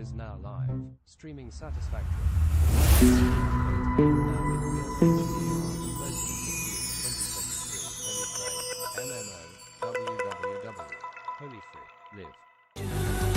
is now live, streaming SatisFactory. Now in real HDR, 2023, HolyFrey, MMO, HolyFrey, live.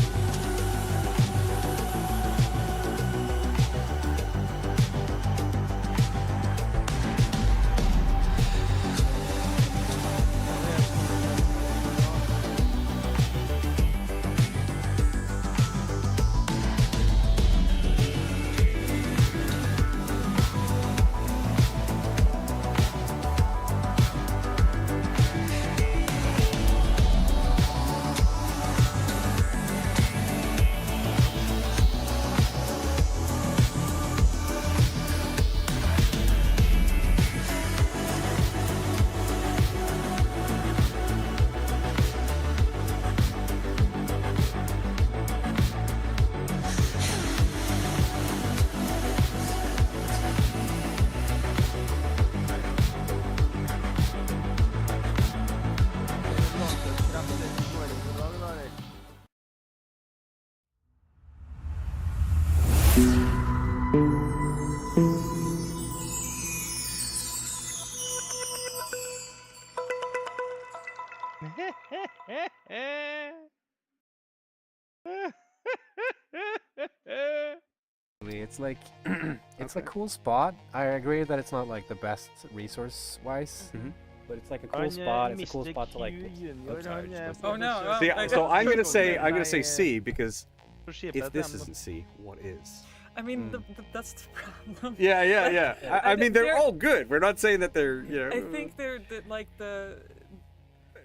It's like it's a cool spot. I agree that it's not like the best resource wise, but it's like a cool spot. It's a cool spot to like. Oh no! See, so I'm gonna say C because if this isn't C, what is? I mean, that's the problem. Yeah. I mean, they're all good. We're not saying that they're, you know. I think they're like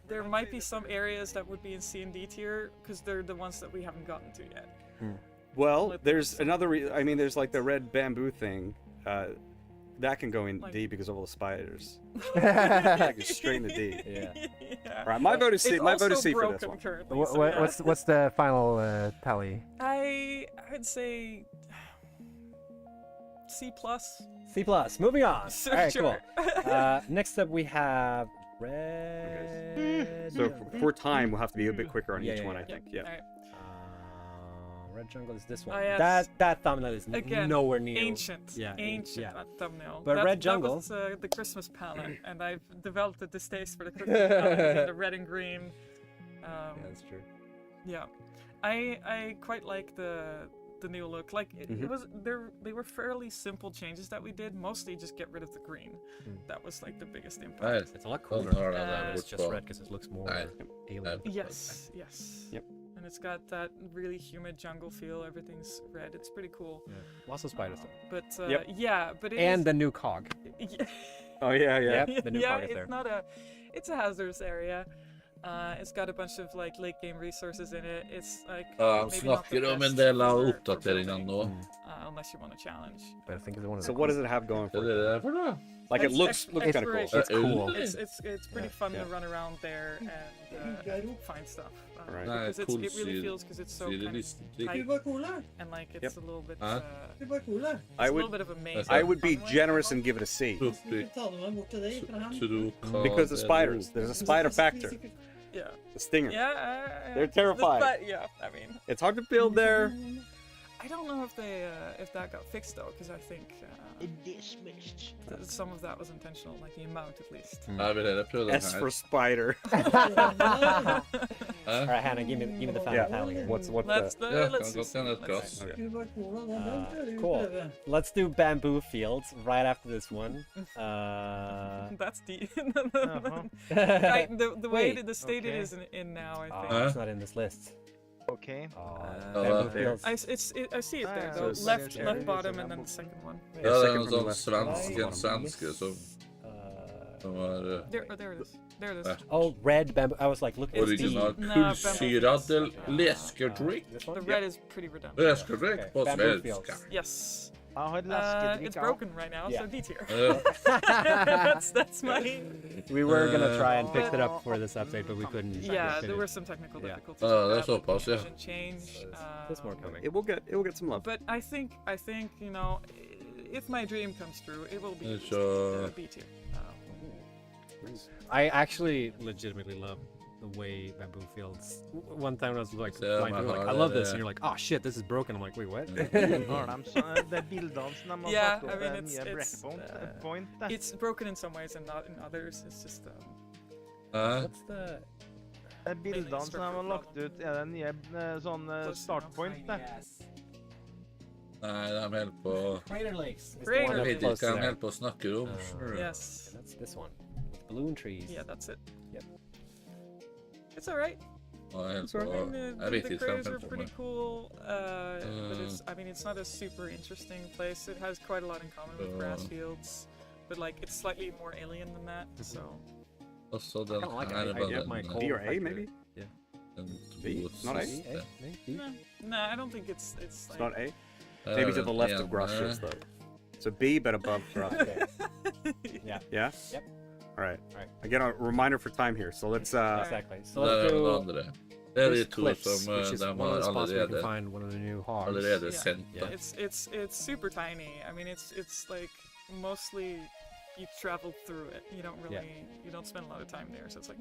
there might be some areas that would be in C and D tier because they're the ones that we haven't gotten to yet. Well, there's another. I mean, there's like the red bamboo thing. That can go in Like, D because of all the spiders. Like straight in the D. Yeah. Right, my vote is C. It's My vote is also C for this broken one. currently, so yeah. What's the final tally? I would say C+. C+. Moving on. So All right, sure. cool. Next up we have red. So for time, we'll have to be a bit quicker on Yeah, each yeah, one, yeah. I think. All Yeah. right. Red jungle is this one. Oh, yes. That thumbnail is Again, nowhere near. ancient. Yeah, Ancient yeah. thumbnail. But Red Jungle- That was the Christmas palette, and I've developed a distaste for the Christmas palette, the red and green. Yeah, that's true. Yeah, I quite like the new look. Like it was they were fairly simple changes that we did. Mostly just get rid of the green. That was like the biggest impact. It's a lot cooler. It's just red because it looks more alien. Yes. Yep. And it's got that really humid jungle feel. Everything's red. It's pretty cool. Yeah. Lots of spiders though. But Yep. yeah, but it And is, the new cog. yeah, Oh yeah. Yep, the new yeah, cog is it's there. not a, it's a hazardous area. It's got a bunch of like late game resources in it. It's like Ja, maybe not the snakker om en best del av for oppdateringene building, nå. unless you want a challenge. But I think it's one of So the what does it have going Hva for er it? det der for noe? Like it It's looks kind of cool. exploration. It's cool. It's pretty fun Yeah. to run around there and find stuff. Right. Nei, Because cool it really sier- feels because it's so sier det kind of listen. tight and like it's Yep. a little bit. Huh? It's I a little would bit of a maze. I would be fun way. generous and give it a C Plutselig så du kan because the spiders. There's a spider factor. Yeah. The stinger. Yeah. They're terrifying. Yeah. I mean, It's hard to build there. I don't know if they if that got fixed though, because I think some of that was intentional, like the amount at least. Jeg vil heller prøve den S her. for spider. All right, Hannah, give me the final Yeah. tally here. What Let's the? Ja, let's kan godt hende et gass. Cool. Let's do bamboo fields right after this one. That's the Uh-huh. right, the way Wait, that the state it okay. is in now. I think. Huh? It's not in this list. Okay. Bamboo there. fields. I see it there. Ah, though. so left it's- left bottom and then the second one. Ja, det er second noe from the sånn left. svenske som var There it is. There it is. Ja. Oh, red bamboo. I was like, look at It's this. original No, kullsyrad läskedryck. This The one? red is pretty redundant. Läskedryck på Bamboo svenska. fields. Yes. It's It's broken right now, so Yeah. D tier. Ja. that's my. We were gonna try and fix it up for this update, but we couldn't. Yeah, finish. there were some technical Yeah. difficulties. Ja, with det er that, but såpass, ja. version change. There's more coming. It will get some love. But I think you know, if my dream comes true, it will be It's, B tier. I actually legitimately love the way bamboo fields. One time I was like, Så flying man through, like, har I love det- this, and you're like, oh shit, this is broken. I'm like, wait, what? Har de sånn, det er bildene som de har Yeah, satt I opp mean, det it's- nye it's, breakpoint. It's broken in some ways and not in others. It's just Hæ? What's the? Det er bildene som de har lagt ut, er det nye sånn startpoint det? Nei, de holder på Crater Lakes. Is the Crater one Jeg up vet close ikke hva de there. holder på å snakke om. skjønner du? yes. And that's this one. With balloon trees. Yeah, that's it. Yep. It's all right. Og jeg holder I på mean, Jeg vet the ikke hva craters de are holder på pretty med. cool, but it's, I mean, it's not a super interesting place. It has quite a lot in common with grass fields, but like it's slightly more alien than that. So Og så den kinda like it. her I er bare get my den, coal B or A, factory. maybe? den B? to Not A? siste. no, I don't think it's It's like. not A? Her Maybe er to the den left of ene. grass fields, though. So B, but above grass. Yeah. Yeah? Yep. All right. Alright. Again, a reminder for time here. So let's Exactly. So Og der let's er den do andre. Det er de this to cliffs, som which is de one of har the spots where you can allerede, find one of the new hogs. allerede Yeah. sendt. da. It's super tiny. I mean, it's like mostly you travel through it. You don't really you don't spend a lot of time there. So it's like,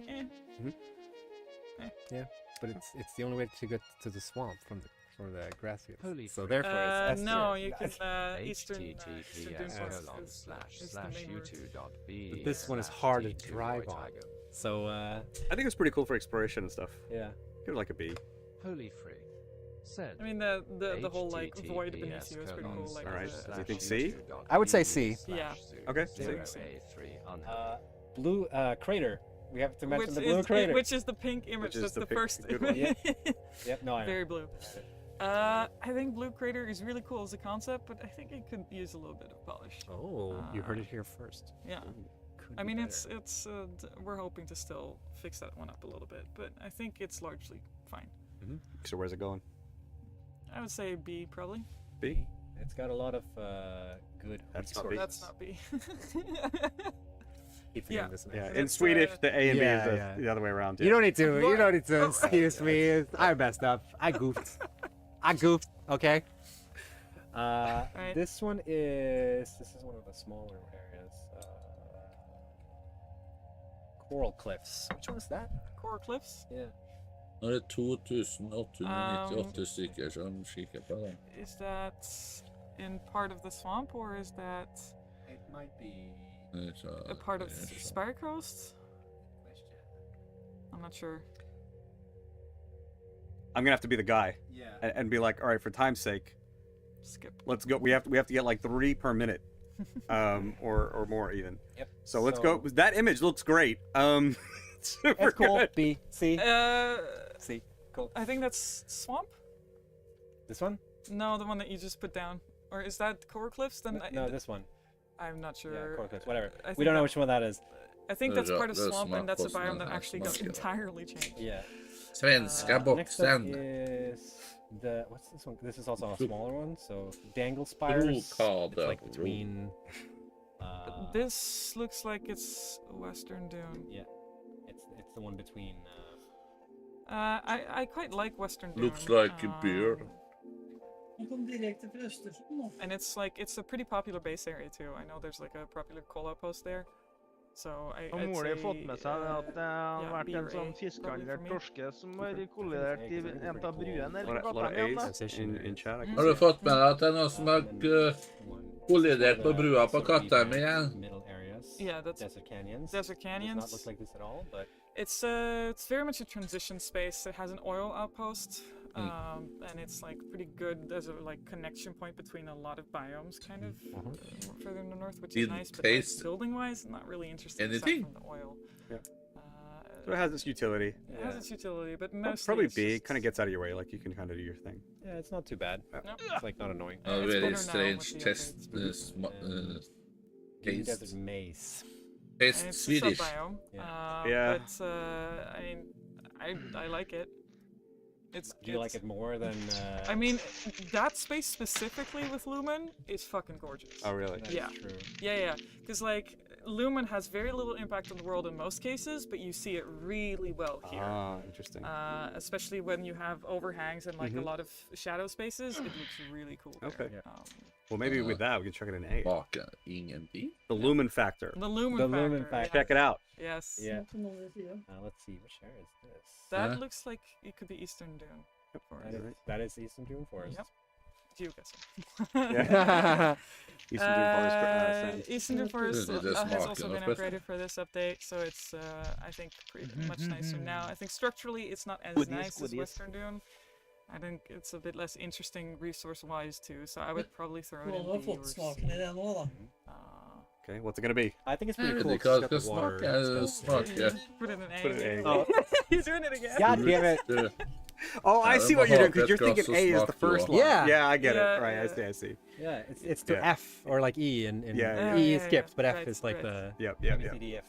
But it's the only way to get to the swamp from the grass fields. Holy so frick. therefore it's S no, tier. you can eastern Eastern HTTPS Dune is the main route. U2.B. This one is hard to drive on. So I think it's pretty cool for exploration and stuff. yeah. Give it like a B. HolyFrey said. I mean, the whole like void beneath you is pretty cool. Like, Alright, the- do you think C? I would say C. Yeah. Okay, Blue crater. We have to mention which the blue is crater. which is the pink image. Which is That's the the pic- first good one. image. Yep. No, I know. Very blue. I think blue crater is really cool as a concept, but I think it could use a little bit of polish. Oh, you heard it here first. Yeah. Could I be mean, better. it's we're hoping to still fix that one up a little bit, but I think it's largely fine. So where's it going? I would say B probably. B? It's got a lot of good. That's Oh, not B. that's not B. Keep yeah. this Yeah, And in it's, Swedish, the A and B yeah, is yeah. the other way around. You don't need to. What? You don't need to Oh. excuse me. I messed up. I goofed. I goofed. Okay. This one is. This is one of the smaller areas. Coral Cliffs. Which one is that? Coral Cliffs. Yeah. Nå er det 2898 stykker som kikker på den. Is that in part of the swamp, or is that It might be. a part of Spire Coast? I'm not sure. I'm gonna have to be the guy Yeah. and be like, all right, for time's sake, Skip. let's go. We have to get like 3 per minute, or more even. Yep. So let's go. That image looks great. Super That's cool. good. B. C. C. Cool. I think that's swamp. This one? No, the one that you just put down. Or is that Coral Cliffs? Then No, this one. I'm not sure. Yeah, Coral Cliffs. Whatever. I We think don't know that- which one that is. I think that's part of Those swamp, and that's a smart biome that posts, actually got smart. entirely changed. Yeah. Svenska Next up boxen. is the what's this one? This is also a smaller one. So Dangle Spires. It's Brokade. like between. This looks like it's Western Dune. Yeah. It's the one between. I quite like Western Dune. Looks like a beer. And it's a pretty popular base area too. I know there's like a popular cola post there. So Og I'd Mor say, har fått med seg at det har yeah, vært B en or A, sånn probably fiskehandler for me. torske som har kollidert i en av bruene A her på lot of gata igjen. A's in chat. I can Har du see. fått med deg at det er noen som har kollidert på brua på Kattheim igjen? Middle areas. Yeah, that's Desert Canyons. Desert Does not Canyons. look like this at all, but It's very much a transition space. It has an oil outpost, and it's like pretty good as a like connection point between a lot of biomes, kind of further in the north, which is Did nice. But like, taste building-wise, not really interesting anything? aside from the oil. Yeah. So it has its utility. It has its utility, but mostly Probably it's B. just- Kind of gets out of your way. Like you can kind of do your thing. yeah, it's not too bad. Nope. It's like not annoying. A It's very better now strange with the test. Desert Taste. Maze. And Taste it's a Swedish. sub-biome. Yeah. But I mean, I like it. Do you like it more than? I mean, that space specifically with Lumen is fucking gorgeous. Oh really? That's yeah. True. Yeah, because like Lumen has very little impact on the world in most cases, but you see it really well here. Ah, interesting. Especially when you have overhangs and like a lot of shadow spaces, it looks really cool there. Okay. Well, maybe with that we can chuck it in A. Baka ingenting. The lumen factor. The lumen The factor. lumen factor. Check it out. Yes. Yeah. Let's see, which area is this? That looks like it could be Eastern Dune. That is Eastern Dune Forest. Yep. Do you guess? Yeah. Eastern Dune Forest. Sands. Eastern Dune Forest This is has marked also on been the upgraded for this update, so it's I think pretty much nicer now. I think structurally it's not as nice as Western Dune. I think it's a bit less interesting resource-wise too, so I would probably throw it in B or C. Okay, what's it gonna be? I think it's pretty cool. Det 'cause ska it's got the water. smaka. Put it in A. Put it in A. Oh, You're doing it again. God damn it! Oh, I see what you're doing because you're Jaha, thinking det A ska is the smaka first då. one. Yeah. Yeah, I get Yeah, it. Right, yeah. I see. Yeah, it's to Yeah. F or like E in Yeah, E yeah. is skipped, but F Right, is like right. the Yep. ABCDF.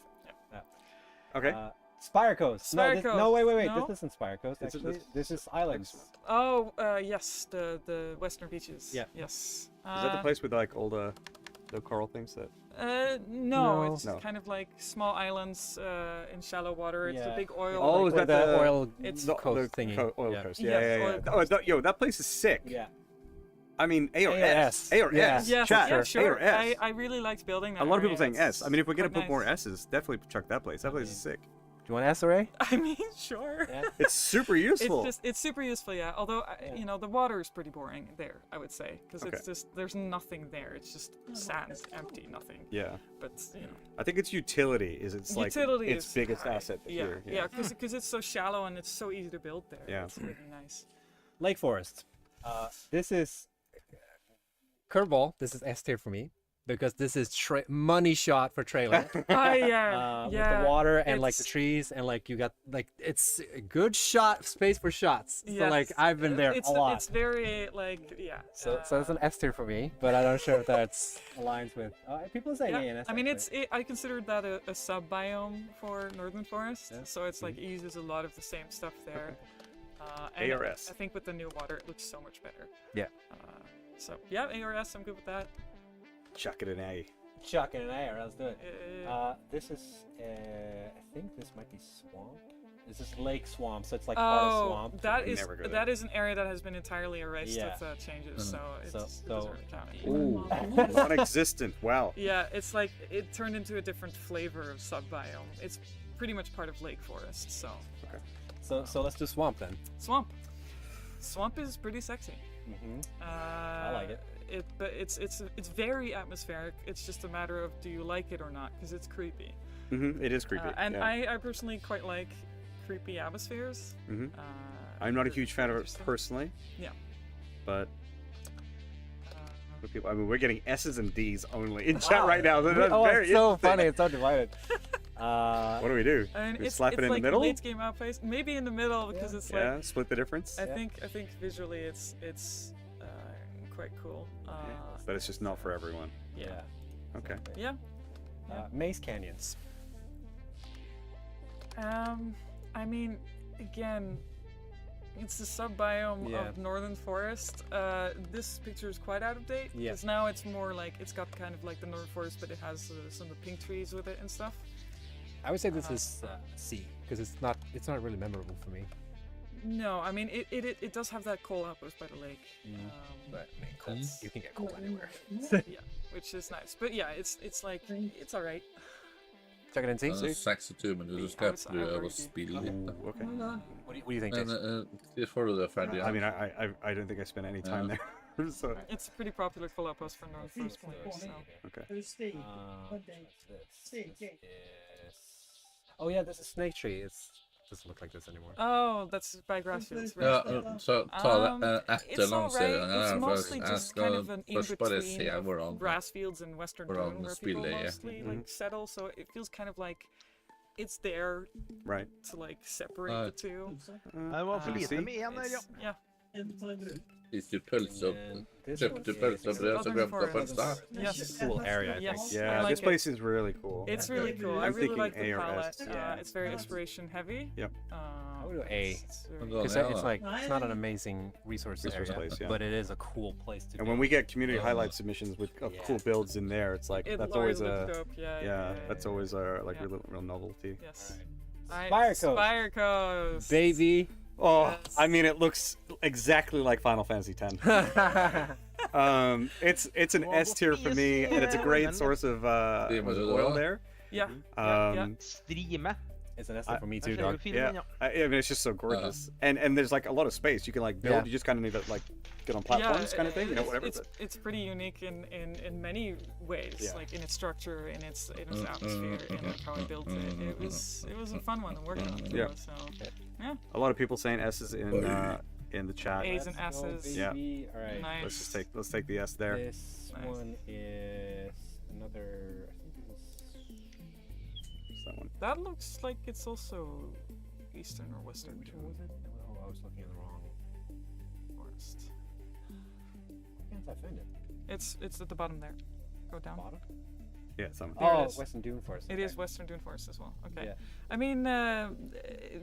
Okay. Spire Coast. Spire no, Coast. no, wait. No? This isn't Spire Coast. This is- Actually, this is Islands. Oh, yes, the western beaches. Yeah. Yes. Is that the place with like all the coral things that? No, it's No. kind of like small islands in shallow water. It's the Yeah. big oil. Oh, like, is that the the oil It's- coast thingy? oil Yeah. coast? Yes, Yeah. oil Oh, yo, that place is sick. Yeah. I mean, A or A or S. S. A or Yeah. S. Yeah, Chat. yeah, A sure. or S. I really liked building that. A lot of people area. saying S. I mean, if we're gonna quite put more nice. S's, definitely chuck that place. That place is sick. Do you want S or A? I mean, sure. Yeah. It's super useful. It's super useful, yeah. Although you know the water is pretty boring there, I would say, because it's just there's nothing there. It's just sand, empty, nothing. Yeah. But you know, I think its utility is its like utility its is biggest high. asset Yeah, here. yeah, because it's so shallow and it's so easy to build there. Yeah. It's really nice. Lake Forest. This is curveball. This is S tier for me because this is money shot for trailer. Oh yeah, With yeah. the water and like the it's- trees and like you got like it's a good shot space for shots. So like yes, I've been there it's, a lot. It's very like yeah. So it's an S tier for me, but I'm not sure if that's aligns with people say Yeah, A and S. I mean, actually. I considered that a sub biome for Northern Forest, Yeah. so it's like it uses a lot of the same stuff there. A And or S? I think with the new water, it looks so much better. Yeah. So yeah, A or S, I'm good with that. Chuck it in A. Chuck in an A or let's do it. Uh, This is I think this might be swamp. This is lake swamp, so it's like part of oh, swamp. that we is never go there. that is an area that has been entirely erased Yeah. with changes, so it So- doesn't really count. Ooh, non-existent. Wow. Yeah, it's like it turned into a different flavor of sub biome. It's pretty much part of Lake Forest, so So let's do swamp then. swamp. Swamp is pretty sexy. I like it. But it's very atmospheric. It's just a matter of do you like it or not, because it's creepy. It is creepy. And yeah. I personally quite like creepy atmospheres. I'm not a they're huge fan of it interesting. personally, Yeah. but for people, I mean, we're getting S's and D's only in chat right now. That's very it's so interesting. funny. It's so divided. What do we do? I mean, We it's slap it in like the middle? late game outplace, maybe in the middle because it's Yeah, like split the difference. I think visually it's quite cool. But it's just not for everyone. Yeah. Okay. Yeah. Maze Canyons. I mean, again, it's the sub-biome Yeah. of Northern Forest. This picture is quite out of date Yeah. because now it's more like it's got kind of like the Northern Forest, but it has some of the pink trees with it and stuff. I would say this is C because it's not really memorable for me. No, I mean it does have that coal outpost by the lake, But I mean, coal, you can get coal anywhere. yeah, which is nice. But yeah, it's like it's all right. Check it in C. Den är 62 men du ska I would över agree. spill lite. Okay. What do you think, Men Jason? det får du där färdigt. I mean, I don't think I spent any time there. So It's a pretty popular coal outpost for Northern Forest players. So. okay. This is... Oh yeah, this is Snake Tree. It doesn't look like this anymore. Oh, that's by Grassfields, right? Ja, så ta efter It's alright. It's lanseringen. mostly Jag just ska kind of an först bara se in-between vad of de... Grassfields and Western Vad de Dune, where people spiller är. mostly like settle. So it feels kind of like it's there Right. to like separate the two. Det var för lite med en där, ja. Yeah. Spiste du pølser? This Kjøpte du one is pølsebrød, så glemte du pølsa? Yes. cool area, I think. Yes. Yeah, I like this it. place is really cool. It's really cool. I I'm really thinking like the A or palette. S, yeah. It's very exploration heavy. Yep. I would do A. It's very- Because Yeah. it's like it's not an amazing resource Resource area, place, yeah. but it is a cool place to And be. when we get community highlight submissions with of cool Yeah. builds in there, it's like It that's always always looks a dope. Yeah. that's always a like Yeah. real novelty. Yes. Spire Coast. Spire Coast. Baby. Oh, Yes. I mean, it looks exactly like Final Fantasy X. It's an S tier for me, and it's a great source of oil there. Yeah. Streame. It's an S for me Der too, ser du dog. filmen, Yeah, I mean, it's just so gorgeous, and there's like a lot of space. You can like build. Yeah. You just kind of need to like get on platforms, kind of thing. You know, it's- whatever. It's pretty unique in many ways, Yeah. like in its structure, in its atmosphere, and like how I built it. It was a fun one to work on. you Yeah. know, So A lot of people saying S's in the chat. A's and Let's go, S's. Yeah. baby. All right. Nice. Let's take the S there. This Nice. one is another. I think It's that one. That looks like it's also eastern or western which one was it? Oh, I was looking at the wrong forest. Why can't I find it? It's at the bottom there. Go down. Bottom? Yeah, some. There it Oh, is. Western Dune Forest. It okay. is Western Dune Forest as well. Okay. Yeah. I mean,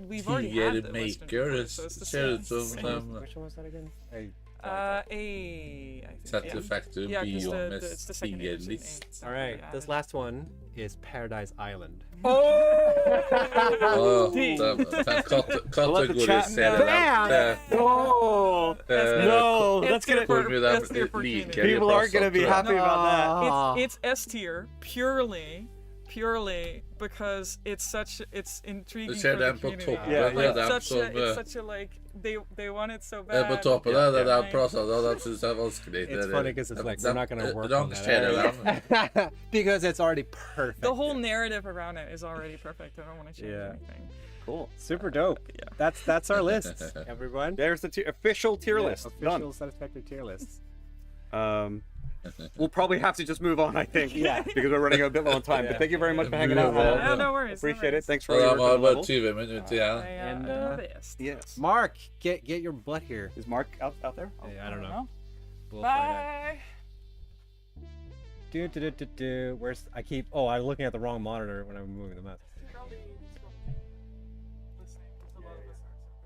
we've already had the Western Dune Maker, Forest, so it's the ser ut same. som Which one was that again? A, I think. SatisFactory Yeah, 'cause bio the- med it's the second edition, stierlist. A, so All right, yeah, this last one is Paradise Island. Oh, D. kategoriserer dem Oh no, that's gonna. hvor mye de S tier for liker community. de People aren't gonna be plassene, tror jeg. happy about that. It's S tier purely because it's intriguing Du ser for the dem på community. toppen, Yeah, Like, det er dem it's som such a like they want it so Det er bad. på toppen der, det er de Right. plassene de synes er vanskelig. It's funny because it's like we're not gonna work on rangerer that dem. because it's already perfect. The whole narrative around it is already perfect. I don't want to change Yeah. anything. Cool. Super dope. Yeah. That's our list, everyone. There's the official tier list. Official Done. Satisfactory tier lists. We'll probably have to just move on, I think. Yeah. Because we're running a bit low on time. Yeah. But thank you very much for hanging out. Move on. man. No worries. Appreciate it. Thanks for Og all de your har work. bare 20 minutter igjen. And, I know the best. Yes. Mark, get your butt here. Is Mark out there? Yeah, I don't know. We'll find out. Bye. Where's I keep? Oh, I'm looking at the wrong monitor when I'm moving the mouse.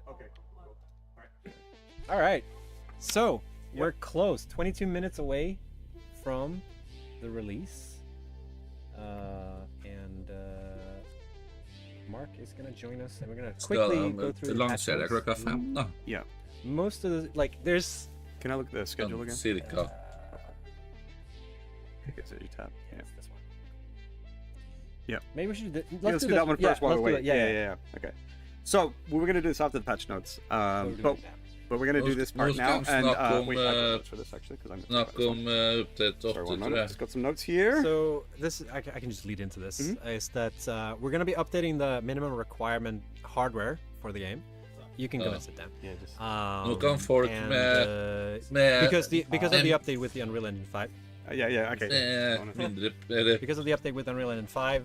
Okay. All right, so we're close. 22 minutes away from the release, and Mark is gonna join us, and we're gonna quickly go through the patch Lansere notes. klokka 5, da. Most of the there's Can I look at the schedule again? Cirka. I think it's at your tab. Yeah. this one. Yeah. Maybe we should do Yeah, let's do that one first while we let's wait. do it. Yeah. Okay. So we were gonna do this after the patch notes, but we're gonna do this part Nå now. skal vi And snakke om, wait, I got notes for this actually because I'm. Snakk om update 8, Sorry, one tror moment. jeg. Just got some notes here. So this I can just lead into this is that we're gonna be updating the minimum requirement hardware for the game. You can go and sit down. Yeah, just. Nå kan folk and, med because of the update with the Unreal Engine 5. Yeah. Okay. mindre, eller Because of the update with Unreal Engine 5,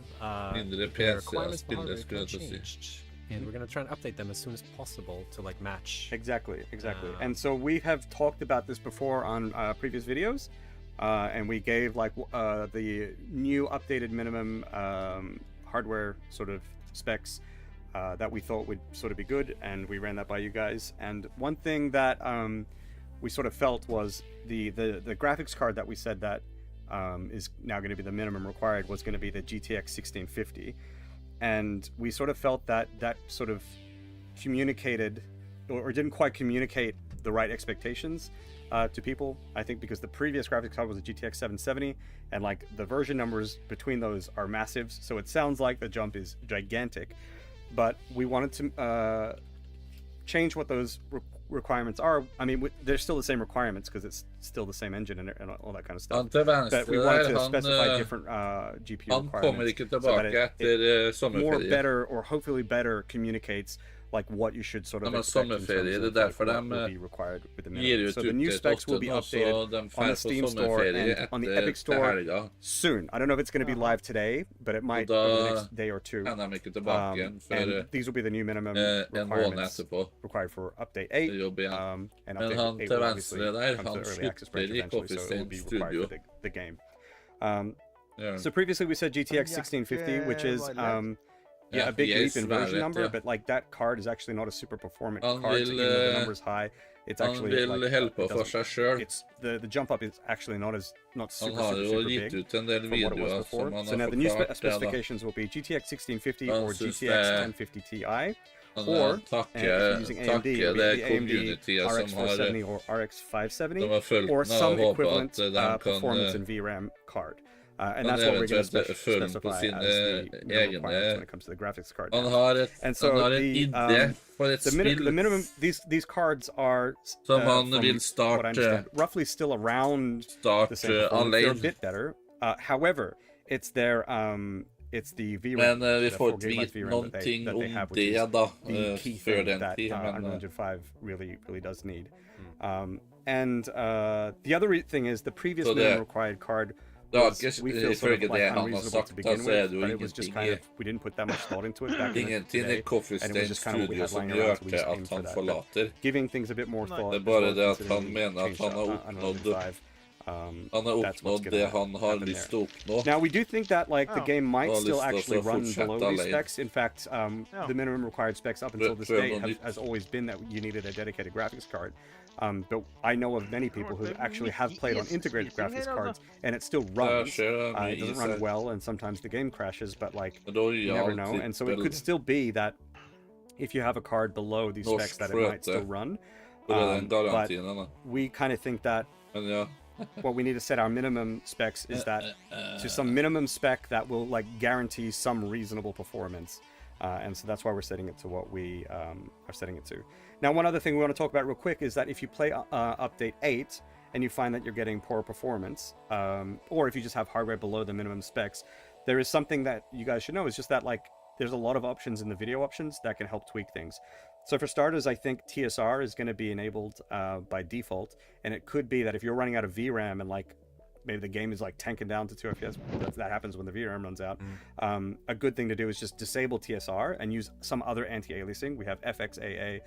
mindre the PC requirements for spiller, hardware skulle jeg got til å si. changed. And we're gonna try and update them as soon as possible to like match. Exactly. And so we have talked about this before on previous videos, and we gave like the new updated minimum hardware sort of specs that we thought would sort of be good, and we ran that by you guys. And one thing that we sort of felt was the graphics card that we said that is now going to be the minimum required was going to be the GTX 1650. And we sort of felt that sort of communicated or didn't quite communicate the right expectations to people, I think, because the previous graphics card was a GTX 770, and like the version numbers between those are massive, so it sounds like the jump is gigantic. But we wanted to change what those requirements are. I mean, they're still the same requirements because it's still the same engine and all that kind of stuff. Han til But venstre we wanted der, to specify han, different GPU han kommer requirements ikke so that tilbake it etter more sommerferien. better or hopefully better communicates like what you should sort of Ja, men expect in sommerferie, terms det of är like, därför what de will be required with the ger minimum. ut So the new update specs will ofta be nå, så updated de on the får Steam Store sommerferie and on the etter Epic til Store helga. soon. I don't know if it's going to be live today, but it might da over the next day or two. Kan de ikke tilbake igjen før And these will be the new minimum en måned requirements etterpå. required for update 8. Jobb igjen. And Men update han 8 til will venstre obviously der, come to han early access branch slutter i eventually, so it will Coffee be required Studio. for the game. Ja. So previously we said GTX 1650, which is a big leap in version number, but like that card is actually not a super performant Han card. So vil, even though the number is high, it's Han actually vil like hjelpe it for doesn't- seg sjøl. it's the jump up is actually not Han super har super, jo super gitt big ut en del from what it was videoer before. som han So har now the new forklart det, da. specifications will be GTX 1650 Han or synes GTX det- 1050 Ti, Han or if takker you're using AMD, det it'll be the AMD communityet som RX har 470 or RX 570, de har fulgt or den og some håper equivalent at de kan performance and VRAM card. And kan that's what we're going to eventuelt følge på specify sine as the minimum egne- requirements when it comes to the graphics card. Han now. har, And so han har en the, idé for et The spill minimum these cards are som han from vil what I starte, understand, roughly still around the same performance. They're a alene. bit better. However, it's their it's the VRAM. Men vi the får 4 ikke gigabyte vite VRAM noen that ting they om have, which det is da, the key før thing den that tid. Men Unreal Engine 5 really does need. And the other thing is the previous Så det- minimum required card det har was, ikke, we feel sort of ifølge like det han har unreasonable sagt, to da begin så er with, det jo but it was just ingenting kind of we didn't put that much thought into it back in Ingenting the i day, Coffee and it was Stain just kind of what we Studio had som lying around, gjør so we til just at aimed for han that. But forlater. giving things a bit more thought. Det er as bare well, det at considering han we mener at changed han har Unreal Engine oppnådd 5. Han har That's what's oppnådd gonna det han har happen lyst there. til å oppnå. Now we do think that like the game might Og still lyst til å actually run fortsette below these alene. specs. In fact, the minimum required specs up until this Prøv date noe nytt. has always been that you needed a dedicated graphics card. But I know of many people who actually have played on integrated graphics cards, and it still runs. It doesn't run well, and sometimes the game crashes. But like, you never know. And so it could still be that if you have a card below these specs, that it might still run. But we kind of think that what we need to set our minimum specs is that to some minimum spec that will like guarantee some reasonable performance. And so that's why we're setting it to what we are setting it to. Now, one other thing we want to talk about real quick is that if you play update 8 and you find that you're getting poor performance, or if you just have hardware below the minimum specs, there is something that you guys should know. Is just that like there's a lot of options in the video options that can help tweak things. So for starters, I think TSR is going to be enabled by default, and it could be that if you're running out of VRAM and like maybe the game is like tanking down to 2 FPS, that happens when the VRAM runs out. A good thing to do is just disable TSR and use some other anti-aliasing. We have FXAA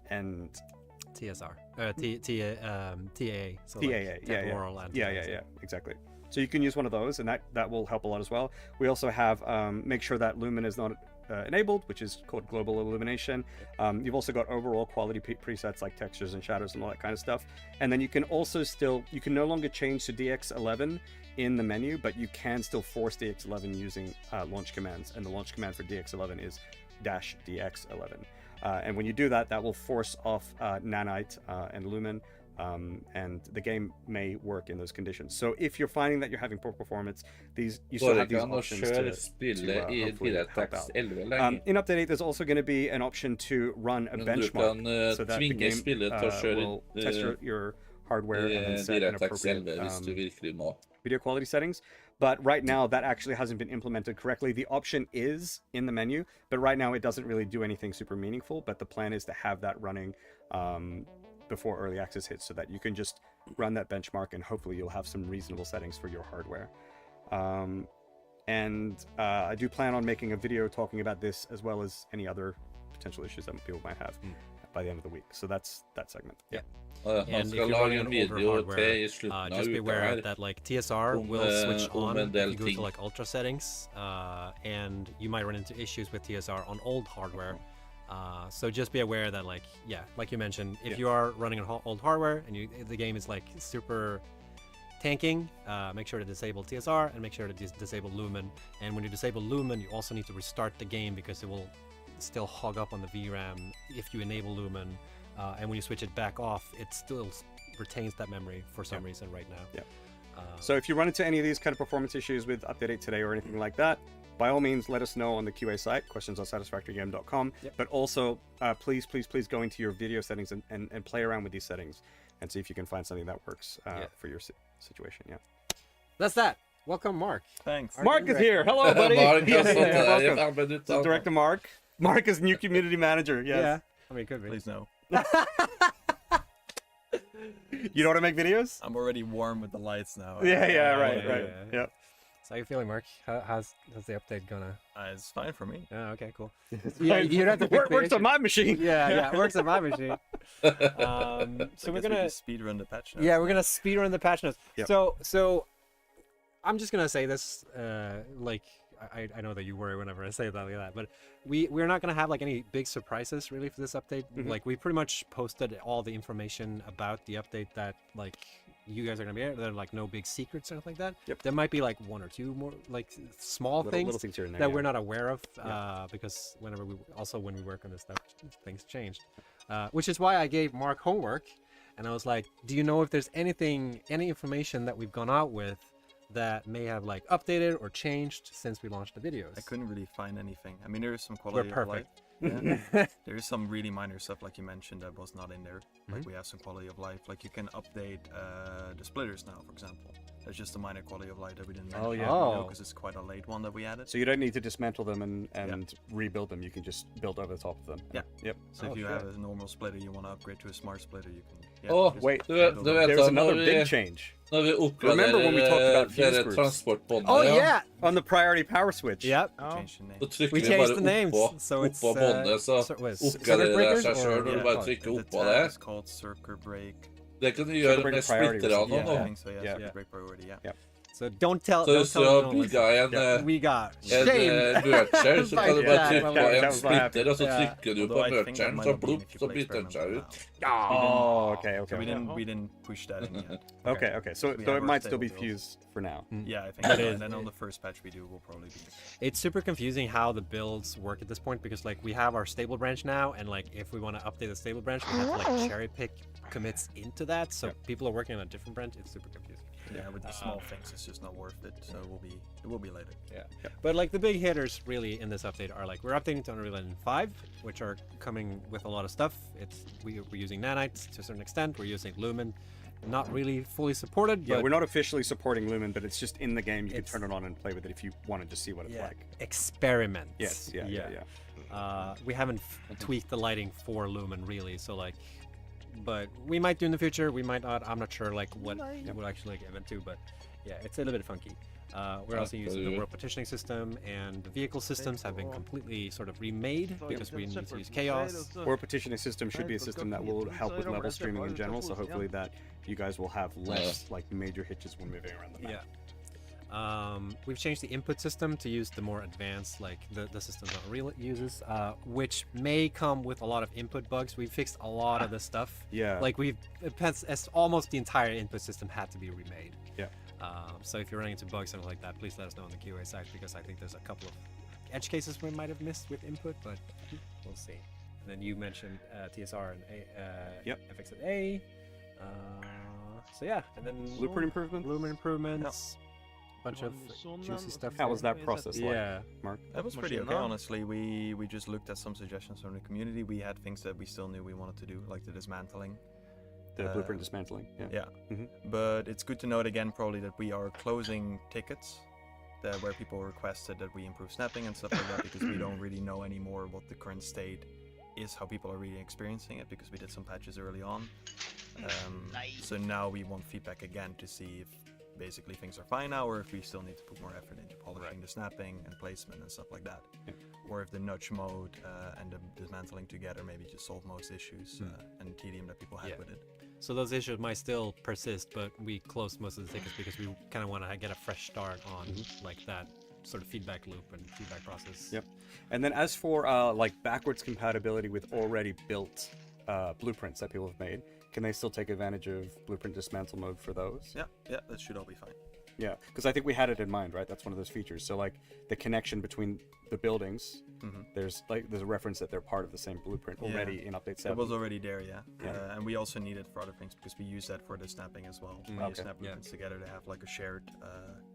and TSR, TAA, so TAA, like yeah, temporal yeah, exactly. So you can use one of those, and that will help a lot as well. We also have make sure that Lumen is not enabled, which is called global illumination. You've also got overall quality presets like textures and shadows and all that kind of stuff. And then you can also you can no longer change to DX11 in the menu, but you can still force DX11 using launch commands. And the launch command for DX11 is -DX11. And when you do that, that will force off Nanite and Lumen. And the game may work in those conditions. So if you're finding that you're having poor performance, you still have these options to hopefully help out. In Update 8, there's also going to be an option to run a benchmark, so that the game will test your hardware and then set an appropriate video quality settings. But right now, that actually hasn't been implemented correctly. The option is in the menu, but right now it doesn't really do anything super meaningful. But the plan is to have that running before early access hits, so that you can just run that benchmark and hopefully you'll have some reasonable settings for your hardware. I do plan on making a video talking about this as well as any other potential issues that people might have by the end of the week. So that's that segment. Yeah. And if you're running an older hardware, just be aware that like TSR will switch on if you go to like ultra settings, and you might run into issues with TSR on old hardware. So just be aware that like you mentioned, if you are running an old hardware and the game is like super tanking, make sure to disable TSR and make sure to disable Lumen. And when you disable Lumen, you also need to restart the game because it will still hog up on the VRAM if you enable Lumen. And when you switch it back off, it still retains that memory for some reason right now. Yeah. So if you run into any of these kind of performance issues with Update 8 today or anything like that, by all means, let us know on the QA site, questions@satisfactorygame.com. But also, please go into your video settings and play around with these settings and see if you can find something that works for your situation. Yeah. That's that. Welcome, Mark. Thanks. Mark is here. Hello, buddy. Mark, Welcome. So Director Mark. Mark is new community manager. Yes. Yeah. I mean, it could be. Please no. You know how to make videos? I'm already warm with the lights now. Yeah, right. Yeah. So how you feeling, Mark? How's the update gonna? It's fine for me. Oh, okay, cool. Yeah, you don't have to pick the works on issue. my machine. Yeah, it works on my machine. So we're gonna speed run the patch notes. Yeah, we're gonna speed run the patch notes. Yep. So I'm just gonna say this, like I know that you worry whenever I say that like that, but we're not gonna have like any big surprises really for this update. Like we pretty much posted all the information about the update that like you guys are gonna be there. There are like no big secrets or anything like that. Yep. There might be like one or two more like small things here and there, that we're not aware of, because when we work on this stuff, things change. Which is why I gave Mark homework, and I was like, do you know if there's any information that we've gone out with that may have like updated or changed since we launched the videos? I couldn't really find anything. I mean, there is some quality We're of life. perfect. Yeah. There is some really minor stuff, like you mentioned, that was not in there. Like we have some quality of life. Like you can update the splitters now, for example. That's just a minor quality of life that we didn't mention. Because it's quite a late one that we added. So you don't need to dismantle them and rebuild them. You can just build over the top of them. Yeah. Yep. So if you have a normal splitter, you want to upgrade to a smart splitter, you can. Wait, there's another big change. Remember when we talked about fuse groups? Oh yeah, on the priority power switch. Yep. We changed the names, so it's Oppgradere deg seg sjøl når du bare trykker oppå det. It's called circuit break. Det kan du gjøre med splitterne nå. Break priority, yeah. So don't tell. Så hvis du har bygget we got en merger, så kan du bare trykke på en splitter, og så trykker du på mergeren, så plopp, så bytter den seg ut. Okay. So we didn't push that in yet. Okay. So it might still be fused for now. Yeah, I think so. And then on the first patch we do, will probably be. It's super confusing how the builds work at this point, because like we have our stable branch now, and like if we want to update the stable branch, we have to like cherry pick commits into that. So people are working on a different branch. It's super confusing. Yeah, with the small things, it's just not worth it. So it will be later. Yeah. But like the big hitters really in this update are like we're updating to Unreal Engine 5, which are coming with a lot of stuff. We're using nanites to a certain extent. We're using Lumen, not really fully supported. Yeah, we're not officially supporting Lumen, but it's just in the game. You can turn it on and play with it if you wanted to see what it's like. Experiment. Yes. Yeah. We haven't tweaked the lighting for Lumen really, so like. But we might do in the future, we might not. I'm not sure like what it would actually give into, but yeah, it's a little bit funky. We're also using the world partitioning system, and the vehicle systems have been completely sort of remade because we need to use chaos. World partitioning system should be a system that will help with level streaming in general, so hopefully that you guys will have less like major hitches when moving around the map. We've changed the input system to use the more advanced, like the system that Unreal uses, which may come with a lot of input bugs. We fixed a lot of the stuff. Yeah. Like almost the entire input system had to be remade. Yeah. So if you're running into bugs and like that, please let us know on the QA side, because I think there's a couple of edge cases we might have missed with input, but we'll see. And then you mentioned TSR and FX at A. So yeah, and then Blueprint improvements. Lumen improvements. Bunch of juicy stuff. How was that process like, Mark? That was pretty okay, honestly. We just looked at some suggestions from the community. We had things that we still knew we wanted to do, like the dismantling. The blueprint dismantling, yeah. But it's good to note again, probably, that we are closing tickets where people requested that we improve snapping and stuff like that, because we don't really know anymore what the current state is, how people are really experiencing it, because we did some patches early on. So now we want feedback again to see if basically things are fine now, or if we still need to put more effort into polishing the snapping and placement and stuff like that. Or if the nudge mode and the dismantling together maybe just solve most issues and tedium that people had with it. So those issues might still persist, but we closed most of the tickets because we kind of want to get a fresh start on like that sort of feedback loop and feedback process. Yep. And then as for like backwards compatibility with already built blueprints that people have made, can they still take advantage of blueprint dismantle mode for those? Yeah, that should all be fine. Yeah, because I think we had it in mind, right? That's one of those features. So like the connection between the buildings, there's a reference that they're part of the same blueprint already in update 7. It was already there, and we also need it for other things because we use that for the snapping as well. When you snap blueprints together, they have like a shared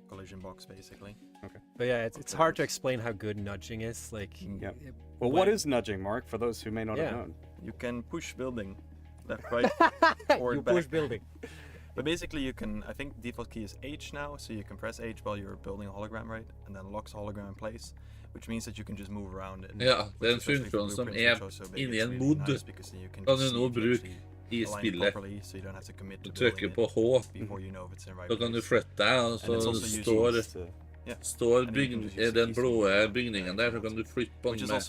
collision box basically. Okay. But yeah, it's hard to explain how good nudging is. Like, well, what is nudging, Mark? For those who may not have known, you can push building left, right, or you back. push building. But basically you can, I think default key is H now, so you can press H while you're building a hologram, right? And then locks the hologram in place, which means that you can just move around it. Ja, det er en funksjon som inni en mod kan du nå bruke i spillet. Du trykker på H, så kan du flytte deg, og så står den blå bygningen der, så kan du flytte på den med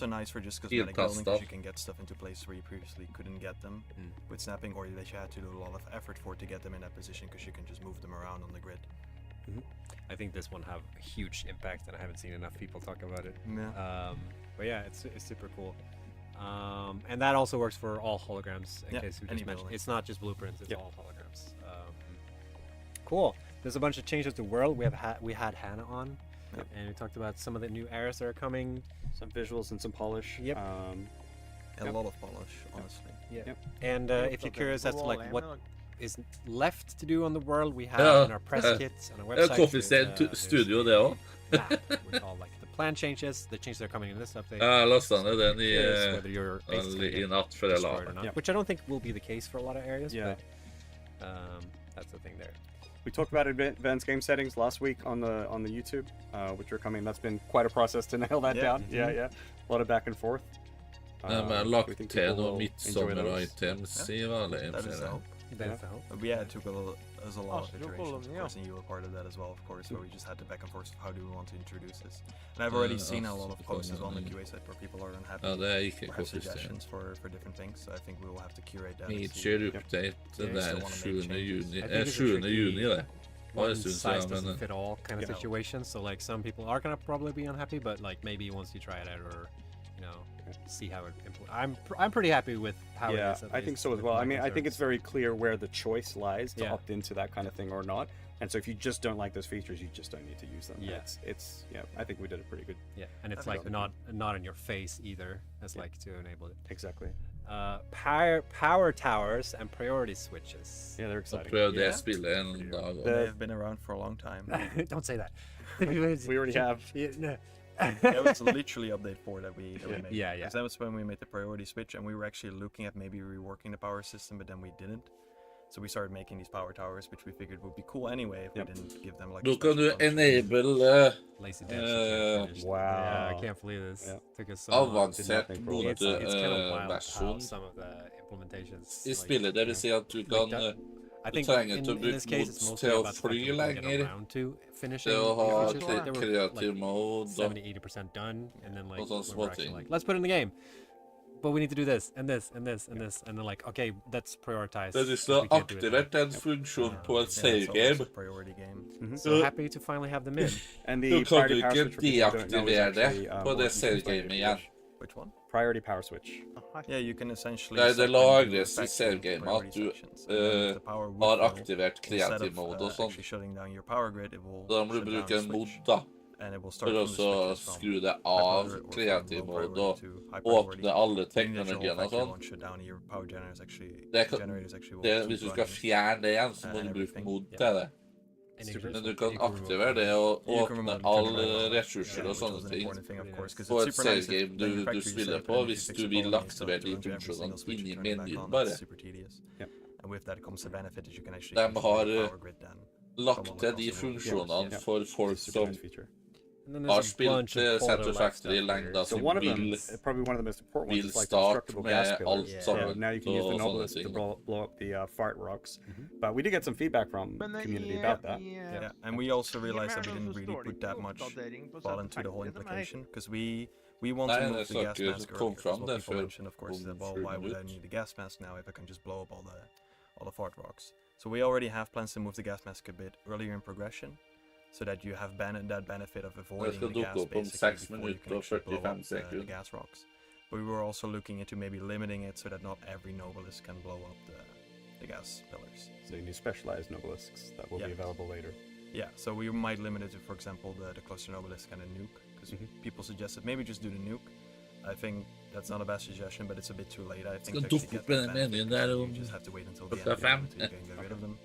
piltaster. You can get stuff into place where you previously couldn't get them with snapping, or that you had to do a lot of effort for to get them in that position, because you can just move them around on the grid. I think this one have a huge impact, and I haven't seen enough people talk about it. Yeah. But yeah, it's super cool. And that also works for all holograms, in case we just mentioned. It's not just blueprints, it's all holograms. Cool. There's a bunch of changes to the world. We had Hannah on, and we talked about some of the new areas that are coming. Some visuals and some polish. Yep. A lot of polish, honestly. Yeah. And if you're curious as to like what is left to do on the world, we have in our press kits on our website. Coffee studio det også. With all like the plan changes, the changes that are coming in this update. Lastet ned den whether you're i natt for det laget. Which I don't think will be the case for a lot of areas, but that's the thing there. We talked about advanced game settings last week on the YouTube, which are coming. That's been quite a process to nail that down. Yeah. A lot of back and forth. Men lagt til noen midtsommer-items i vanlig Yeah, it took us a lot of iterations, of course, and you were part of that as well, of course, where we just had to back and forth how do we want to introduce this. And I've already seen a lot of posts as well on the QA site where people are unhappy or have suggestions for different things, so I think we will have to curate that. Major update, det der 7. juni det. One size doesn't fit all kind of situations, so like some people are gonna probably be unhappy, but like maybe once you try it out or see how it I'm pretty happy with how it is. I think so as well. I mean, I think it's very clear where the choice lies to opt into that kind of thing or not. And so if you just don't like those features, you just don't need to use them. It's I think we did it pretty good. Yeah, and it's like not in your face either. It's like to enable it. Exactly. Power towers and priority switches. Yeah, they're exciting. They've been around for a long time. Don't say that. We already have. That was literally update 4 that we made. Yeah. Because that was when we made the priority switch, and we were actually looking at maybe reworking the power system, but then we didn't. So we started making these power towers, which we figured would be cool anyway if we didn't give them like. Då kan du enable wow. Yeah, I can't believe this. Took us so avansert mod-versjon i spillet. Det vil si at du kan du trenger ikke å bruke mods til å fly lenger, til å ha kreativ mode 70-80% done, and then like og sånne småting. Let's put it in the game. But we need to do this and this and this and this, and then like, okay, let's prioritize. Det er så aktivert en funksjon på et save game. So happy to finally have them in. Du kan du ikke deaktivere det på det save game igjen. Which one? Priority power switch. Yeah, you can essentially. Det lagres i save game at du har aktivert kreativ mode og sånt. Da må du bruke en mod da. For å skru det av kreativ mode og åpne alle teknologiene og sånn. Hvis du skal fjerne det igjen, så må du bruke mod til det. Men du kan aktivere det og åpne alle ressurser og sånne ting på et save game du spiller på, hvis du vil aktivere de funksjonene inni menyen bare. De har lagt til de funksjonene for folk som har spilt SatisFactory lengda som vil starte med alt sammen. Now you can use the Novelist to blow up the fart rocks. But we did get some feedback from the community about that. Yeah, and we also realized that we didn't really put that much thought into the whole implication, because we want to move the gas mask earlier. That's what people mentioned, of course, that, well, why would I need the gas mask now if I can just blow up all the fart rocks? So we already have plans to move the gas mask a bit earlier in progression, so that you have that benefit of avoiding the gas basically before you can actually blow up the gas rocks. But we were also looking into maybe limiting it so that not every Novelist can blow up the gas pillars. So new specialized Novelisks that will be available later. Yeah, so we might limit it to, for example, the cluster Novelisk and a nuke, because people suggested maybe just do the nuke. I think that's not a bad suggestion, but it's a bit too late. I think to actually get the benefit, you just have to wait until the end until you can get rid of them.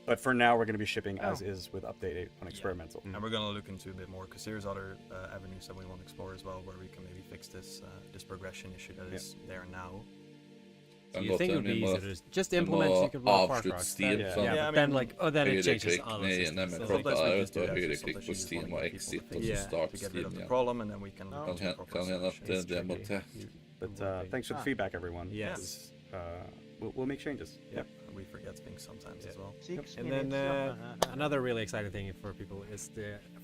But for now, we're going to be shipping as is with Update 8 on experimental. And we're going to look into a bit more, because there's other avenues that we want to explore as well, where we can maybe fix this progression issue that is there now. So you think it would be easier to just implement so you could run Far Cry. But then like, then it changes to other systems. Men So klokka er ut og høyreklikk på Steam og Exit og så start Steam igjen. Kan hende at det må til. But thanks for the feedback, everyone. Yes. We'll make changes. Yep. We forget things sometimes as well. And then another really exciting thing for people is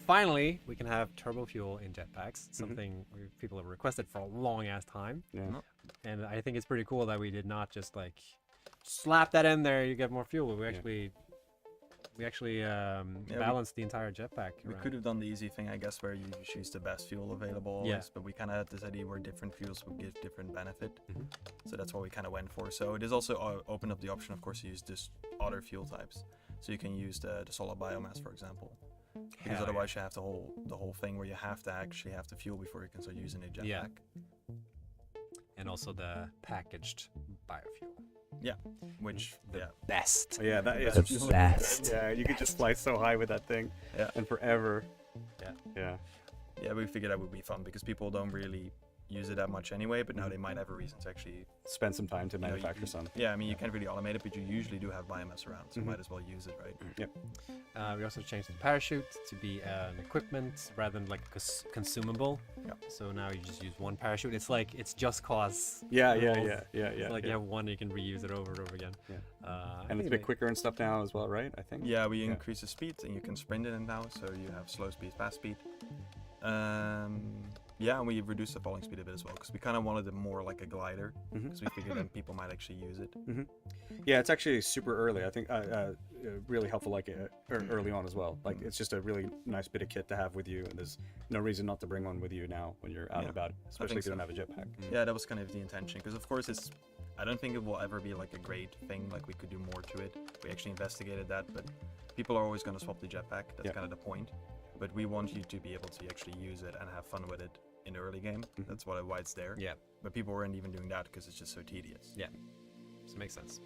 finally we can have turbo fuel in jetpacks, something people have requested for a long ass time. Yeah. And I think it's pretty cool that we did not just like slap that in there, you get more fuel. We actually balanced the entire jetpack. We could have done the easy thing, I guess, where you choose the best fuel available always, but we kind of had this idea where different fuels would give different benefit. So that's what we kind of went for. So it is also opened up the option, of course, to use just other fuel types. So you can use the solid biomass, for example. Because otherwise you have the whole thing where you have to actually have the fuel before you can start using a jetpack. And also the packaged biofuel. Yeah, which best. Yeah, that is the best. Yeah, you could just fly so high with that thing. Yeah. And forever. Yeah. Yeah, we figured that would be fun because people don't really use it that much anyway, but now they might have a reason to actually spend some time to manufacture some. Yeah, I mean, you can't really automate it, but you usually do have biomass around, so you might as well use it, right? Yep. We also changed the parachute to be an equipment rather than like consumable. So now you just use one parachute. It's like it's just cause. Yeah. It's like you have one, you can reuse it over and over again. And it's a bit quicker and stuff now as well, right? I think. Yeah, we increase the speed, and you can sprint in it now, so you have slow speed, fast speed. Yeah, and we reduced the falling speed a bit as well because we kind of wanted it more like a glider because we figured that people might actually use it. Yeah, it's actually super early. I think really helpful, like early on as well. Like it's just a really nice bit of kit to have with you, and there's no reason not to bring one with you now when you're out and about, especially if you don't have a jetpack. Yeah, that was kind of the intention because of course I don't think it will ever be like a great thing. Like we could do more to it. We actually investigated that, but people are always going to swap the jetpack. That's kind of the point. But we want you to be able to actually use it and have fun with it in the early game. That's why it's there. Yeah. But people weren't even doing that because it's just so tedious. Yeah. So it makes sense.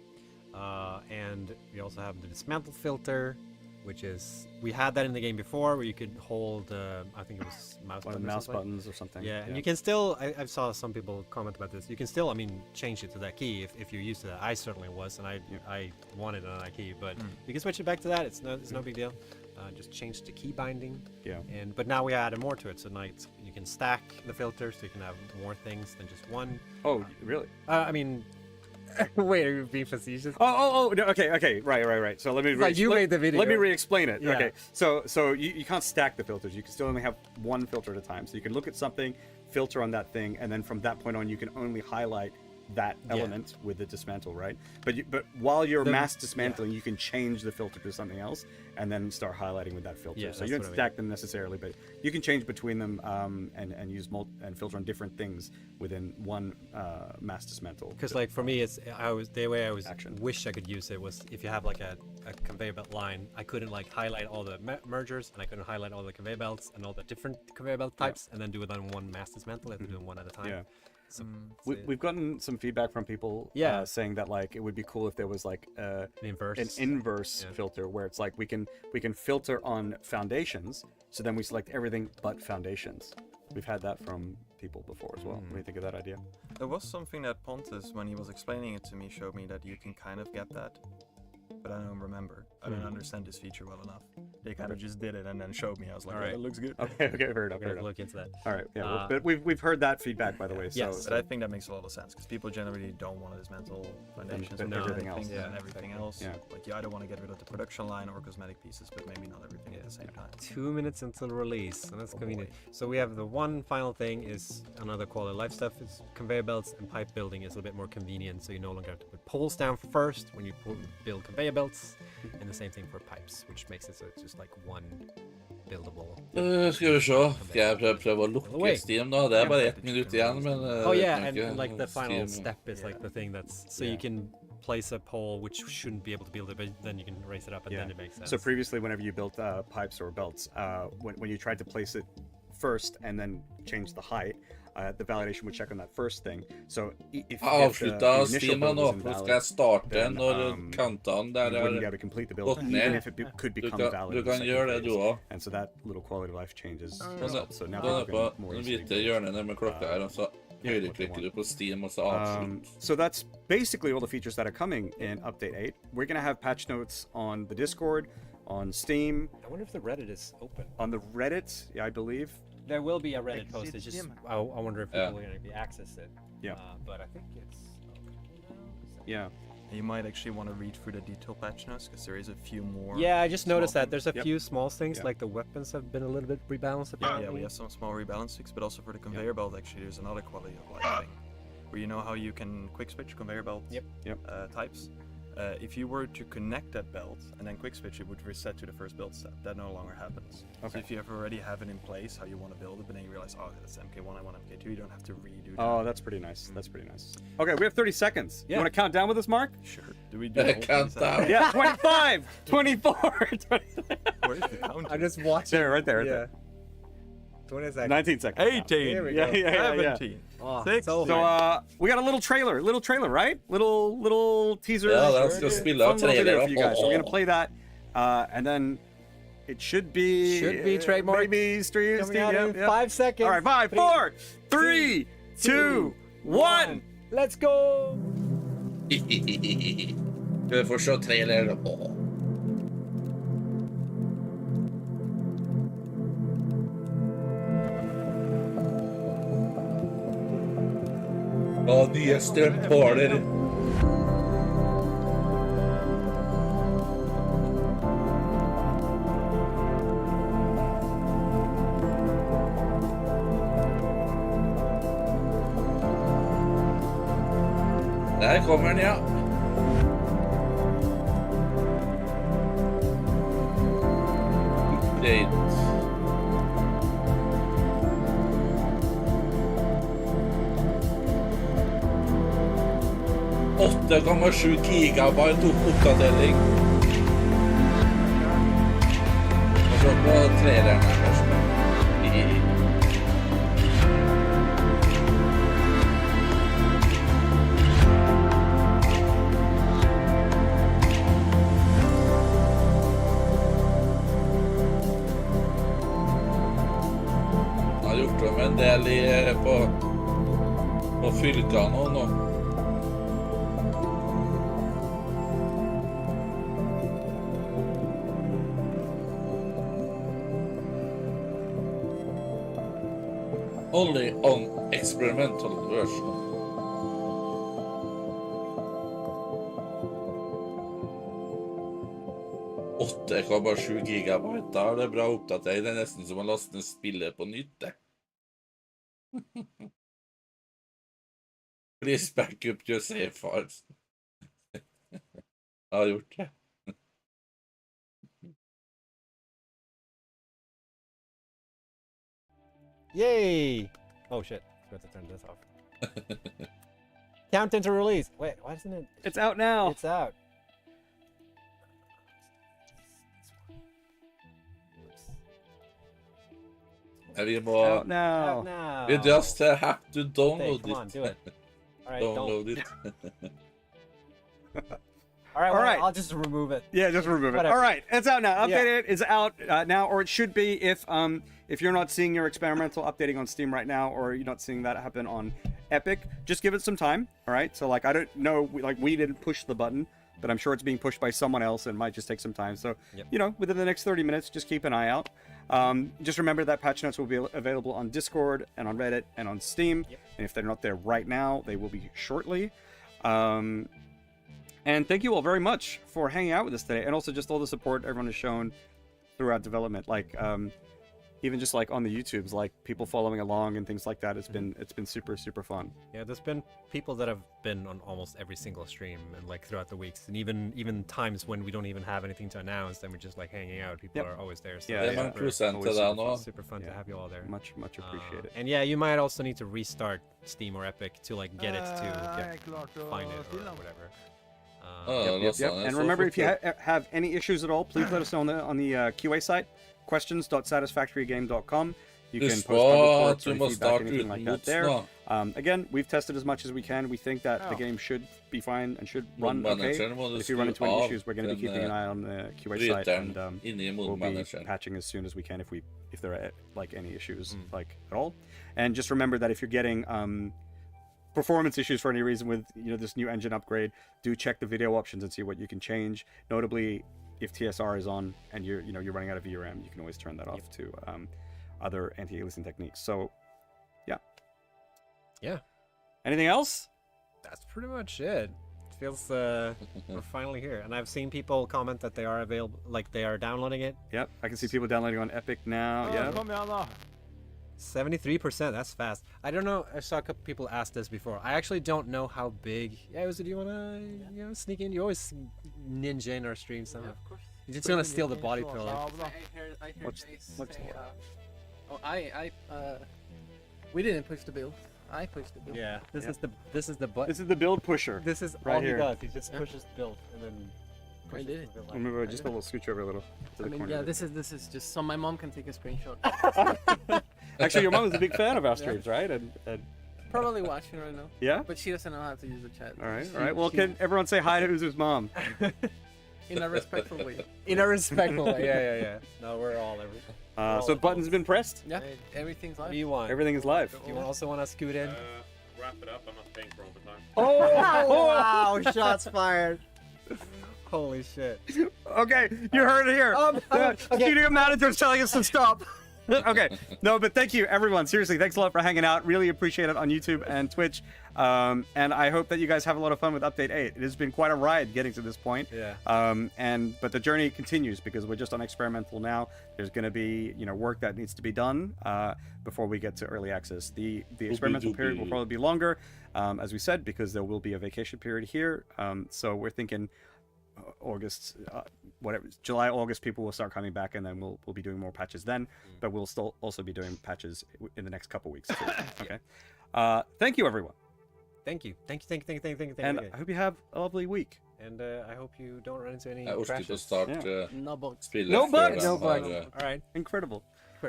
And we also have the dismantle filter, which is we had that in the game before where you could hold I think it was mouse buttons or something. Yeah, and you can still I saw some people comment about this. You can still change it to that key if you're used to that. I certainly was, and I wanted it on that key, but you can switch it back to that. It's no big deal. Just change the key binding. Yeah. But now we added more to it, so now you can stack the filters, so you can have more things than just one. Oh, really? I mean, wait, are you being facetious? Oh, no, okay, right. So let me. You made the video. Let me re-explain it. Yeah. Okay, so you can't stack the filters. You can still only have one filter at a time. So you can look at something, filter on that thing, and then from that point on, you can only highlight that element with the dismantle, right? But while you're mass dismantling, you can change the filter to something else and then start highlighting with that filter. Yeah, so you don't stack them necessarily, but you can change between them and use and filter on different things within one mass dismantle. Because like for me, the way I wish I could use it was if you have like a conveyor belt line, I couldn't like highlight all the mergers and I couldn't highlight all the conveyor belts and all the different conveyor belt types and then do it on one mass dismantle. I have to do them one at a time. Yeah. So we've gotten some feedback from people saying that like it would be cool if there was like an inverse filter where it's like we can filter on foundations, so then we select everything but foundations. We've had that from people before as well. What do you think of that idea? There was something that Pontus, when he was explaining it to me, showed me that you can kind of get that, but I don't remember. I don't understand this feature well enough. They kind of just did it and then showed me. I was like, right. That looks good. Okay, fair enough. Look into that. All right, yeah. But we've heard that feedback, by the way. Yes, but I think that makes a lot of sense because people generally don't want to dismantle foundations and everything else. Yeah. Like you either want to get rid of the production line or cosmetic pieces, but maybe not everything at the same time. 2 minutes until release, and that's convenient. So we have the one final thing is another quality of life stuff. It's conveyor belts and pipe building is a little bit more convenient, so you no longer have to put poles down first when you build conveyor belts, and the same thing for pipes, which makes it so it's just like one buildable. Skal vi se. Skal jeg prøve å lukke Steam da? Det bare 1 minutt igjen, men... and like the final step is like the thing that's... So you can place a pole which shouldn't be able to build it, but then you can raise it up and then it makes sense. So previously, whenever you built pipes or belts, when you tried to place it first and then change the height, the validation would check on that first thing. So if avslutta Steamen nå, nå skal jeg starte når kantene der gått ned. even if it could become valid. Du kan gjøre det du også. And so that little quality of life changes. Så nå er på den hvite hjørnet ned med klokka her, og så høyreklikker du på Steam, og så avslutt. So that's basically all the features that are coming in Update 8. We're going to have patch notes on the Discord, on Steam. I wonder if the Reddit is open. On the Reddit, yeah, I believe. There will be a Reddit post. It's just I wonder if people are going to be access it. Yeah. But I think it's open now. Yeah. You might actually want to read through the detail patch notes because there is a few more. Yeah, I just noticed that things. there's a few small things like the weapons have been a little bit rebalanced. Apparently. Yeah, we have some small rebalancings, but also for the conveyor belt, actually, there's another quality of life thing, where you know how you can quick switch conveyor belt types. If you were to connect that belt and then quick switch, it would reset to the first build step. That no longer happens. Okay. So if you already have it in place, how you want to build it, but then you realize, oh, that's MK1, I want MK2, you don't have to redo that. Oh, that's pretty nice. That's pretty nice. Okay, we have 30 seconds. You want to count down with us, Mark? Sure. Do we do the whole Countdown. Yeah, 25, 24, 20. Where's the counting? I just watched it. There, right there, right there. 20 seconds. 19 seconds. 18. There we go. Yeah. 17. Oh, 6. so So we got a little trailer, right? Little teaser. Ja, la oss spille Fun little trailer video opp. for you guys. So we're gonna play that, and then it should be trademark. Maybe stream. Coming out in 5 seconds. All right, 5, 4, 3, 2, 1. Let's go. Du får se trailer. Nye strømpåler. Der kommer den, ja. Update. 8,7 gigabyte oppdatering. Og så på traileren her først. Jeg har gjort om en del på fylkene nå. Only on experimental version. $8,7 gigabyte. Da er det bra oppdatering. Det er nesten som å laste ned spillet på nytt, det. Please back up your save files. Jeg har gjort det. Yay! Oh shit. Forgot to turn this off. Count into release. Wait, why isn't it? It's out now. It's out. Vi må... Out now. Out now. We just have to download Come on, it. do it. All right, Download it. All right, All right. I'll just remove it. Yeah, just remove it. Whatever. All right, it's out now. Yeah. Updated. It's out now, or it should be if you're not seeing your experimental updating on Steam right now, or you're not seeing that happen on Epic. Just give it some time. All right. So like I don't know, we didn't push the button, but I'm sure it's being pushed by someone else, and it might just take some time. So you know, within the next 30 minutes, just keep an eye out. Just remember that patch notes will be available on Discord and on Reddit and on Steam. And if they're not there right now, they will be shortly. And thank you all very much for hanging out with us today, and also just all the support everyone has shown throughout development. Like even just like on the YouTubes, like people following along and things like that. It's been super fun. Yeah, there's been people that have been on almost every single stream and like throughout the weeks, and even times when we don't even have anything to announce, and we're just like hanging out. People are always there. So Yeah, Det yeah. er mange prosenter der nå. super fun to have you all there. Much appreciated. And yeah, you might also need to restart Steam or Epic to like get it to find it or whatever. Yep. And remember, if you have any issues at all, please let us know on the QA site, questions.satisfactorygame.com. You can post reports or feedback, anything like that there. Again, we've tested as much as we can. We think that the game should be fine and should run okay. If you run into any issues, we're going to be keeping an eye on the QA site, and we'll be patching as soon as we can if there are like any issues like at all. And just remember that if you're getting performance issues for any reason with this new engine upgrade, do check the video options and see what you can change. Notably, if TSR is on and you're running out of VRM, you can always turn that off to other anti-aliasing techniques. So yeah. Anything else? That's pretty much it. It feels we're finally here, and I've seen people comment that they are available, like they are downloading it. Yep, I can see people downloading on Epic now. Yeah. Kom igjen, da. 73%, that's fast. I don't know, I saw a couple people ask this before. I actually don't know how big. Yeah, do you want to sneak in? You always ninja in our streams somehow. Yeah, of course. You're just gonna steal the body pillow. I heard What's- Jay what's- say, we didn't push the build. I pushed the build. Yeah, this is the button. This is the build pusher. This is right all here. he does. He just pushes build and then pushes did it. the build. Remember, just a little scooch over a little to the I mean, corner. yeah, this is just so my mom can take a screenshot. Actually, your mom is a big fan of our streams, right? And Probably watching right now. yeah. But she doesn't know how to use the chat. All right, all right. Well, can everyone say hi to Uzu's mom? In a respectful way. In a respectful way. Yeah. No, we're all everything. So buttons been pressed. Yeah, everything's What live. do you want? Everything is live. Do you also want to scoot in? Wrap it up. I'm not paying for overtime. Oh! Wow! Shots fired. Holy shit. Okay, you heard it here. Studio manager's telling us to stop. Okay, no, but thank you, everyone. Seriously, thanks a lot for hanging out. Really appreciate it on YouTube and Twitch. And I hope that you guys have a lot of fun with Update 8. It has been quite a ride getting to this point. Yeah. But the journey continues because we're just on experimental now. There's going to be work that needs to be done before we get to early access. The experimental period will probably be longer, as we said, because there will be a vacation period here. So we're thinking August, whatever, July, August, people will start coming back, and then we'll be doing more patches then. But we'll still also be doing patches in the next couple weeks too. Okay. Thank you, everyone. Thank you. Thank you. And I hope you have a lovely week. And I hope you don't run into any Jeg orker ikke å crashes. starte No bugs. spillet No før bugs! de No har, bugs. All right. Incredible.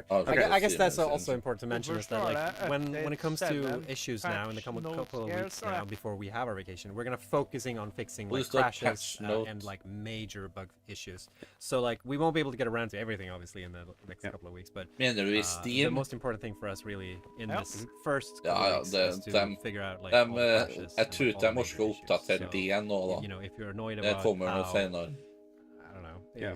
I guess that's Simen also sin. important to mention is that like when it comes to issues now in the couple of weeks now before we have our vacation, we're gonna focusing on fixing Will like you start crashes patch note? and like major bug issues. So like we won't be able to get around to everything obviously in the next couple of weeks, but Mener du i the Steam? most important thing for us really in Ja. this first Ja, couple ja, weeks det- is to dem- figure out like Dem, all the crashes jeg and tror all ikke the de orker å major issues. oppdatere So, det nå, you da. know, if you're annoyed Det about kommer nå how, senere. I don't know. Yeah.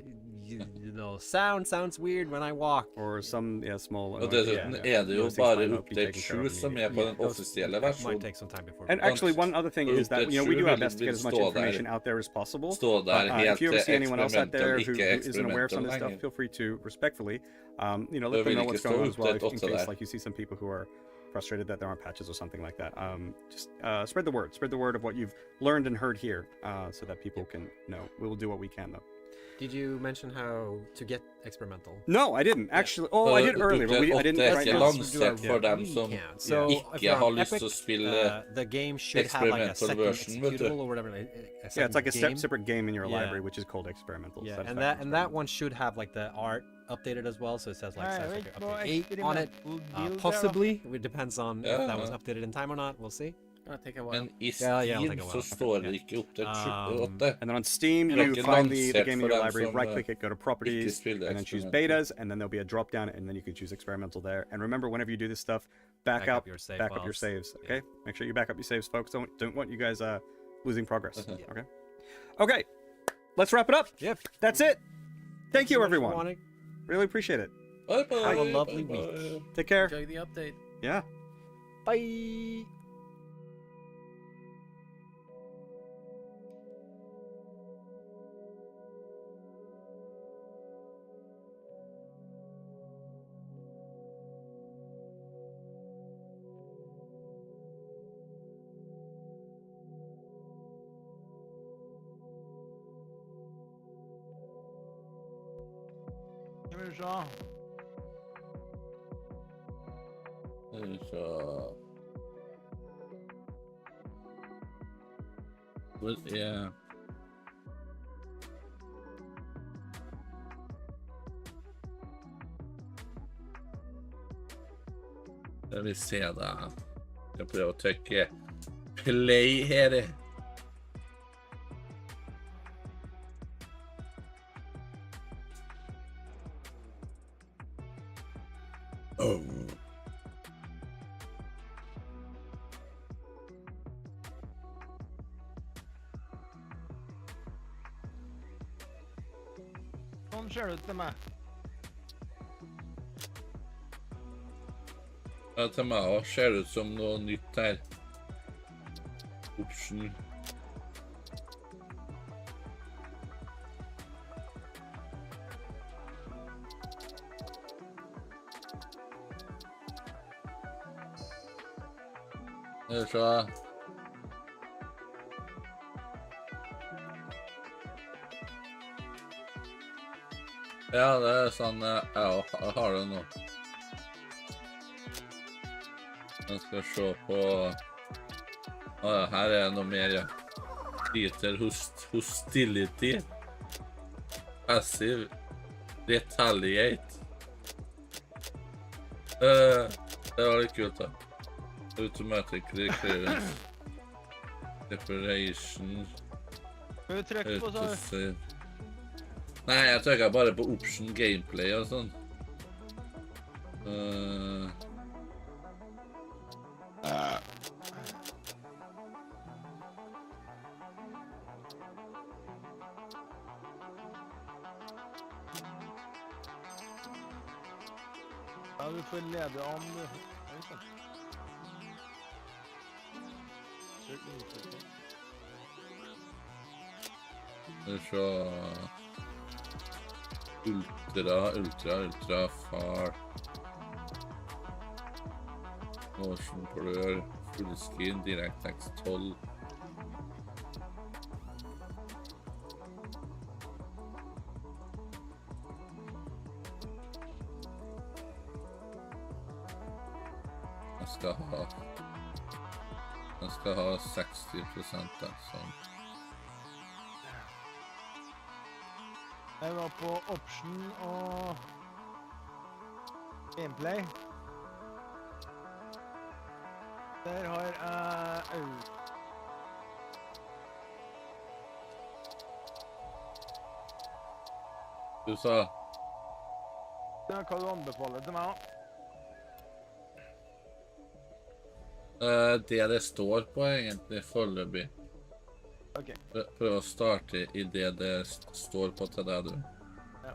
You know, sounds weird when I walk. Or some small. Og dessuten er det jo Those things bare might not be Update taken care 7 of som immediately. er på den offisielle Might versjonen. take some time before. And actually, one other thing is that we do our best to get as much Stå der. information out there as possible. Stå But, der helt if you ever til see anyone else out there experimental, who ikke isn't aware of some of experimental this stuff, lenger. feel free to respectfully, let Det them vil know ikke what's stå going on as well. Update In 8 case der. like you see some people who are frustrated that there aren't patches or something like that. Just spread the word. Spread the word of what you've learned and heard here, so that people can know. We will do what we can, though. Did you mention how to get experimental? No, I didn't actually. Oh, I did earlier, but I didn't. Det er Right ikke now. lansert for dem som So if ikke you're har on lyst Epic, til å spille the game should have like a experimental second version, vet du. executable or whatever. Yeah, it's like a game. separate game in your Yeah. library, which is called experimental. Yeah, SatisFactory and that Experimental. one should have like the art updated as well, so it says like Nei, SatisFactory ikke på update 8 on it. eksperimentell build, Possibly, it depends on Yeah. if that was updated in time or not. We'll see. Gonna take a while. Men i Yeah, it'll Steam take a så while. står det ikke Update 8. And then on Steam, Det er you ikke find the lansert game in for your dem library, som, right click it, go to properties, ikke spiller and then choose experimental. betas, and then there'll be a drop down, and then you can choose experimental there. And remember, whenever you do this stuff, back Back up up your save back up your files. saves. Okay, make sure you back up your saves, folks. Don't want you guys losing progress. Uh-huh. Okay, let's wrap it up. Yep. That's it. Thank you, So much for everyone. wanting- Really appreciate it. Bye bye. Have a lovely bye week. bye. Take care. Enjoy the update. Yeah. Bye. Skal vi se. Så Hvor er Skal vi se, da. Skal prøve å trykke play her. Oh. Sånn ser det ut til meg. Ja, til meg også ser det ut som noe nytt her. Option. Så. Ja, det sånn jeg har det nå. Jeg skal se på... her noe mer, ja. Peter Hostility. Passive. Retaliate. Det var litt kult da. Automatic clearance. Separation. Skal vi trykke på så? Nei, jeg trykker bare på option gameplay og sånn. Ja, du får lede an. Så ultra far motion blur fullscreen DirectX 12 jeg skal ha 60% da, sånn. Jeg var på option og gameplay. Der har jeg Du sa? Ja, hva du anbefaler til meg da? Det står på egentlig foreløpig. Ok. Prøv å starte i det står på til deg, du. Ja.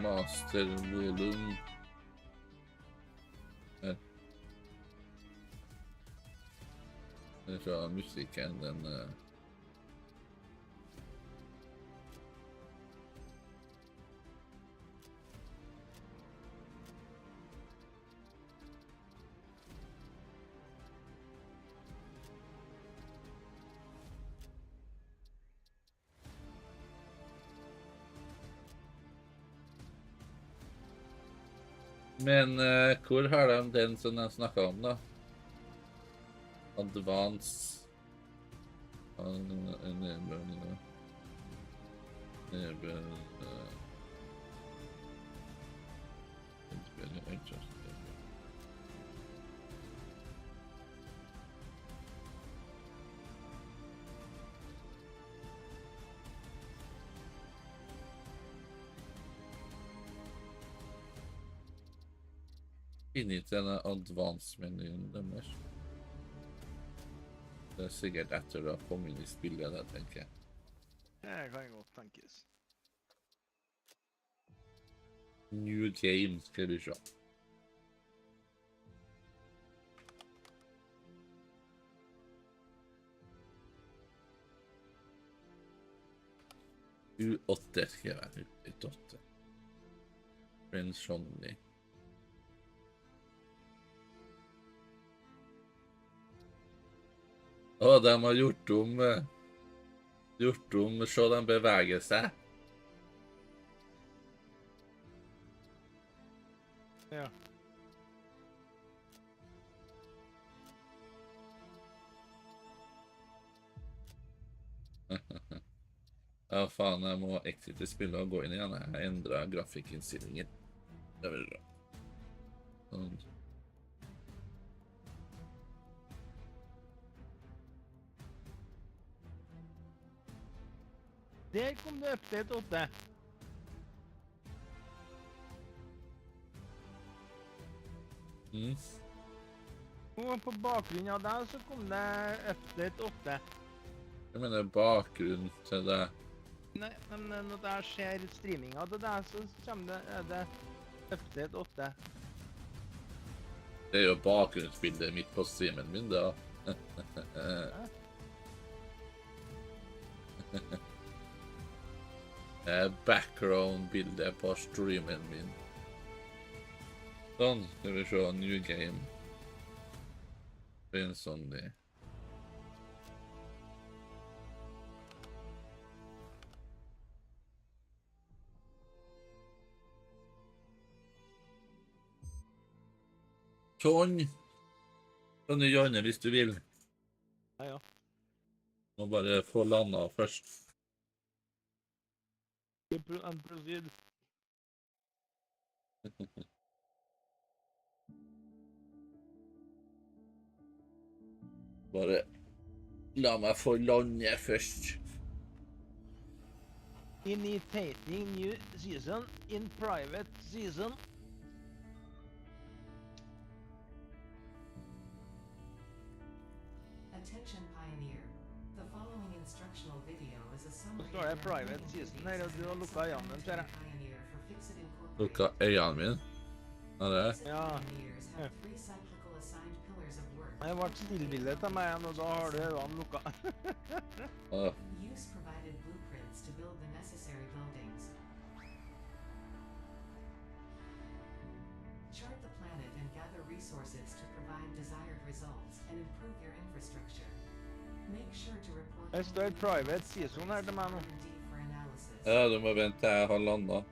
Master volume. Her. Fra musikken, den Men hvor har de den som de snakket om da? Advanced enable inni til denne advanced-menyen deres. Det sikkert etter å ha kommet inn i spillet, det tenker jeg. Det kan godt tenkes. New game, skal vi se. U8 skal jeg være, U8. Prince Johnny. De har gjort om, så de beveger seg. Ja. Ja, faen, jeg må exit spillet og gå inn igjen. Jeg har endret grafikkinnstillingen. Det er veldig bra. Sånn. Der kom det update 8. Og på bakgrunn av det så kom det update 8. Jeg mener bakgrunnen til det. Nei, men når jeg ser streaminga til det, så kommer det update 8. Det er jo bakgrunnsbildet mitt på streamen min, da. Background-bildet på streamen min. Sånn, skal vi se, new game. Det er en sånn det. Sånn. Kan du joine hvis du vil. Ja. Må bare få landa først. Proceed. Bare la meg få lande først. Initiating new season in private season. Attention Pioneer. The following instructional video is a summary. Så står det private season her, og du har lukket øynene, ser jeg. Lukka øynene mine. Ja, det er. Ja. Jeg ble stillbildet til meg igjen, og da har du øynene lukket. Use provided blueprints to build the necessary buildings. Chart the planet and gather resources to provide desired results and improve your infrastructure. Make sure to report. Det står private season her til meg nå. Ja, du må vente til jeg har landet.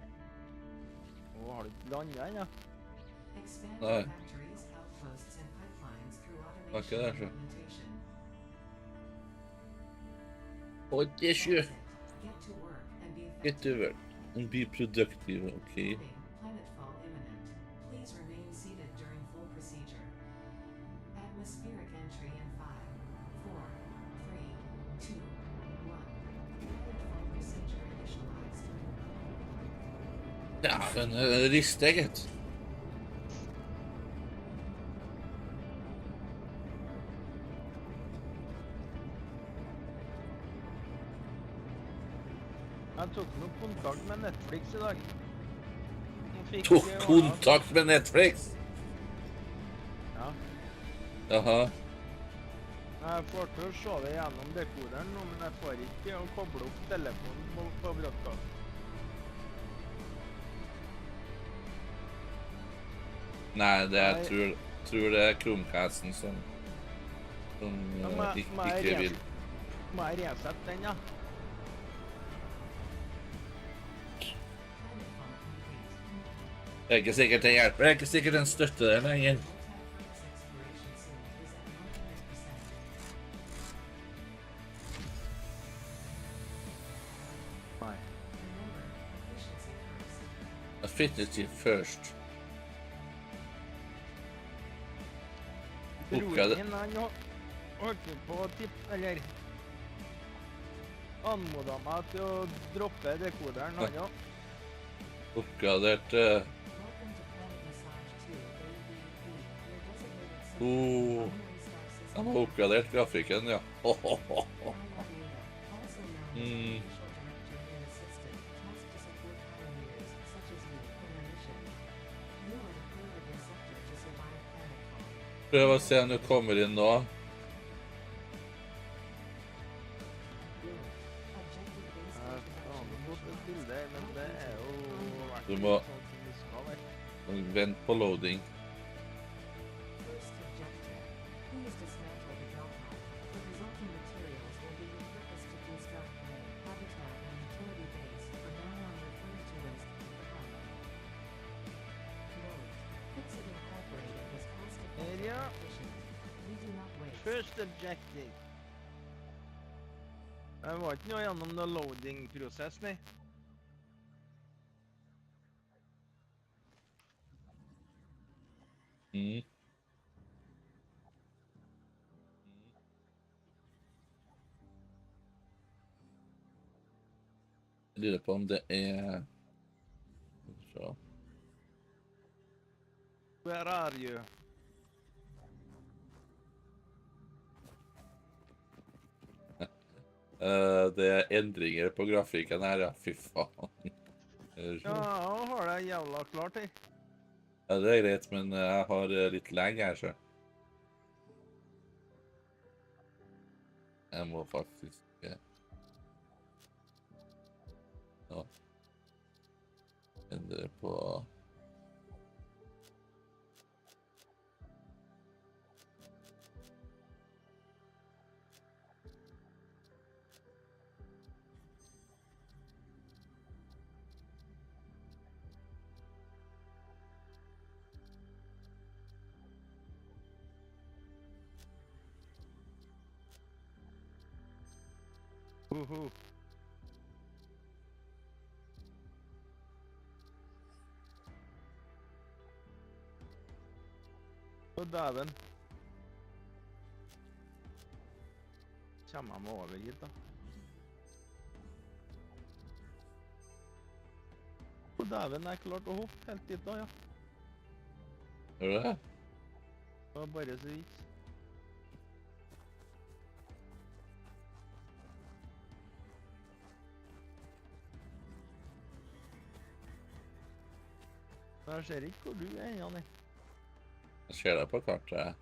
Å, har du ikke landet ennå? Nei. Var ikke det, så. Audition. Get to work and be productive, okay? Planetfall imminent. Please remain seated during full procedure. Atmospheric entry in 5, 4, 3, 2, 1. Planetfall procedure initialized. Ja, men rister jeg, gitt. Jeg tok noe kontakt med Netflix i dag. Tok kontakt med Netflix? Ja. Jaha. Jeg får til å se det gjennom dekoderen nå, men jeg får ikke å koble opp telefonen på broadcast. Nei, det jeg tror det er Chromecasten som ikke vil. Må jeg resette den, ja? Det er ikke sikkert det hjelper. Det er ikke sikkert den støtter det lenger. Nei. Efficiency first. Broren min, han holdt på å tippe, eller anmodet meg til å droppe dekoderen, han jo. Oppgradert han har oppgradert grafikken, ja. Prøv å se om du kommer inn nå. Du må vente på loading. First objective. Jeg var ikke noe gjennom noe loading-prosess, nei. lurer på om det er... Så. Where are you? Det er endringer på grafikken her, ja. Fy faen. Ja, jeg har det jævla klart her. Ja, det er greit, men jeg har litt lag her, så. Jeg må faktisk... Ja. Endre på... Å, dæven. Kommer jeg meg over hit, da? Å, dæven, jeg klarte å hoppe helt dit da, ja. Gjør du det? Det var bare så vidt. Men jeg ser ikke hvor du er, Janni. Jeg ser deg på kartet.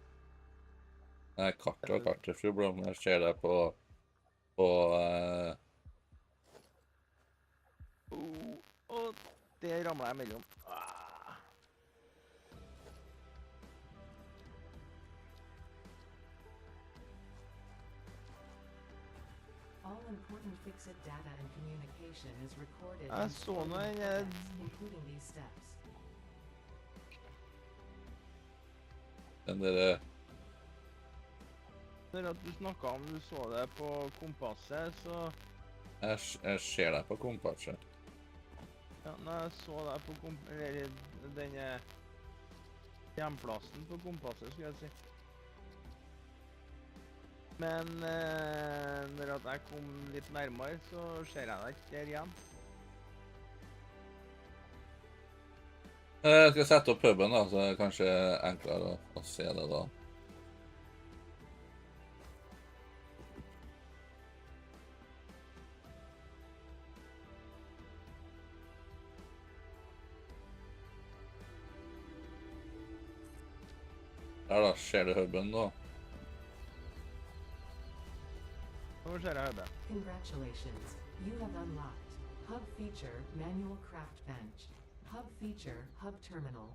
Nei, kartet og kartet, fru Blom. Jeg ser deg på Og det ramlet jeg mellom. Ah. All important fix-it data and communication is recorded Jeg and så stored in noe, programs, including these steps. den der... Når at du snakket om du så det på kompasset, så... Jeg ser deg på kompasset. Ja, når jeg så det på denne hjemplassen på kompasset, skulle jeg si. Men når at jeg kom litt nærmere, så ser jeg det ikke der igjen. Jeg skal sette opp puben da, så er det kanskje enklere å se det da. Der da, ser du huben da? Nå ser jeg det. Congratulations, you have unlocked Hub Feature Manual Craft Bench. Hub Feature Hub Terminal.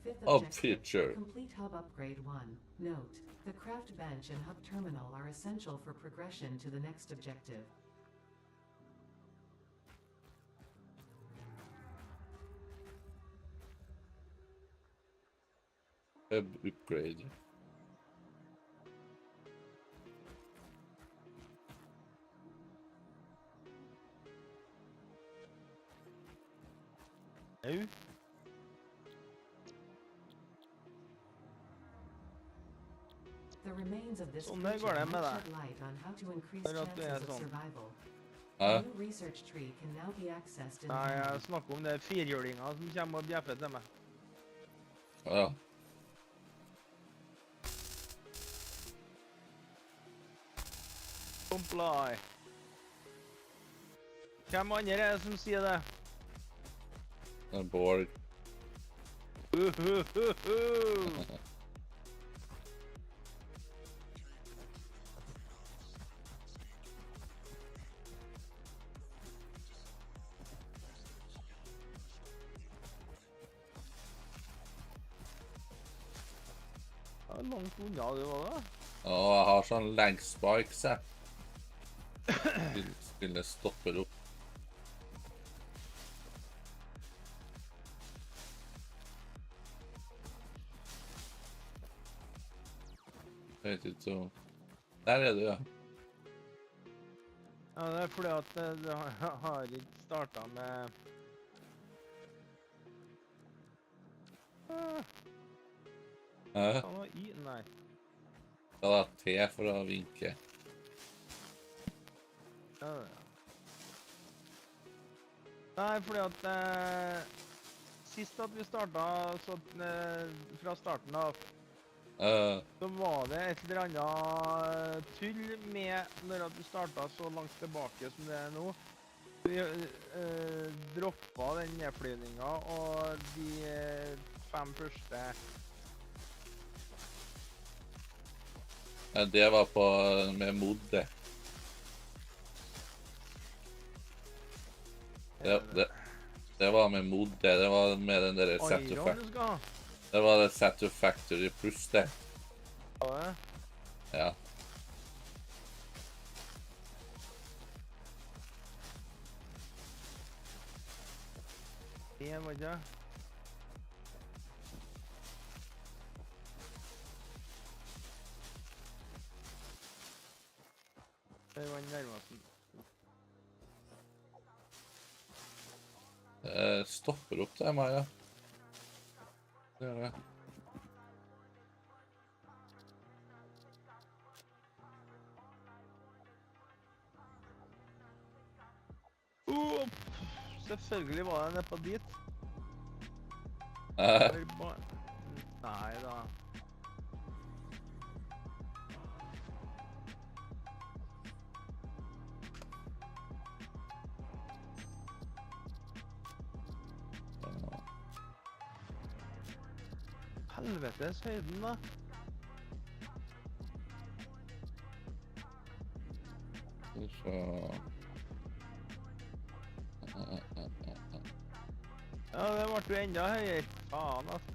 Fifth Hub objective, feature. Complete Hub Upgrade 1. Note, the Craft Bench and Hub Terminal are essential for progression to the next objective. Hub upgrade. Au. The remains of this Sånn der går creature det med might deg. shed light on how to increase For at det chances of sånn. survival. Ja, A new research tree can now be accessed in the Nei, menu. jeg snakker om det firhjulinger som kommer og bjeffer til meg. ja. Comply. Hvem andre er det som sier det? En Borg. Ja, langt unna du var da. Ja, jeg har sånn leg spikes, jeg. Spillet stopper opp. Jeg vet ikke så... Der er du, ja. Ja, det er fordi at du har ikke startet med... Hæ? Han var i... Nei. Da er det T for å vinke. Ja, Nei, fordi at sist at vi startet så, fra starten av, så var det et eller annet tull med når at du startet så langt tilbake som det er nå. Vi droppet den nedflyvningen, og de 5 første... Det var på med mod, det. Det var med mod, det. Det var med den der SatisFactory. Det var det SatisFactory pluss, det. Ja, det? Ja. Det var ikke. Det var nærmest. Stopper opp det, Maja. Det gjør det. Selvfølgelig var jeg nede på dit. Nei da. Helvetes høyden da. Ja, det ble jo enda høyere. Faen, altså.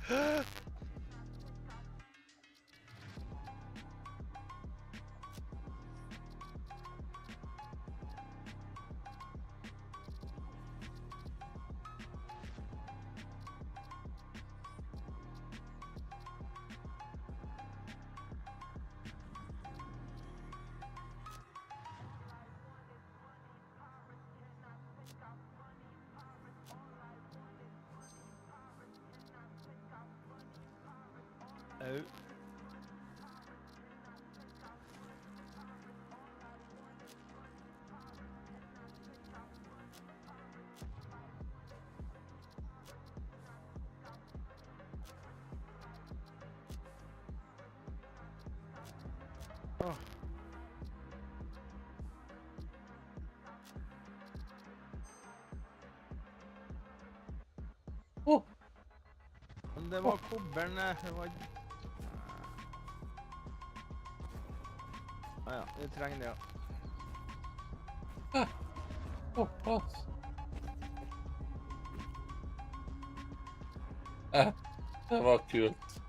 Au. Men det var kobberen, det var... Ja, vi trenger det, ja. Det var kult.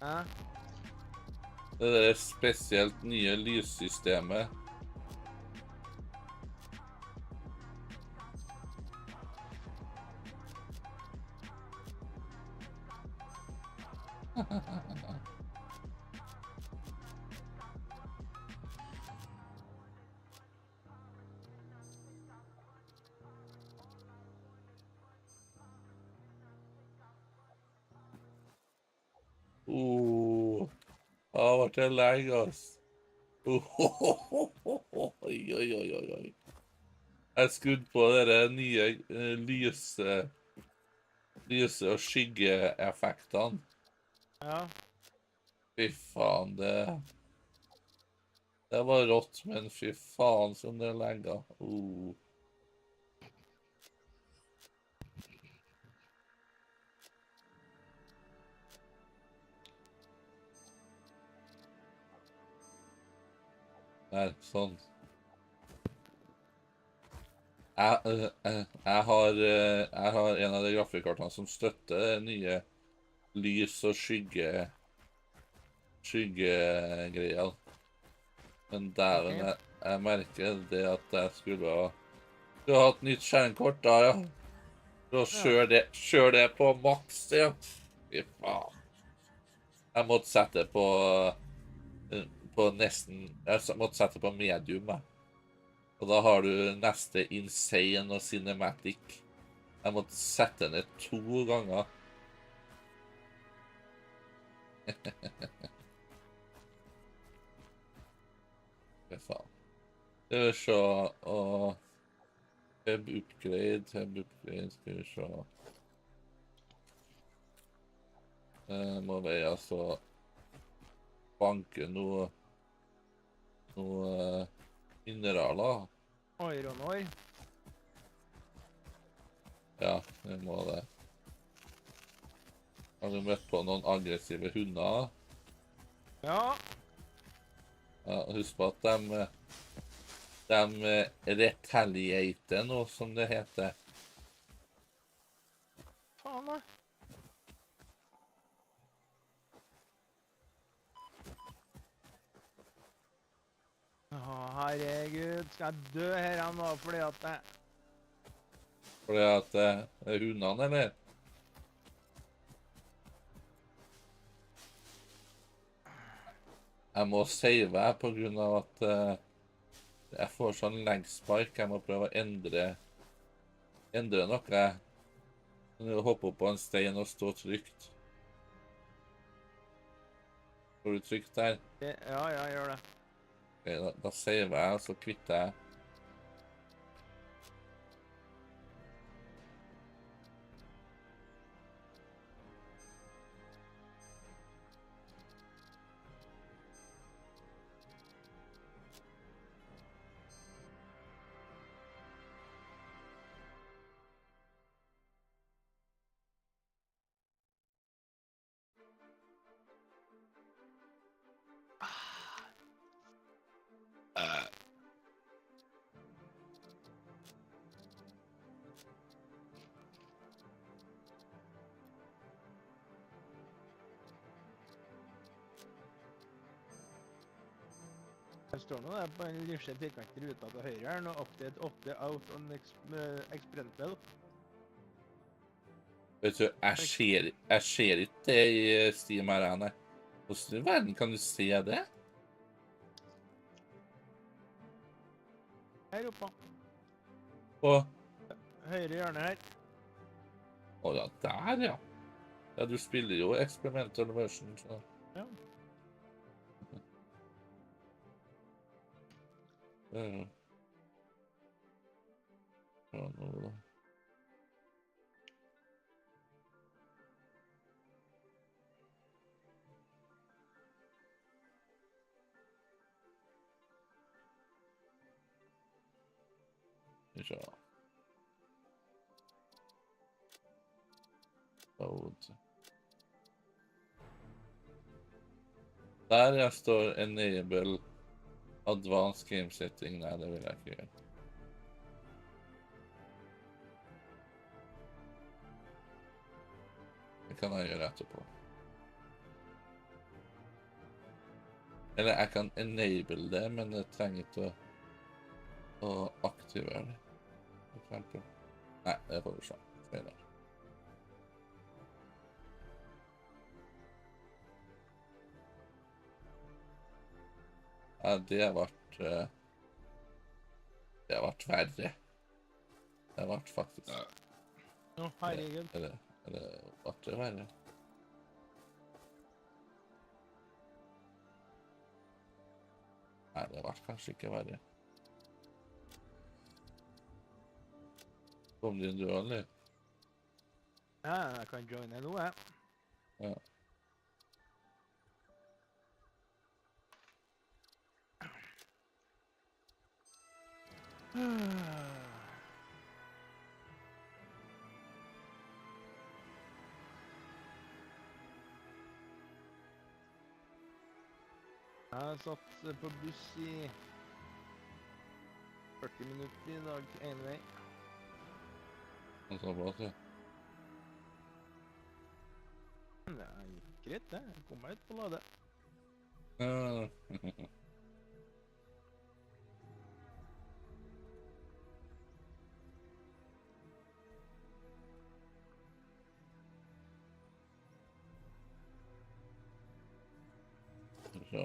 Ja. Det der spesielt nye lyssystemet. Ble jeg lei, ass. Oi. Jeg skudde på dere nye lyse og skyggeeffektene. Ja. Fy faen, det var rått, men fy faen som det legger. Der, sånn. Jeg har en av de grafikkartene som støtter det nye lys- og skyggegreier. Men dæven, jeg merker det at jeg skulle ha hatt nytt skjermkort da, ja. For å kjøre det på maks, ja. Fy faen. Jeg måtte sette det på jeg måtte sette på medium, jeg. Og da har du neste insane og cinematic. Jeg måtte sette ned 2 ganger. Fy faen. Det vil se, og Hub upgrade, skal vi se. Må vi altså banke noe mineraler. Ironor. Ja, vi må det. Har du møtt på noen aggressive hunder? Ja. Ja, husk på at de retaliater nå, som det heter. Faen da. Herregud, skal jeg dø her nå fordi at det... Fordi at det er hundene, eller? Jeg må save på grunn av at jeg får sånn leggspike. Jeg må prøve å endre noe. Jeg hopper opp på en stein og stå trygt. Står du trygt der? Ja, jeg gjør det. Ok, da saver jeg, og så kvitter jeg. Det står nå der på en lille firkantet ruta til høyre her, nå update 8 out on experimental. Vet du, jeg ser ikke det i Steam her, nei. Hvordan i verden kan du se det? Her oppe. På Høyre hjørne her. Å ja, der ja. Ja, du spiller jo experimental version, så. Ja. Ja, nå da. Ja. Der jeg står enable advanced game setting. Nei, det vil jeg ikke gjøre. Det kan jeg gjøre etterpå. Eller jeg kan enable det, men jeg trenger ikke å aktivere det. For eksempel. Nei, det får vi se. Se der. Ja, det har vært verre. Det har vært faktisk. Nå, herregud. Eller ble det verre? Nei, det ble kanskje ikke verre. Kom du inn, du, eller? Ja, jeg kan joine nå, jeg. Ja. Jeg har satt på buss i 40 minutter i dag, en vei. Det så bra, så. Det gikk greit, det. Jeg kom meg ut på lade. Ja. Så.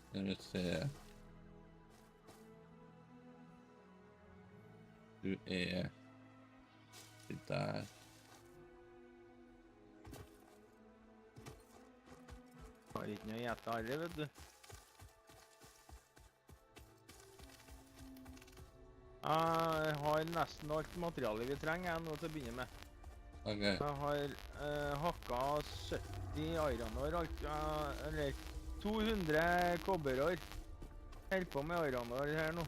Skal vi se. Du er der. har ikke noe å gjette aldri, vet du. Jeg har nesten alt materialet vi trenger nå til å begynne med. Ok. Jeg har hakka 70 ironår, eller 200 kobberår. Helt på med ironår her nå.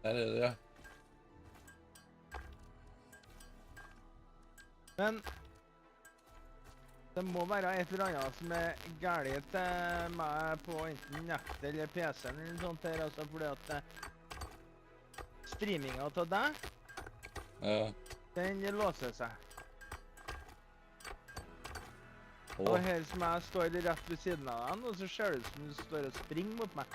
Der det, ja. Men det må være et eller annet som galt til meg på enten nettet eller PC-en eller noe sånt her, altså fordi at streaminga av deg, den låser seg. Og her som jeg står rett ved siden av deg, og så ser det ut som du står og springer mot meg.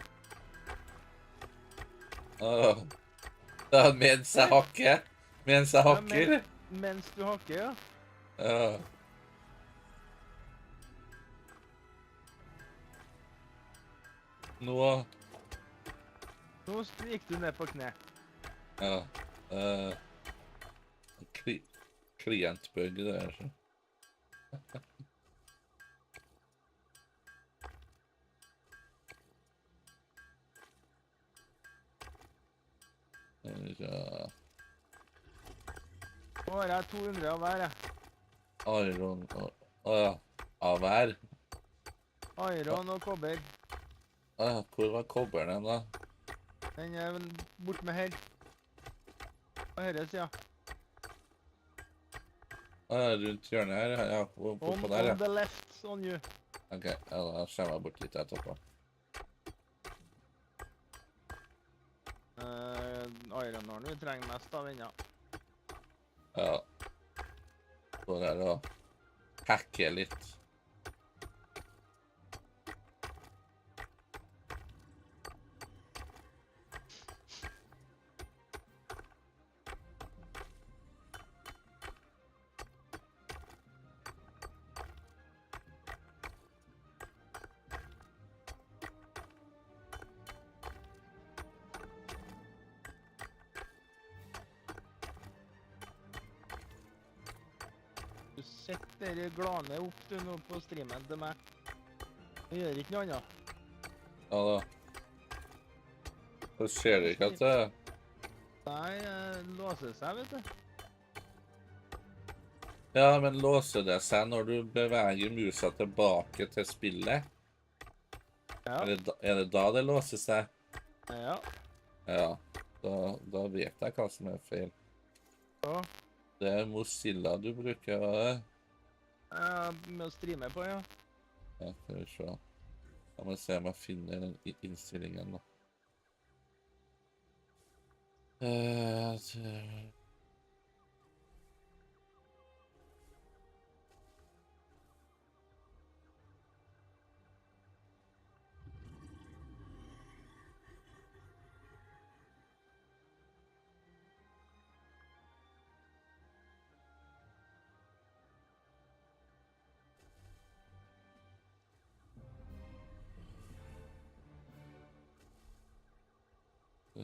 Da mens jeg hakker? Mens jeg hakker? Mens du hakker, ja. Ja. Nå gikk du ned på kne. Ja. Klientbug det er så. Ja. Nå har jeg 200 av hver, jeg. Iron ja. Av hver? Iron og kobber. Hvor var kobberen da? Den er bort med her. På herre sida. Rundt hjørnet her? Ja, på der, ja. On the left, on you. Ok, ja, da kommer jeg bort litt etterpå. Ironåren vi trenger mest av ennå. Ja. Går her og hacker litt. Du setter glane opp du nå på streamen til meg. Du gjør ikke noe annet. Ja da. Så ser du ikke at det... Nei, låser seg, vet du. Ja, men låser det seg når du beveger musa tilbake til spillet? Ja. Er det da det låser seg? Ja. Ja, da vet jeg hva som er feil. Ja. Det er Mozilla du bruker, hva det? Med å streame på, ja. Ja, skal vi se. Da må jeg se om jeg finner den innstillingen da.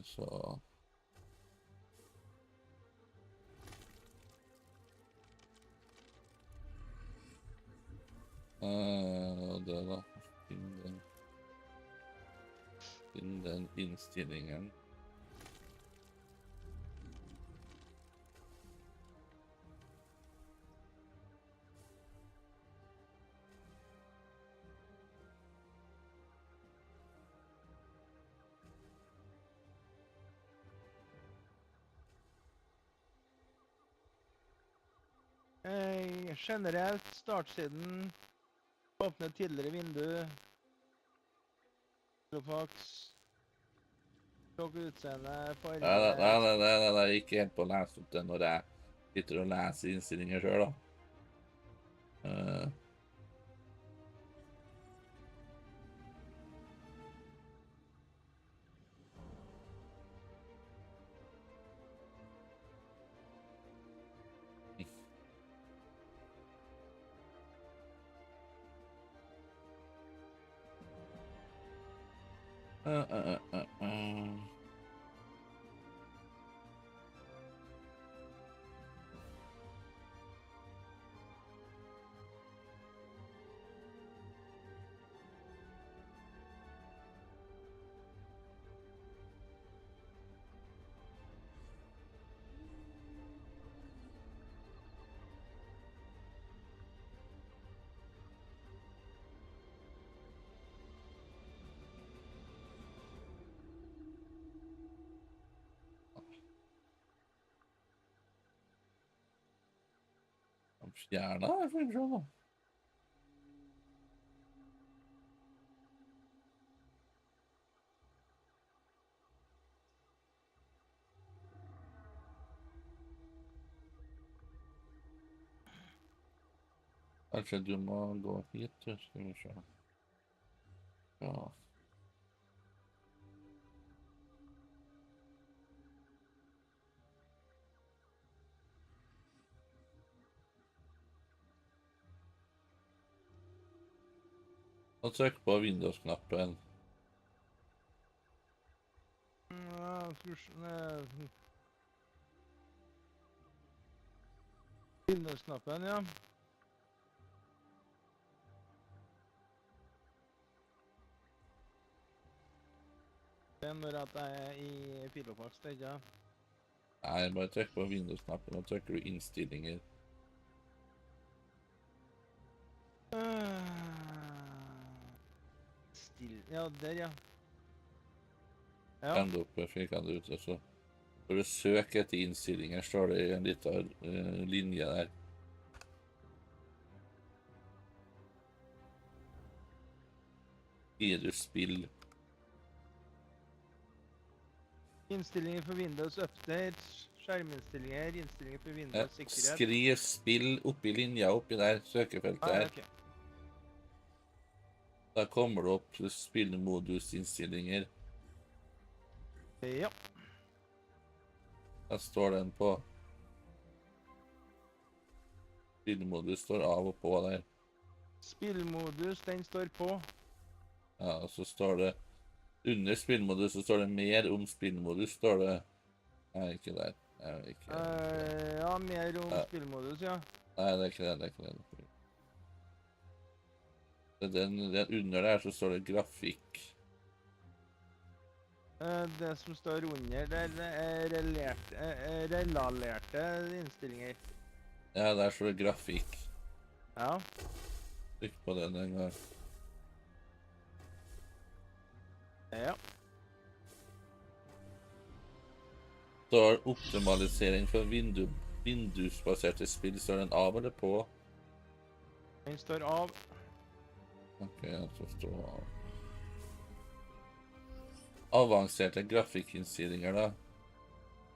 Så... det da. Finn den innstillingen. Generelt, startsiden, åpne tidligere vindu, Profax, lukk utseende, farge... Nei, ikke helt på å lese opp det når jeg sitter og leser innstillinger selv da. fjernet det, får vi se da. Kanskje du må gå hit, skal vi se. Ja. Og trykk på Windows-knappen. Windows-knappen, ja. Det er når at jeg er i filofax, det ikke? Nei, bare trykk på Windows-knappen, og trykker du innstillinger. Ja, der, ja. Kan du opp firkantet ute, så får du søke etter innstillinger, står det i en liten linje der. Gir du spill. Innstillinger for Windows Update, skjerminnstillinger, innstillinger for Windows sikkerhet. Skriv spill oppi linja, oppi der, søkefeltet her. Okay. Da kommer det opp spillmodusinnstillinger. Ja. Da står den på. Spillmodus står av og på der. Spillmodus, den står på. Ja, og så står det under spillmodus, så står det mer om spillmodus, står det. Nei, ikke der. Nei, ikke der. Ja, mer om spillmodus, ja. Nei, det er ikke det, det er ikke det. Den under der så står det grafikk. Det som står under der, det er relalerte innstillinger. Ja, der står det grafikk. Ja. Trykk på den en gang. Ja. Står optimalisering for Windows-baserte spill, står den av eller på? Den står av. Ok, så står av. Avanserte grafikkinnstillinger da.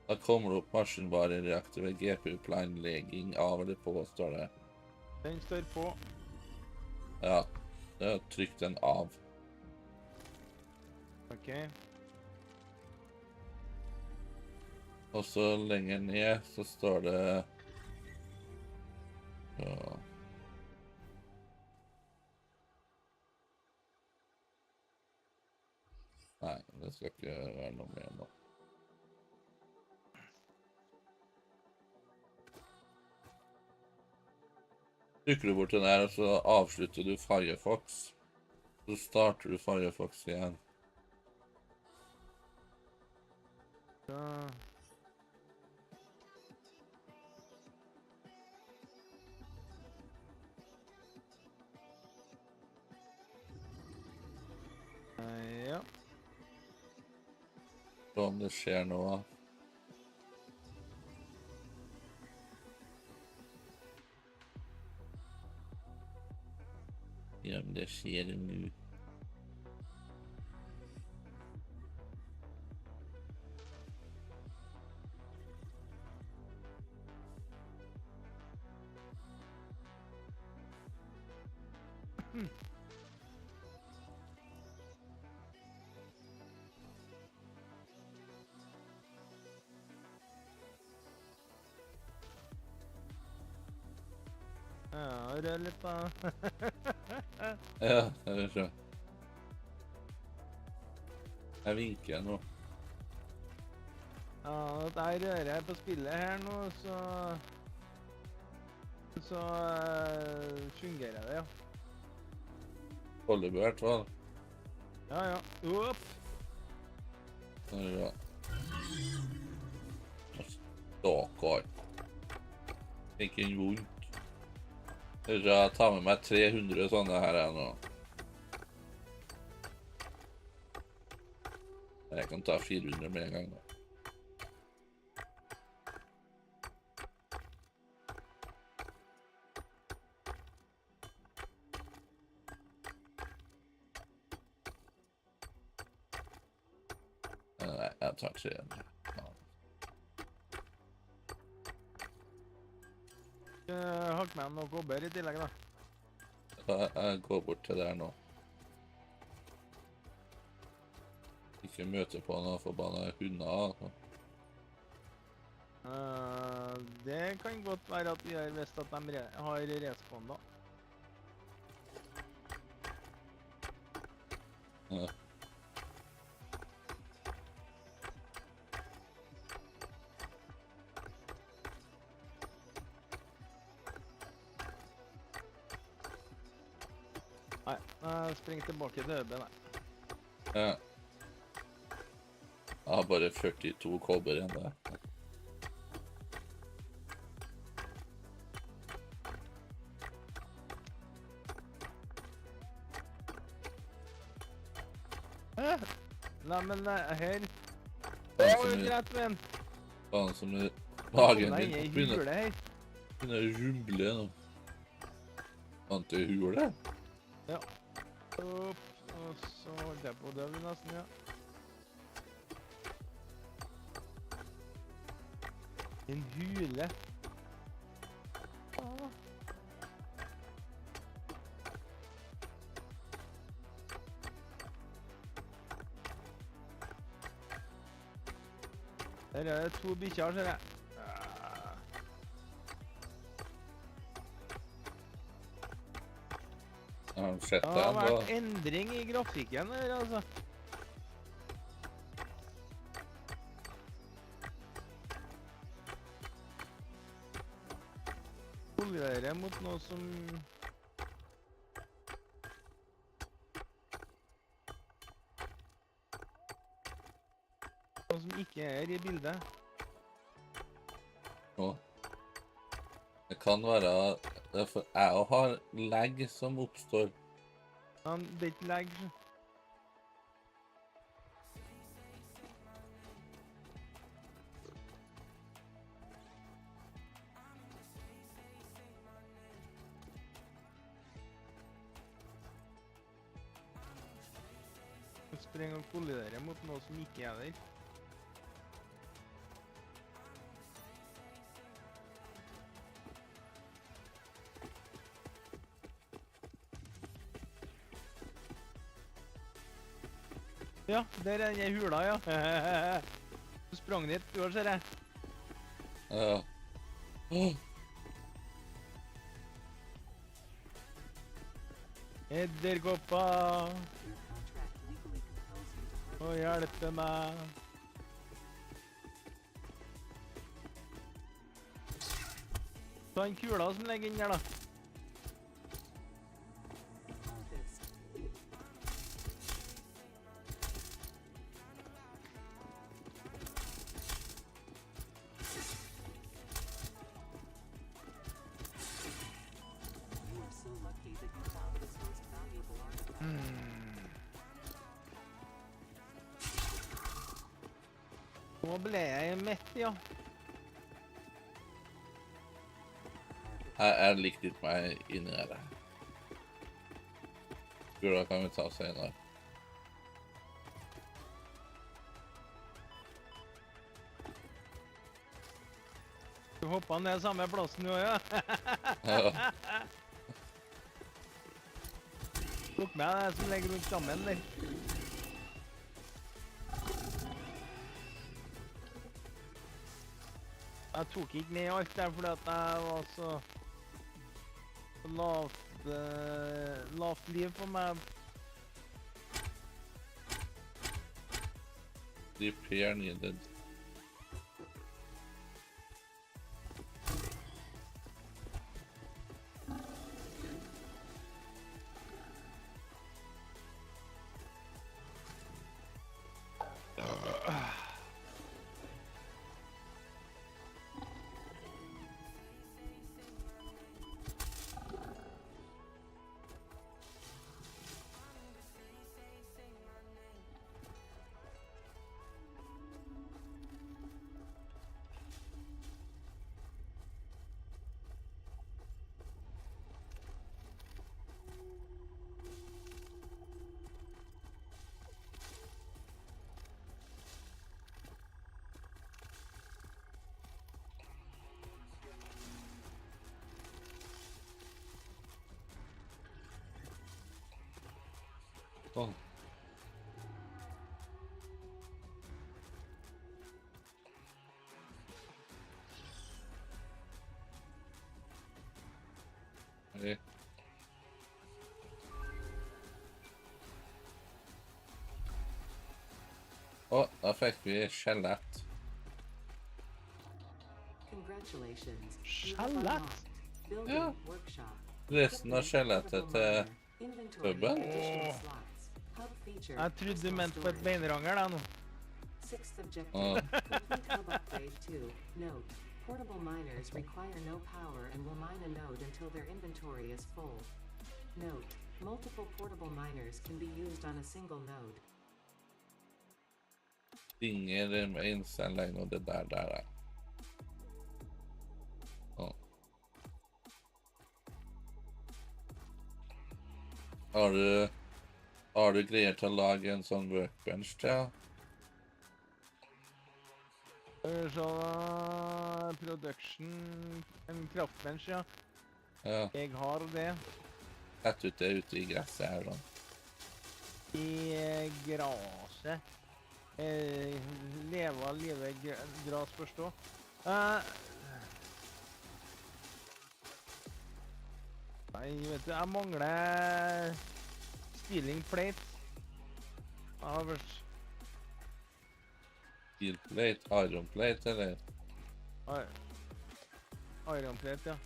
Da kommer det opp maskinvare reaktive GPU-planlegging av eller på, står det. Den står på. Ja, det er trykk den av. Ok. Og så lenger ned så står det... Ja. Nei, det skal ikke være noe mer nå. Trykker du bort den her, og så avslutter du Firefox. Så starter du Firefox igjen. Ja. Ja. Om det skjer noe. Ja, men det skjer nå. Ja, rør litt da. Ja, det er så. Jeg vinker nå. Ja, der rører jeg på spillet her nå, så fungerer det, ja. Holder i hvert fall. Ja, ja. Opp! Det er bra. Stakkar. Ikke en vondt. Jeg tar med meg 300 sånne her nå. Jeg kan ta 400 med en gang da. Nei, jeg tar 3. Hakk med noe kobber i tillegg, da. Jeg går bort til der nå. Ikke møte på noen forbanna hunder. Altså. Det kan godt være at vi gjør hvis at de har respawn da. Ja. Nei, jeg springer tilbake til høyben, nei. Ja. Jeg har bare 42 kobber igjen der. Nei, men her... Faen Åh, som greit, men! Faen som magen Nei, min jeg begynner huler her. å rumble nå. Vant du hule? Ja. Opp, og så holdt jeg på å dø nesten, ja. En hule. Der er det 2 bikkjer, ser jeg. Har du sett Det har den? vært endring i grafikken her, altså. Kolliderer mot noe som... Noe som ikke er i bildet. Å. Det kan være for jeg har lag som oppstår. Det er ikke lag. Springer og kolliderer mot noe som ikke er der. Ja, der er den hula, ja. Du sprang dit, du har, ser jeg. Ja. Edderkopper. Å hjelpe meg. Ta en kula som ligger inn her, da. Nå ble jeg mett, ja. Jeg likte ikke meg inni her. Skula kan vi ta senere. Du hoppa ned samme plassen nå, ja. Ja. Plukk med det som ligger rundt sammen der. Jeg tok ikke ned alt der fordi at jeg var så lavt liv på meg. Repair needed. Sånn. Da fikk vi skjelett. Congratulations. Skjelett? Ja. Resten av skjelettet til puben. Jeg trodde du mente på et beinrangel da nå. Sixth objective. Complete hub upgrade 2. Note. Portable miners require no power and will mine a node until their inventory is full. Note. Multiple portable miners can be used on a single node. Ringer med innsenlegg og det der. Har du greier til å lage en sånn workbench til? Production, en kraftbench, ja. Ja. Jeg har det. Sett ut det ute i gresset her da. I graset. Leve gras forstå. Nei, vet du, jeg mangler stealing plate. Steel plate, iron plate, eller? Iron plate, ja.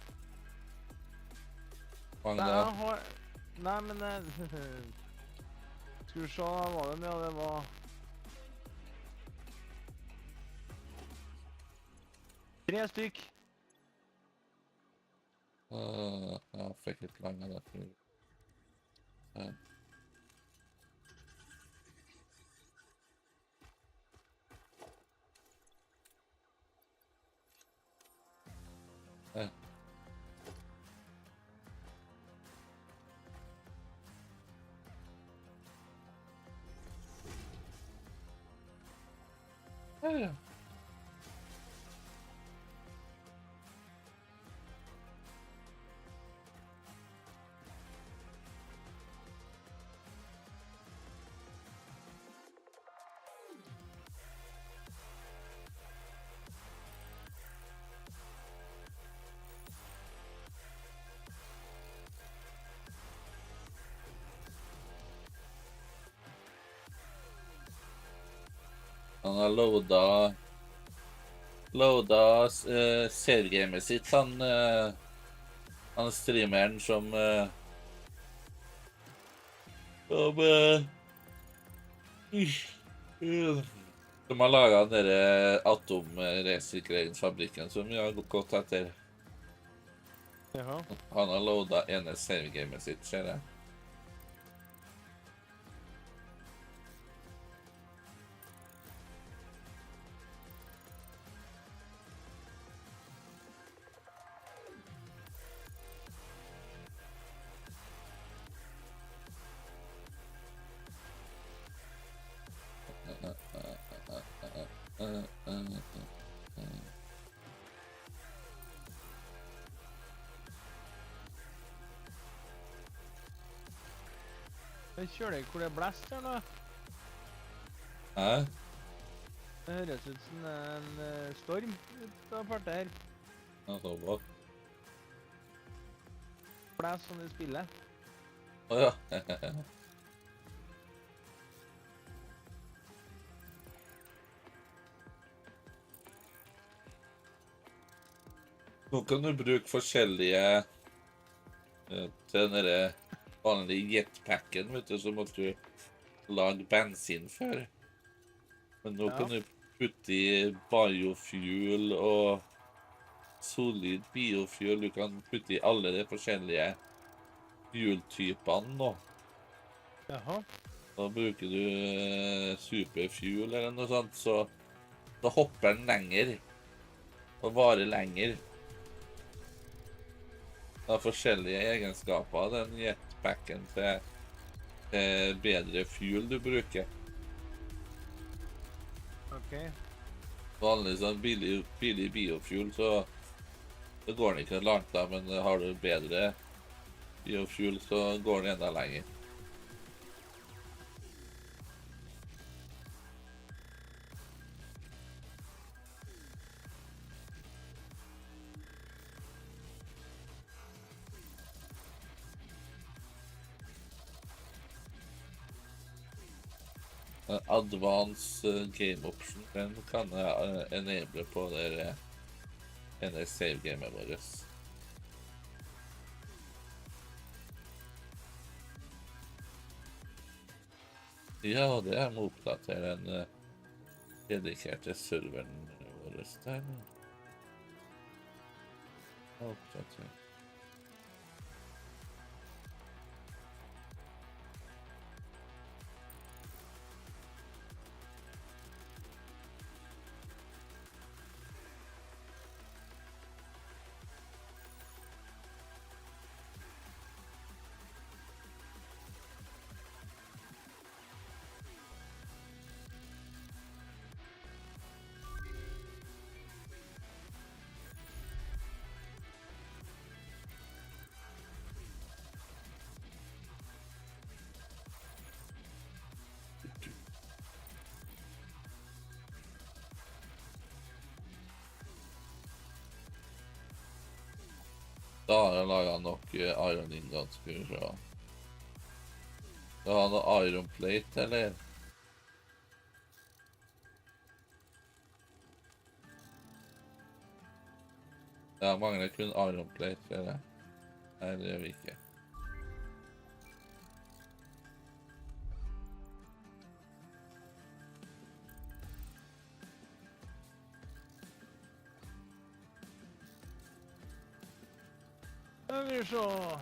Mange da? Nei, men skal vi se, hva det med, det var... 3 stykk. Jeg fikk litt langt av det. Ja. Han har loada seriegamet sitt, han streameren som har laget den der atomresirkuleringsfabrikken som vi har gått etter. Jaha. Han har loada ene seriegamet sitt, ser jeg. Jeg kjører deg hvor det blæst her nå. Hæ? Det høres ut som en storm ut av fartet her. Ja, så bra. Blæst som i spillet. Åja. Nå kan du bruke forskjellige til denne vanlige jetpacken, vet du, så måtte du lage bensin før. Men nå kan du putte i biofuel og solid biofuel. Du kan putte i alle de forskjellige fuel-typene nå. Jaha. Da bruker du superfuel eller noe sånt, så da hopper den lenger og varer lenger. Det har forskjellige egenskaper, den jetpacken til bedre fuel du bruker. Ok. Vanlig sånn billig biofuel, så det går den ikke langt da, men har du bedre biofuel, så går den enda lenger. advanced game option, den kan jeg enable på det ene save-gamet vårt. Ja, det er med å oppdatere den dedikerte serveren vår der. Oppdatere. Da har jeg laget nok iron ingot, skal vi se. Da har noe iron plate, eller? Ja, mangler kun iron plate, eller? Nei, det gjør vi ikke. Eller så.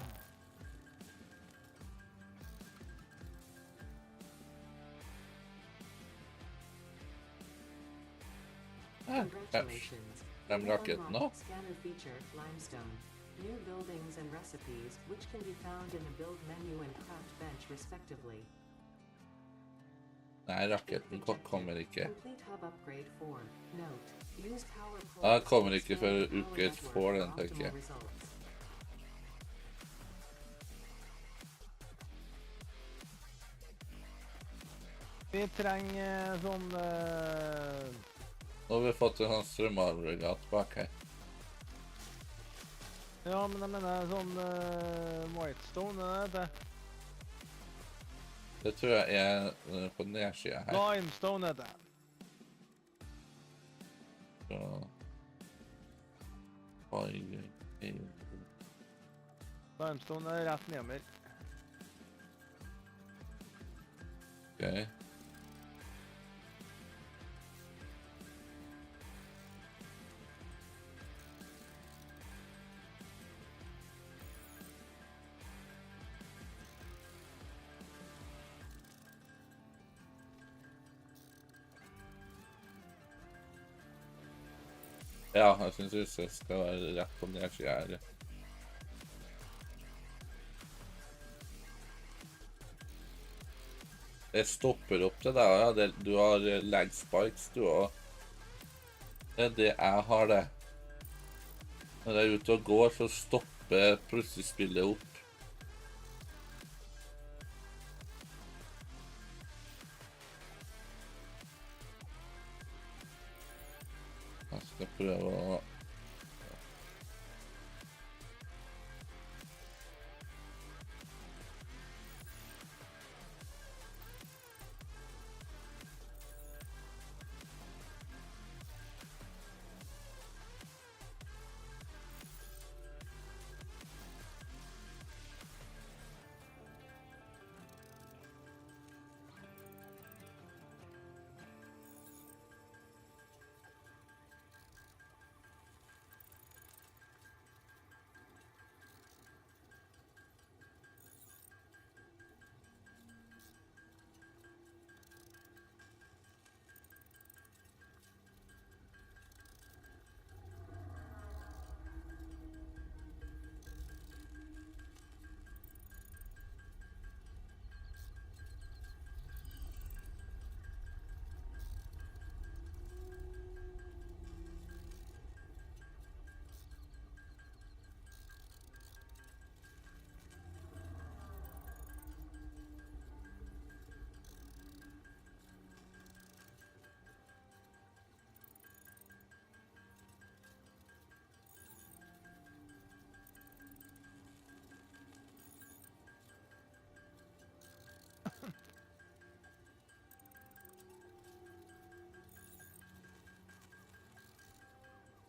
Congratulations. Hvem rakketten nå? Scanner feature, limestone. New buildings and recipes, which can be found in the build menu and craft bench respectively. Nei, raketten kommer ikke. Complete hub upgrade 4. Note. Use power Ja, den kommer ikke før uke 4, den tenker jeg. Vi trenger sånn... Nå har vi fått en sånn strømaggregat bak her. Ja, men jeg mener sånn whitestone, det. Det tror jeg er på nedsiden her. Limestone, det. Så... Limestone er rett nedover. Ok. Ja, jeg synes huset skal være rett på nedsiden her. Det stopper opp det der, ja. Du har leg spikes, du også. Det er det jeg har, det. Når jeg er ute og går, så stopper plutselig spillet opp. Jeg skal prøve å...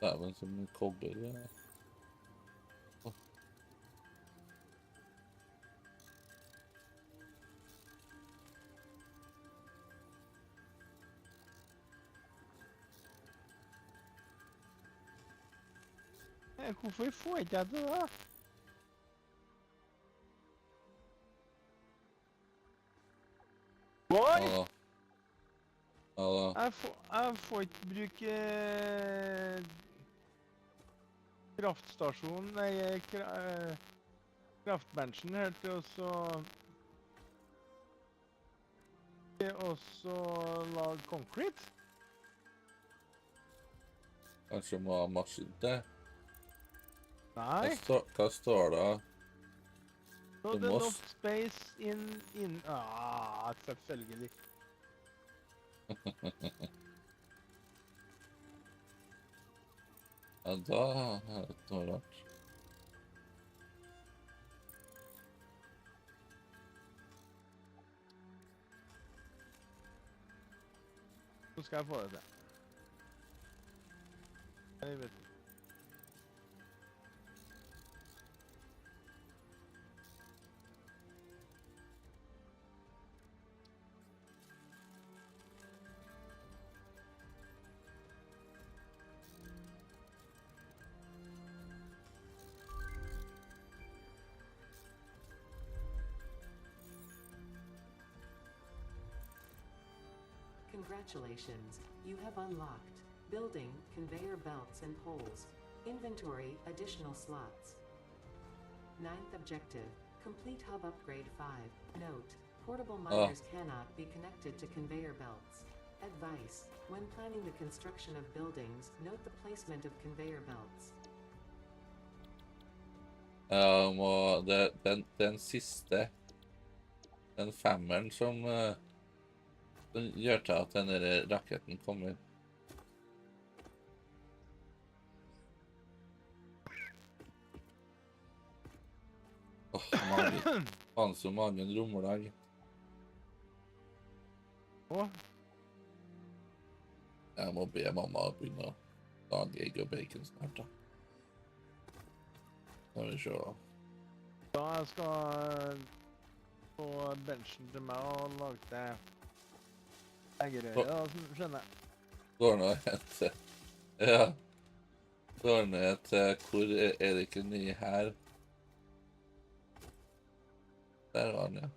Dæven, som kobber. Hvorfor får ikke jeg det da? Oi! Jeg får ikke bruke kraftstasjonen, nei, kraftbenchen her til å lage concrete. Kanskje må ha maskin til? Nei. Hva står det? Not enough space in... selvfølgelig. Ja, da er det noe rart. Så skal jeg få det til. Jeg vet ikke. Congratulations, you have unlocked building, conveyor belts and poles. Inventory, additional slots. 9th objective, complete hub upgrade 5. Note, portable miners cannot be connected to conveyor belts. Advice, when planning the construction of buildings, note the placement of conveyor belts. Den siste, den femmeren som gjør til at denne raketten kommer. Magen. Faen så magen rumler. Jeg må be mamma begynne å lage egg og bacon snart da. Skal vi se. Da jeg skal på benchen til meg og lage det eggerøye, skjønner jeg. Går nå til... Ja. Går ned til... Hvor er det ikke ny her? Der var den, ja.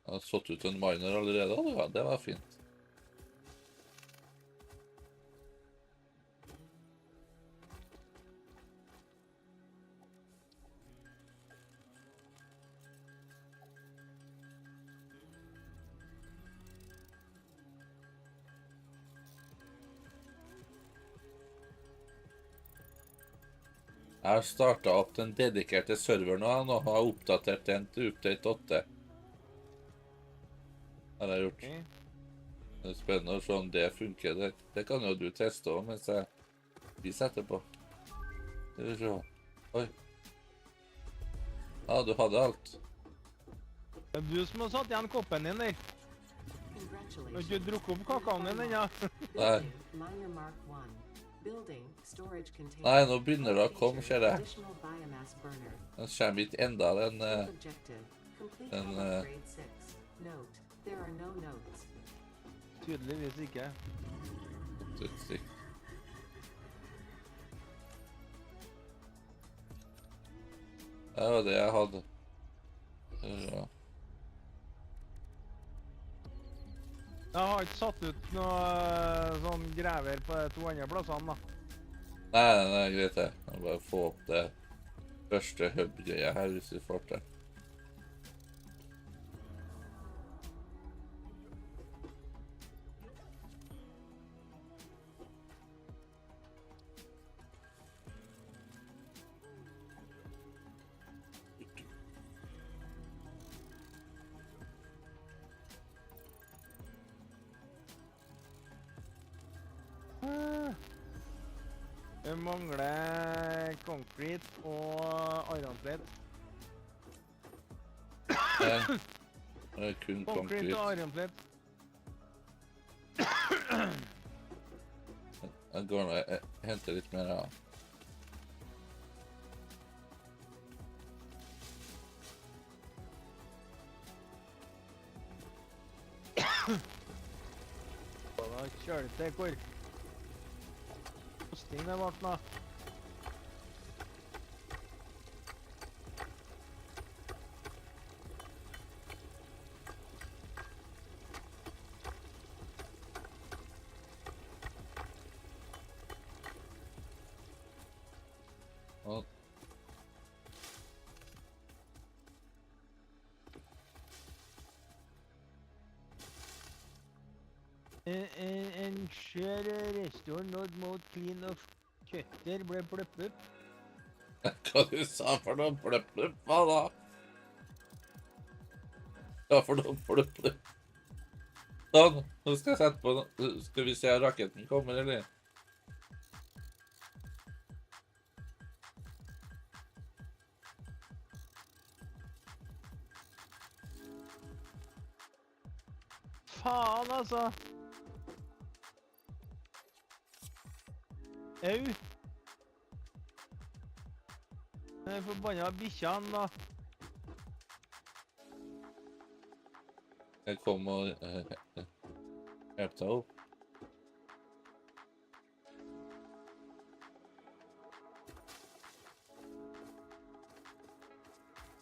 Jeg har satt ut en miner allerede, ja, det var fint. Jeg har startet opp den dedikerte serveren og har oppdatert den til update 8. Det har jeg gjort. Det er spennende å se om det funker. Det kan jo du teste også mens vi setter på. Skal vi se. Oi. Ja, du hadde alt. Det er du som har satt igjen koppen din der. Du har ikke drukket opp kakaoen din ennå. Nei. Nei, nå begynner det å komme, ser jeg. Den kommer ikke enda, Tydeligvis ikke. Det var det jeg hadde. Ja. Jeg har ikke satt ut noe sånn grever på de 2 andre plassene da. Nei, greit det. Jeg må bare få opp det første hub-greia her hvis vi får det. Vi mangler concrete og ironplate. Det er kun Concrete og konkret. ironplate. Jeg går nå, jeg henter litt mer av. Og da kjører det til hvor posting det ble nå. Ja. Ensure restaurant not more clean of kjøtter ble pløppet. Hva du sa for noe bløpp, hva da? Hva for noe bløpp? Sånn, nå skal jeg sette på noe. Skal vi se om raketten kommer, eller? Faen, altså! Au! Den forbanna bikkjene, da. Jeg kom og hjelpe deg opp.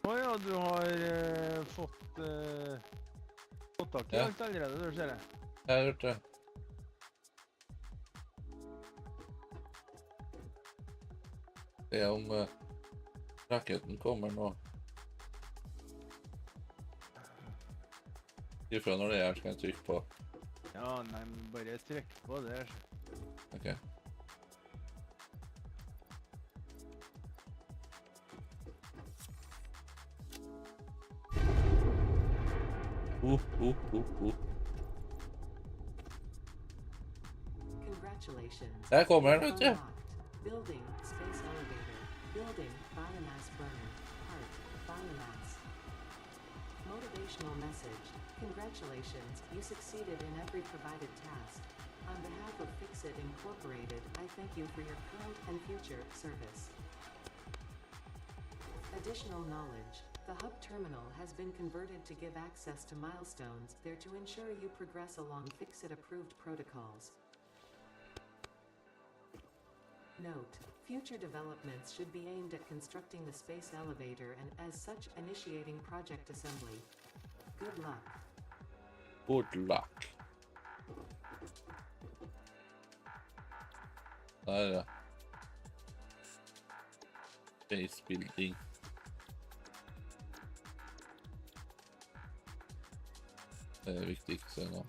Å ja, du har fått tak i Ja. alt allerede, du ser det. Jeg har gjort det. Se om raketten kommer nå. Ifra når det er, skal jeg trykke på. Ja, nei, men bare trykk på det. Ok. Congratulations. Der kommer den, vet du. Unlocked. Building, space elevator. Building, biomass burner. Part, biomass. Motivational message. Congratulations, you succeeded in every provided task. On behalf of Fixit Incorporated, I thank you for your current and future service. Additional knowledge. The hub terminal has been converted to give access to milestones there to ensure you progress along Fixit-approved protocols. Note: future developments should be aimed at constructing the space elevator and, as such, initiating project assembly. Good luck. Good luck. Der, ja. Base building. Det er viktigste nå.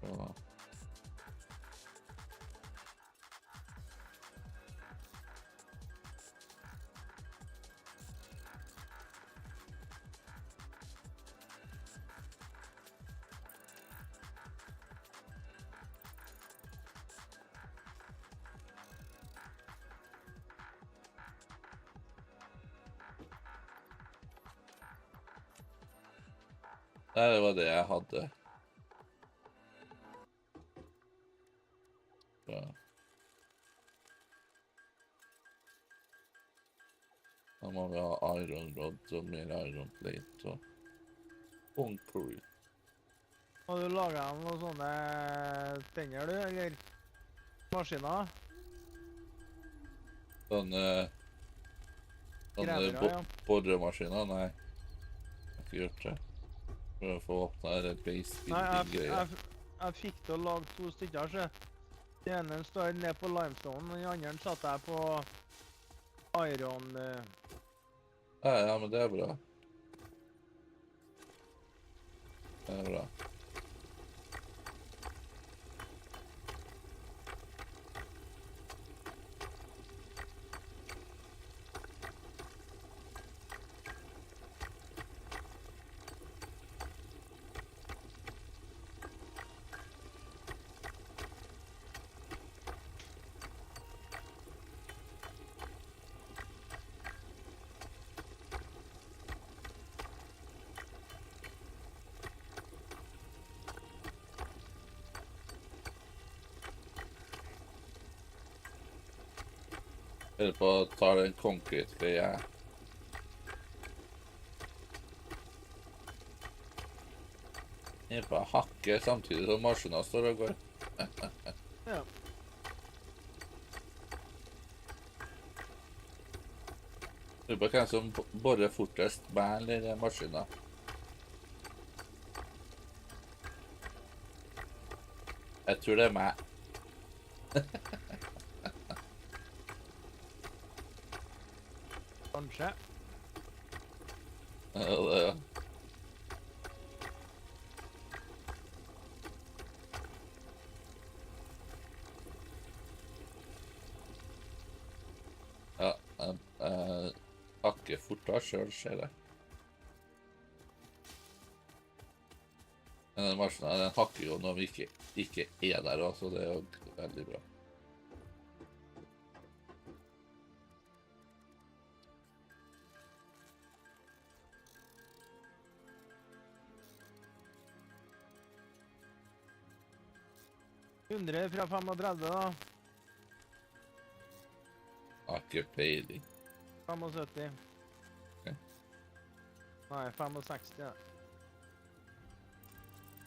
Ja. Det var det jeg hadde. Ja. Da må vi ha iron rod og mer iron plate og concrete. Har du laget noen sånne stenger, du, eller maskiner? Sånne Gravere, ja. borremaskiner? Nei, jeg har ikke gjort det. For å få åpnet det base Nei, building-greier. jeg fikk til å lage 2 stykker, så den ene står ned på limestone, og den andre satt jeg på iron... Ja, men det er bra. Det er bra. Eller på å ta den concrete-greia. Jeg bare hakker samtidig som maskinen står og går. Ja. Lurer på hvem som borer fortest, meg eller maskinen. Jeg tror det er meg. Kanskje. Ja, det er. Ja, jeg hakker fortere selv, ser jeg. Men den maskinen, den hakker jo når vi ikke er der også, det er jo veldig bra. Fra 35 da. Har ikke peiling. 75. Ok. Nei, 65, ja.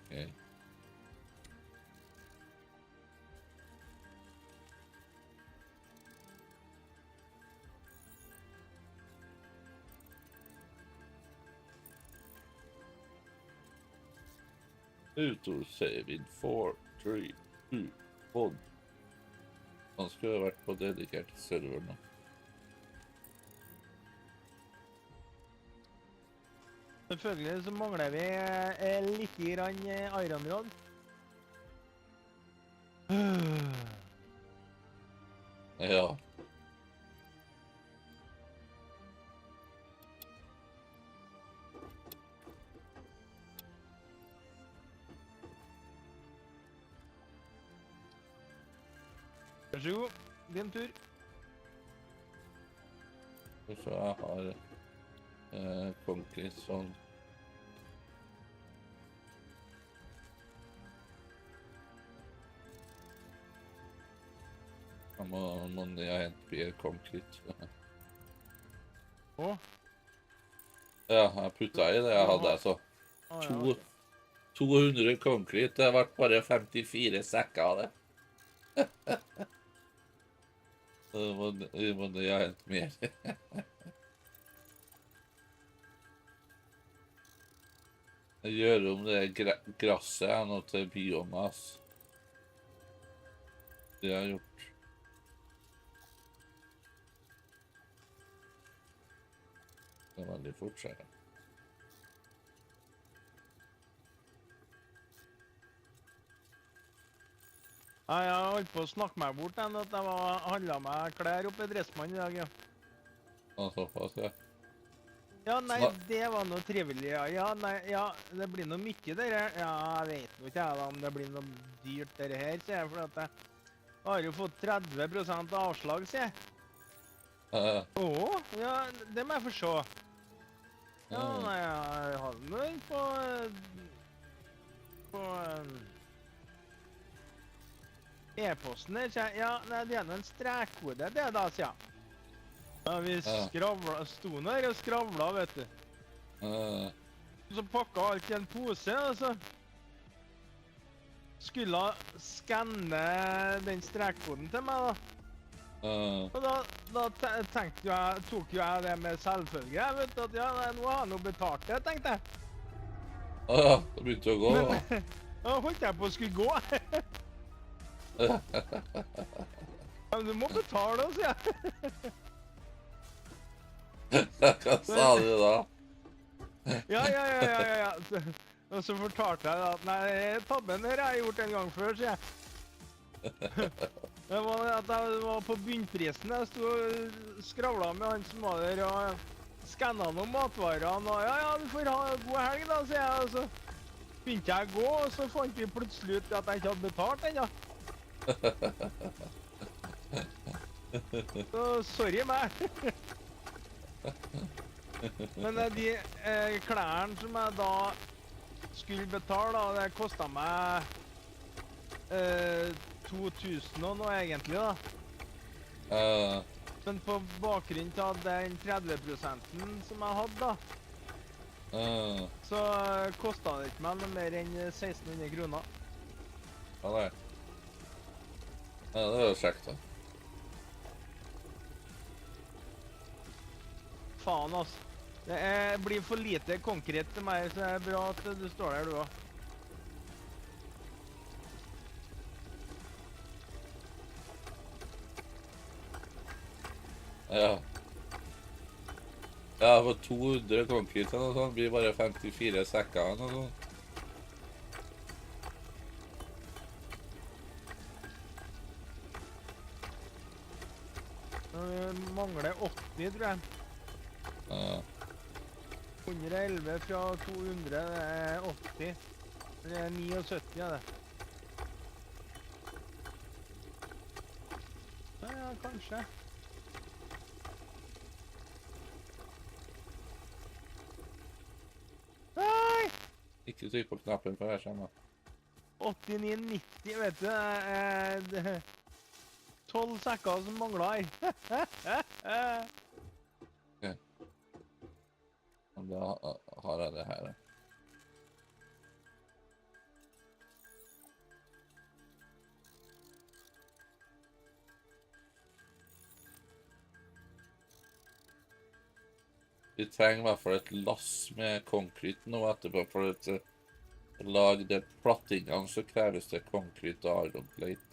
Okay. Autosave in 4, 3, 2, 1. Han skulle ha vært på dedikert server nå. Selvfølgelig så mangler vi litt grann iron rod. Ja. Vær så god, din tur. Så jeg har concrete sånn. Må jeg hente mer concrete. Å? Ja, jeg puttet i det jeg hadde, så. 200 concrete, det ble bare 54 sekker av det. Så må jeg hente mer. Jeg gjør om det grasset nå til biomass. Det har jeg gjort. Det er veldig fort, ser jeg. Ja, jeg har holdt på å snakke meg bort enn at jeg handlet meg klær oppe i Dressmann i dag, ja. Såpass, ja. Ja, nei, det var noe trivelig, ja. Ja, nei, ja, det blir noe mye der her. Ja, jeg vet jo ikke jeg da, om det blir noe dyrt der her, sier jeg, for at jeg har jo fått 30% avslag, sier jeg. Åh, ja, det må jeg få se. Ja, nei, jeg hadde noe på e-posten her, sier jeg. Ja, nei, det er noe en strekkode, det da, sier jeg. Ja, vi sto der og skravla, vet du. Så pakket alt i en pose, og så skulle jeg skanne den strekkoden til meg, da. Og da tenkte jeg, tok jo jeg det med selvfølge, jeg vet at ja, nei, nå har jeg noe betalt det, tenkte jeg. Ja, det begynte å gå, da. Men da holdt jeg på å skulle gå. Men du må betale, sier jeg. Hva sa du da? Ja. Og så fortalte jeg at nei, tabben her har jeg gjort en gang før, sier jeg. Det var at jeg var på bunnprisen, jeg stod og skravlet med han som var der og skannet noen matvarene, og ja, du får ha god helg da, sier jeg, og så begynte jeg å gå, og så fant vi plutselig ut at jeg ikke hadde betalt ennå. Så sorry meg. Men de klærne som jeg da skulle betale, det kostet meg 2000 og noe egentlig da. Men på bakgrunn av den 30% som jeg hadde da, så kostet det ikke meg noe mer enn 1600 kroner. Ja, nei. Ja, det er jo kjekt da. Faen, altså. Det blir for lite konkret til meg, så det er bra at du står der, du også. Ja. Ja, for 200 konkret og sånn, blir bare 54 sekker og sånn. Vi mangler 80, tror jeg. Ja. 111 fra 200, det er 80. Det er 79, ja, det. Ja, kanskje. Nei! Ikke trykk på knappen for jeg kommer. 89,90, vet du. Det er 12 sekker som mangler her. Ok. Og da har jeg det her. Vi trenger i hvert fall et lass med konkret nå etterpå, for å lage de plattingene så kreves det konkret og iron plate.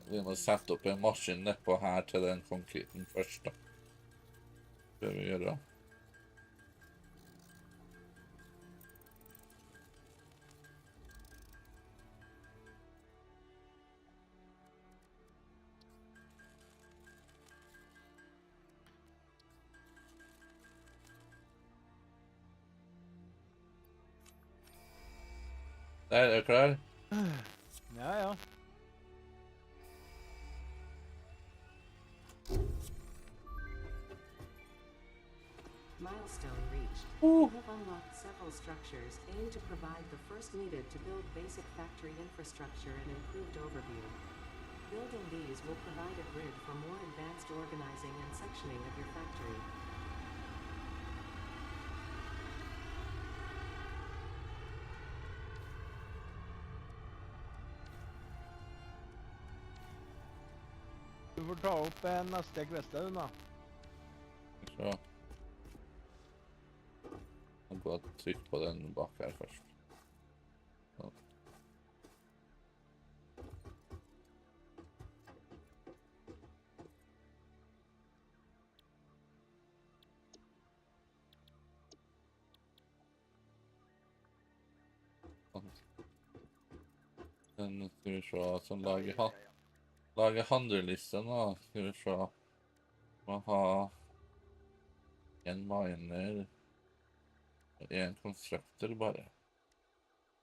Vi må sette opp en maskin nedpå her til den konkreten først da. Det bør vi gjøre. Der, er du klar? Ja, ja. Milestone reached. You have unlocked several structures aimed to provide the first needed to build basic factory infrastructure and improved overview. Building these will provide a grid for more advanced organizing and sectioning of your factory. Du får ta opp neste kveste, du da. Så. Jeg går og trykk på den bak her først. Så. Den skal vi se, sånn lage handleliste nå, skal vi se. Må ha en miner og en konstruktor bare.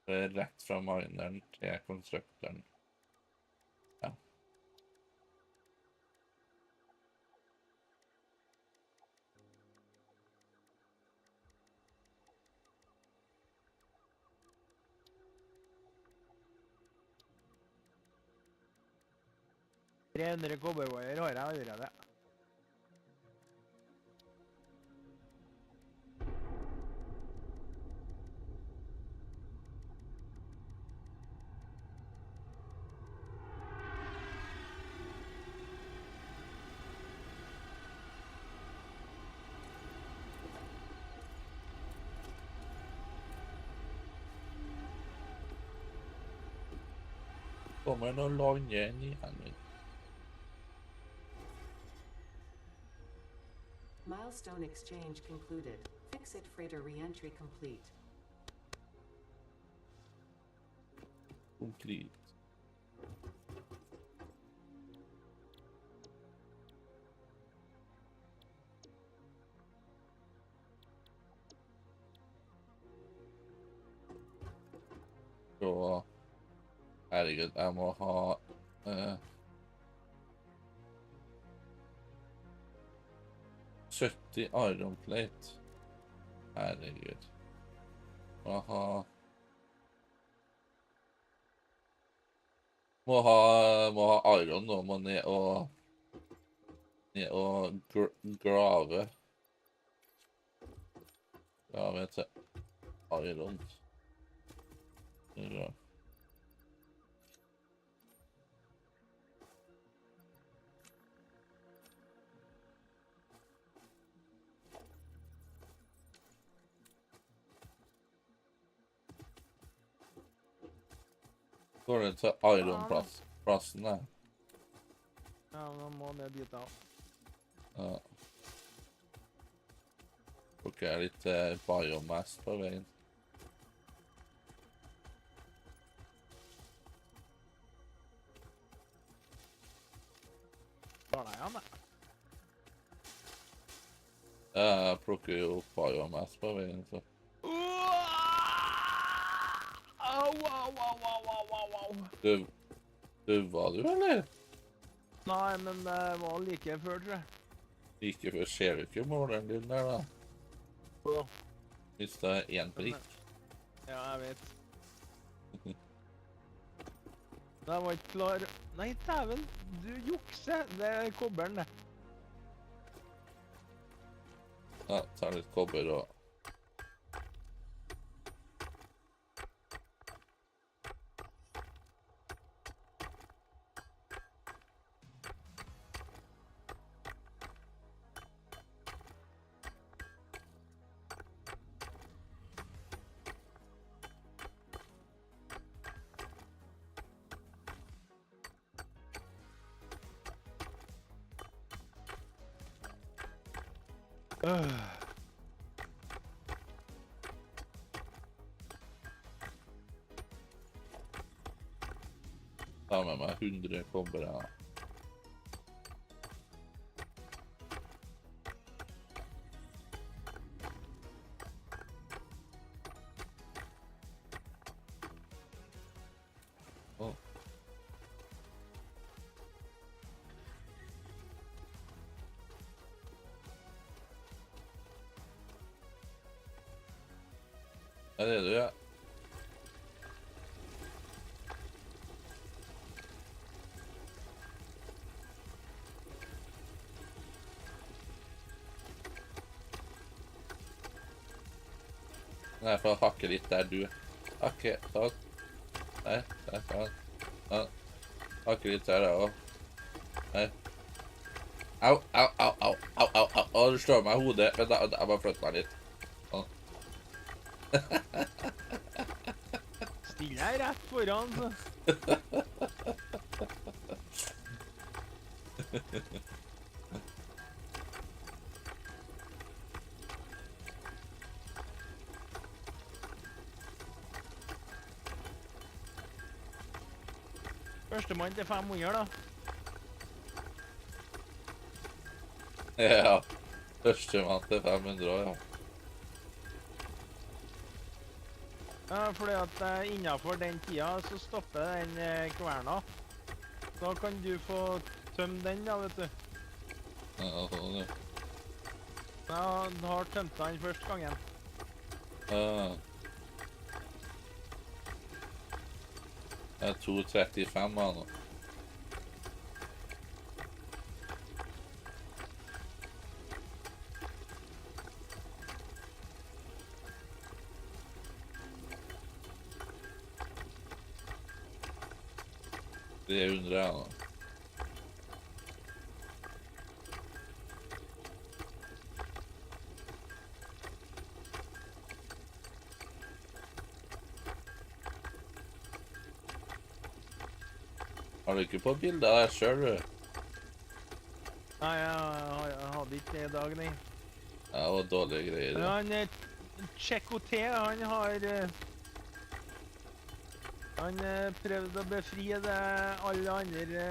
Det er rett fra mineren til konstruktoren. Ja. $300 copperwire har jeg allerede. Kommer noen land igjen i helvete. Milestone exchange concluded. Fix-it freighter re-entry complete. Konkret. Så, herregud, jeg må ha 70 iron plate. Herregud. Må ha iron nå, må ned og Og grave. Grave til iron. Ja. Går det til iron-plassen der? Ja, nå må det dit av. Ja. Plukker jeg litt biomass på veien. Tar deg an, det. Jeg plukker jo opp biomass på veien, så. Au. Var du, eller? Nei, men det var like før, tror jeg. Like før ser du ikke måleren din der, da? Ja. Hvis det er en prikk. Ja, jeg vet. Det var ikke klar. Nei, dæven, du jukser. Det er kobberen, det. Ja, tar litt kobber og... Ta med meg 100 kobber her. Her er du, ja. Nei, for å hakke litt der du. Hakke, sånn. Nei, sånn. Sånn. Hakke litt der, da, også. Nei. Au. Å, du slår meg i hodet. Vent da, jeg bare flytter meg litt. Sånn. Stille deg rett foran, så. Førstemann til 500, da. Ja, førstemann til 500, ja. Ja, fordi at innenfor den tida så stopper den kverna. Da kan du få tømme den, da, vet du. Ja, sånn, ja. Ja, du har tømt den første gangen. Ja. Det er 2,35 av nå. Det er 100 av nå. Har du ikke på bildet der selv, du? Nei, jeg hadde ikke det i dag, nei. Ja, det var dårlige greier. Men han Tjekoté, han har han prøvde å befri det alle andre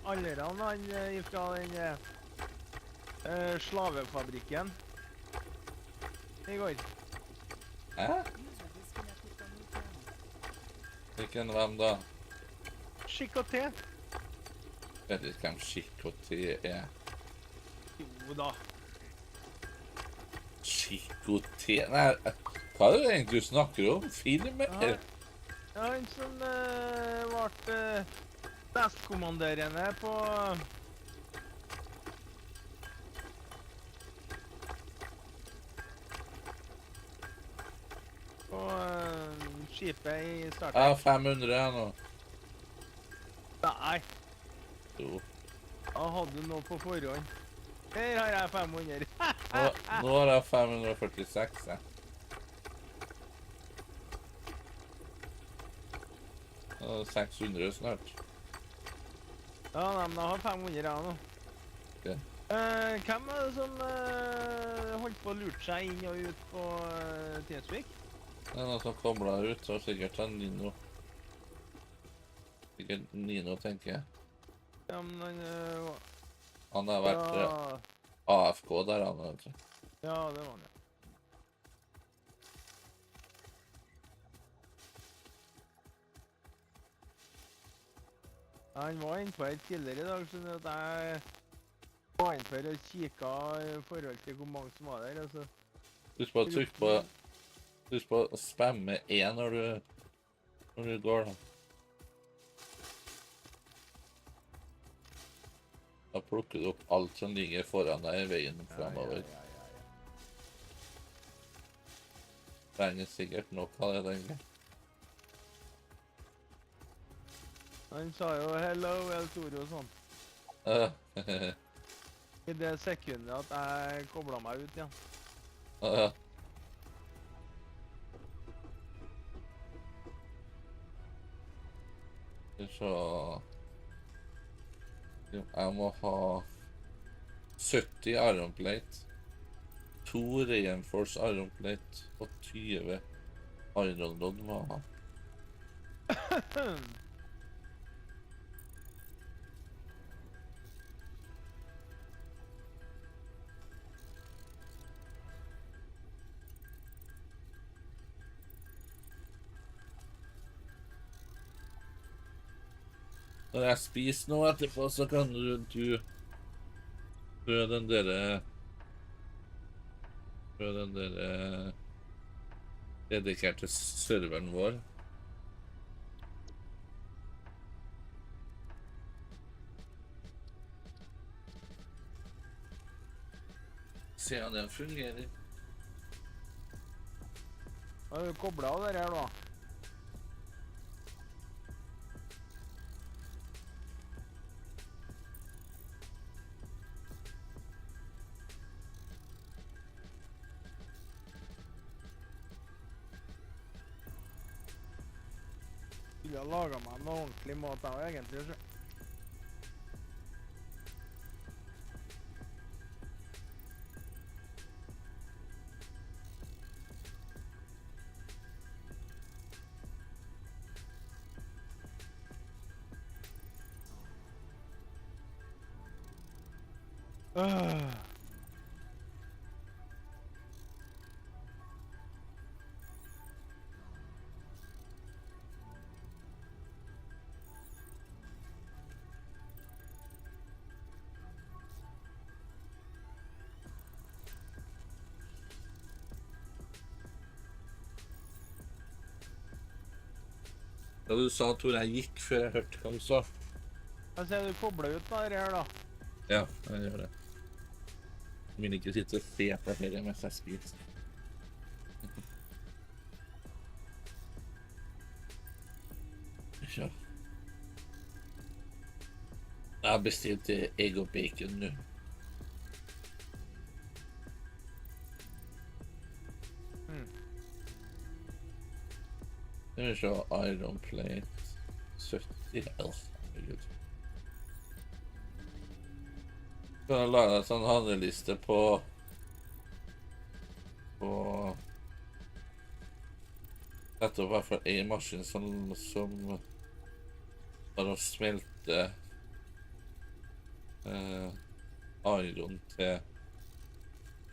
alderne han fra den slavefabrikken i går. Hæ? Hvilken hvem da? Chikoté. Vet ikke hvem Chikoté er. Jo da. Chikoté? Nei, hva er det egentlig du snakker om? Filmer? Ja, han som ble nestkommanderende på på skipet i starten. Jeg har 500 jeg nå. Nei. Jo. Jeg hadde noe på forhånd. Her har jeg 500. Nå har jeg 546, jeg. Nå er det 600 snart. Ja, nei, men jeg har 500 jeg nå. Ok. Hvem er det som holdt på å lure seg inn og ut på Tinsvik? Det er noen som koblet ut, så sikkert han Nino. Sikkert Nino, tenker jeg. Ja, men Han har vært AFK der, han, vet du. ja, det var han, ja. Han var inne på et tidligere i dag, så at jeg var inne for å kikke i forhold til hvor mange som var der, altså. Husk på å trykke på... Husk på å spamme E når du går, da. Da plukker du opp alt som ligger foran deg i veien fremover. Trenger sikkert nok av det, tenker jeg. Han sa jo hello, El Toro og sånn. I det sekundet at jeg koblet meg ut igjen. Ja. Så... Jeg må ha 70 iron plate, 2 reinforced iron plate og 20 iron rod må jeg ha. Når jeg spiser noe etterpå, så kan du prøve den der dedikerte serveren vår. Se om den fungerer. Har du koblet av det her da? Jeg har laget meg noe ordentlig mat av egentlig, så. Ja, du sa at jeg gikk før jeg hørte hva du sa. Jeg ser du kobler ut det her da. Ja, jeg gjør det. Jeg vil ikke sitte og se på dette mens jeg spiser. Ja. Jeg har bestilt egg og bacon nå. Det er så iron plate 70 herregud. Så jeg laget en sånn handleliste på dette var i hvert fall en maskin som har å smelte iron til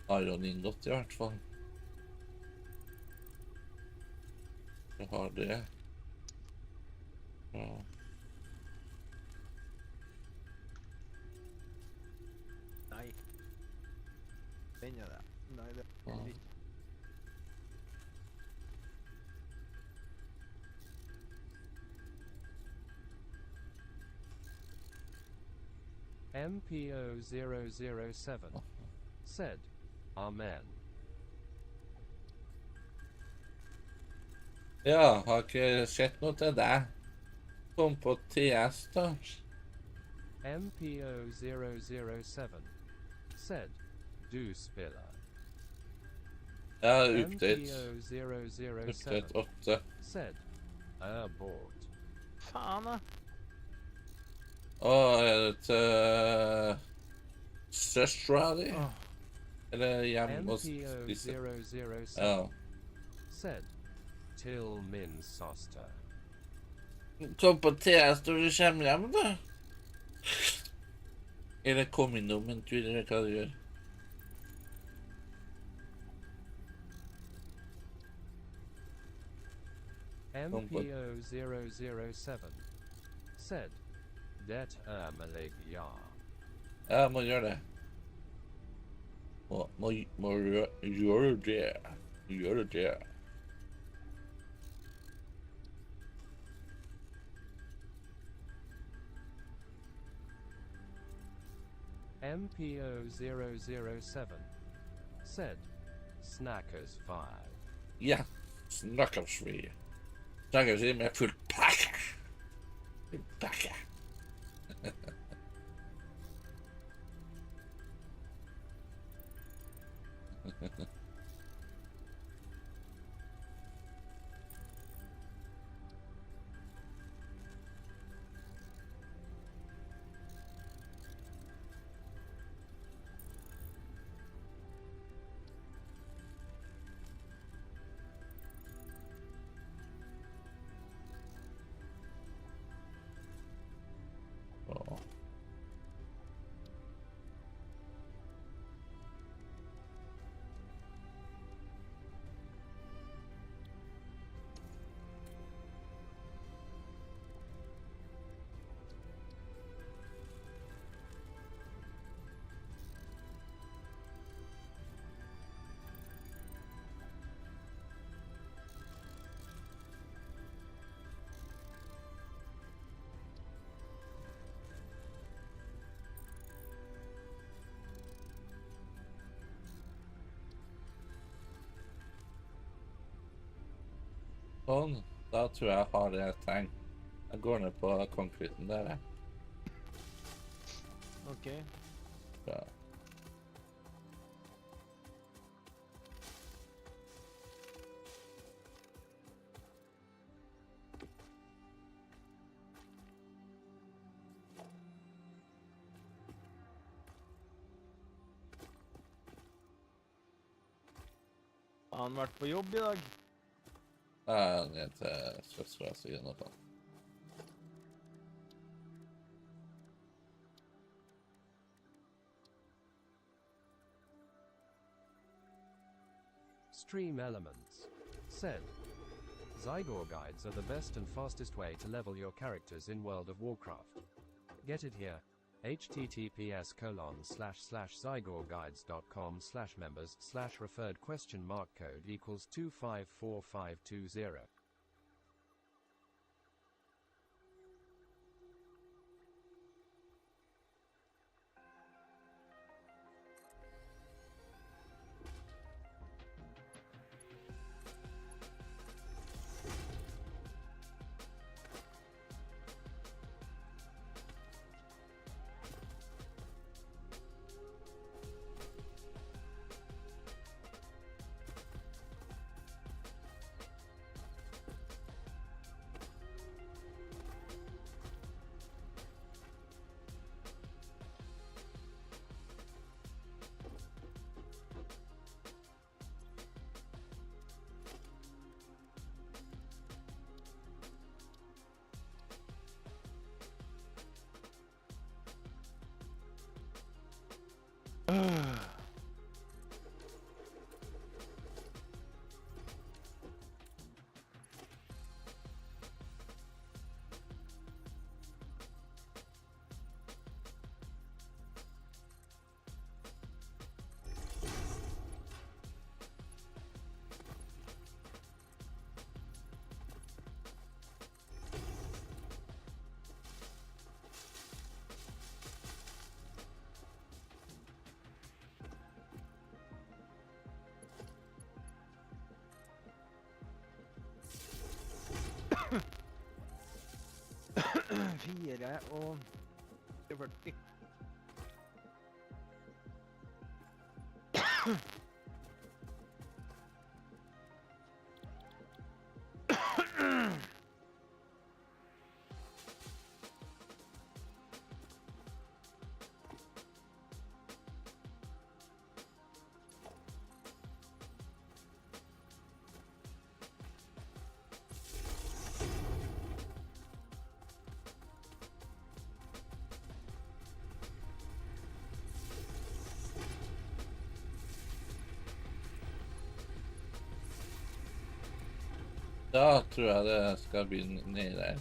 iron ingot i hvert fall. Jeg har det. Ja. Nei. Den er det. Nei, det er ikke. MPO007 said, Amen. Ja, har ikke sett noe til deg. Kom på TS, da. MPO007 said, "Do spiller." Ja, update. MPO007 Update 8. said, "Abort." Faen, da. Og er det til søstera di? Åh. Eller hjemme hos disse? MPO007 Ja. said, "Till min soster." Kom på TS når du kommer hjem, da. Eller kom innom en tur, eller hva du gjør. MPO007 said, "Det malig ja." Ja, må gjøre det. Må gjøre det. Gjøre det. MPO007 said, "Snackers 5." Ja, snakkes vi. Snakkes vi med full pakke. Full pakke. Ja. Sånn, da tror jeg har det jeg trenger. Jeg går ned på concreten der, jeg. OK. Ja. Har han vært på jobb i dag? Jeg er ned til søstera si eller noe sånt. Stream Elements said, "Zygor guides are the best and fastest way to level your characters in World of Warcraft. Get it here. https://zygorguides.com/members/referred?code equals 254520." 4 og 40. Da tror jeg det skal begynne ned der.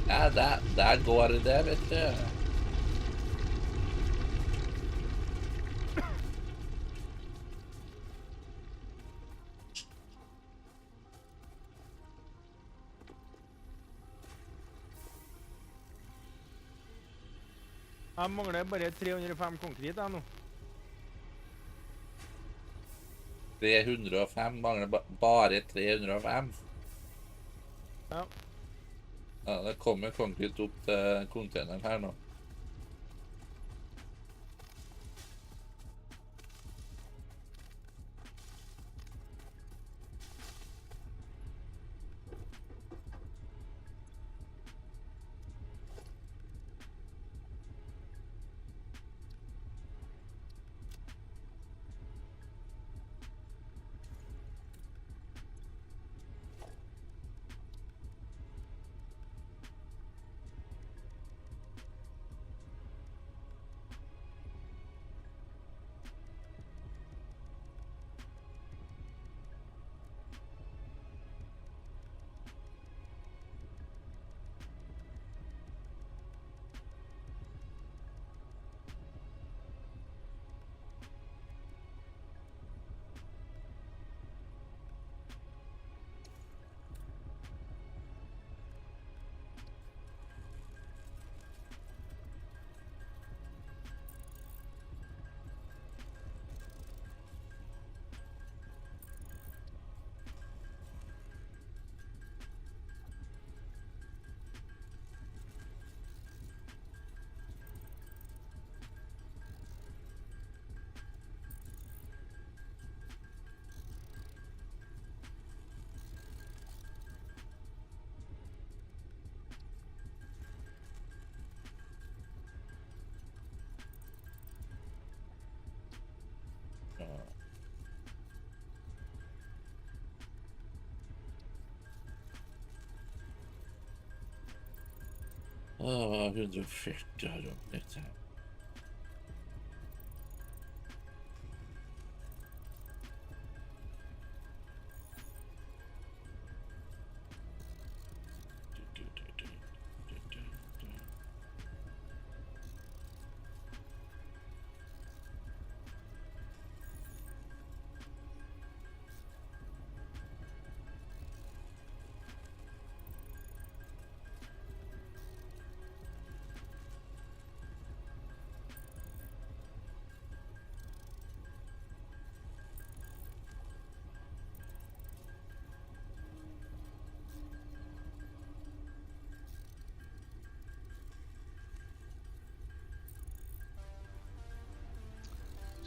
Ja, der går det, vet du. Jeg mangler bare 305 konkret nå. 305, mangler bare 305. Ja. Ja, det kommer konkret opp til containeren her nå. Åh, 140 har rundt her.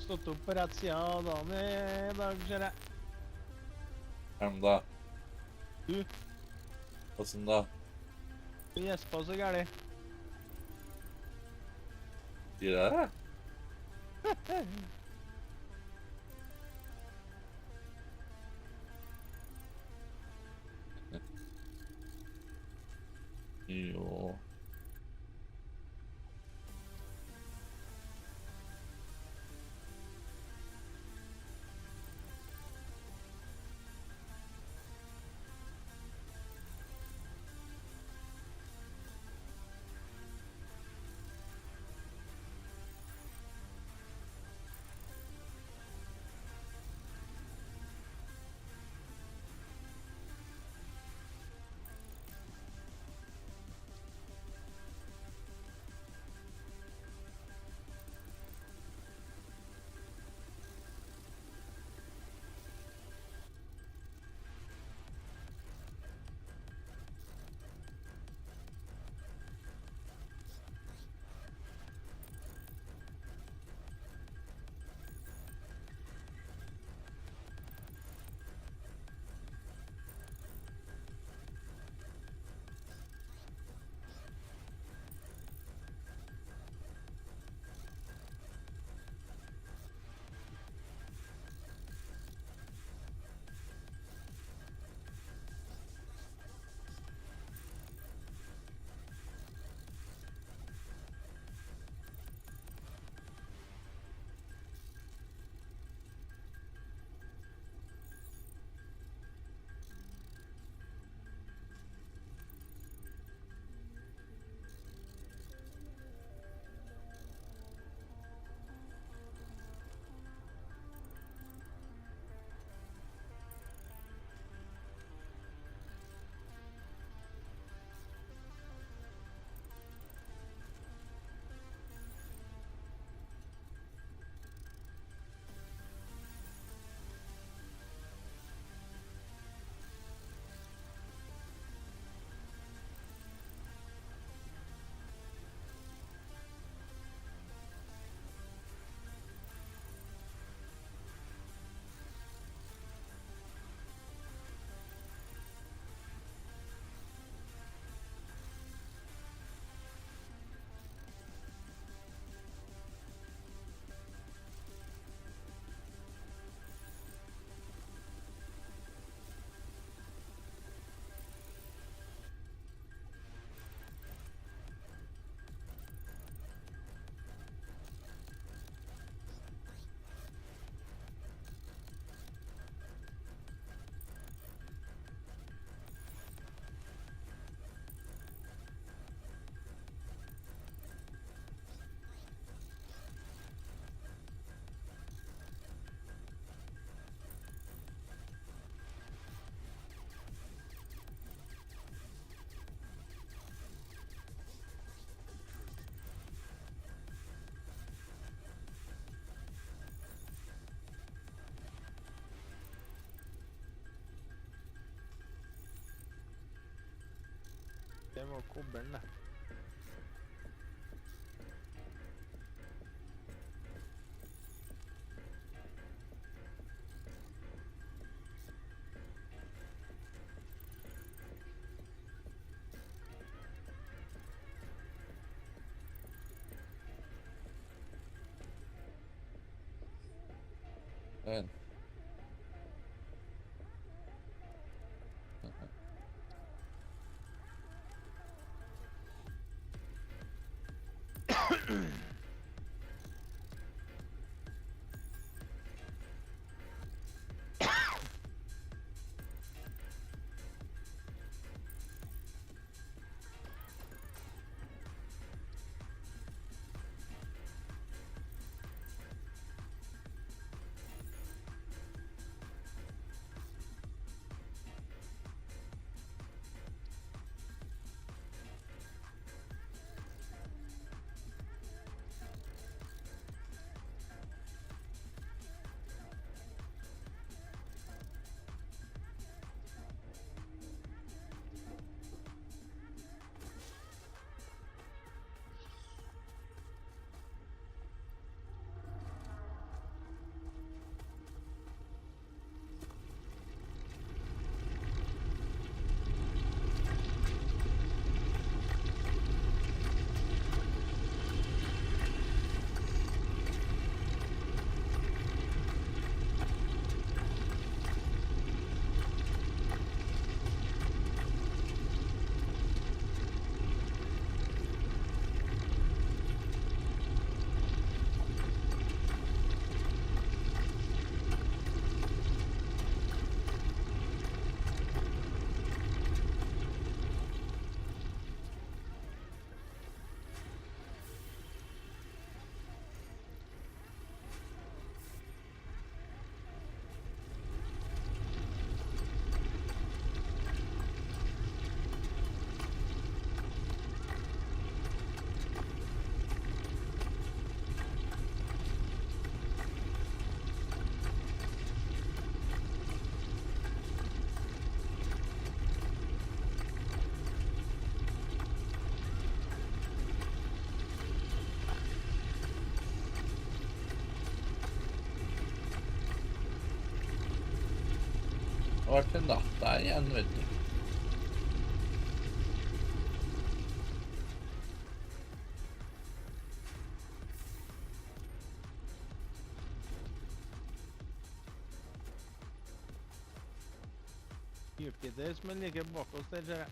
Stått opp på rett side av dagen I dag, ser jeg. Hvem da? Du. Hvordan da? Du gjespa så gærlig. Sier jeg det? Jo. det var kobbelen, det. En. Det var til natta igjen, vet du. Jupiter som er like bak oss der, ser jeg.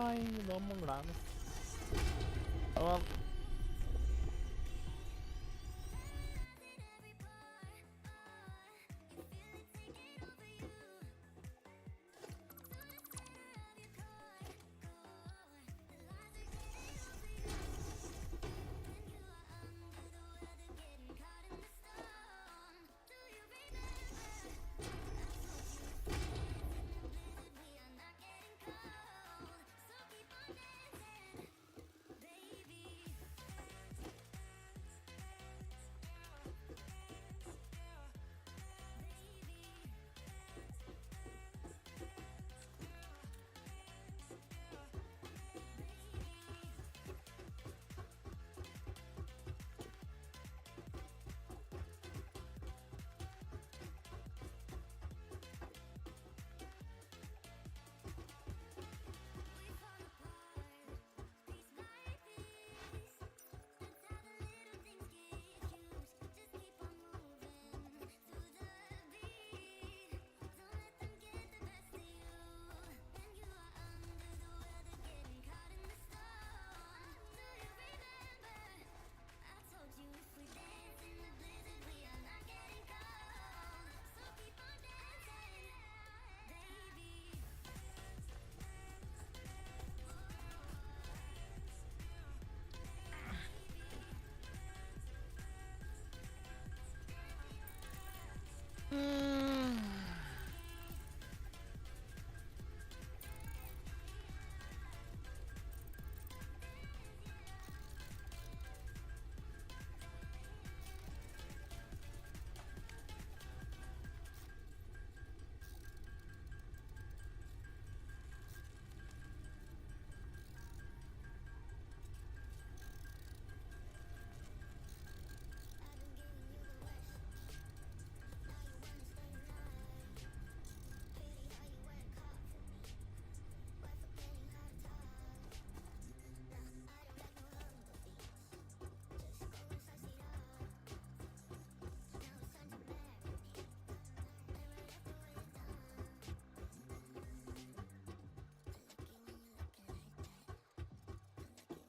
Nei, da mangler jeg noe. Ja vel.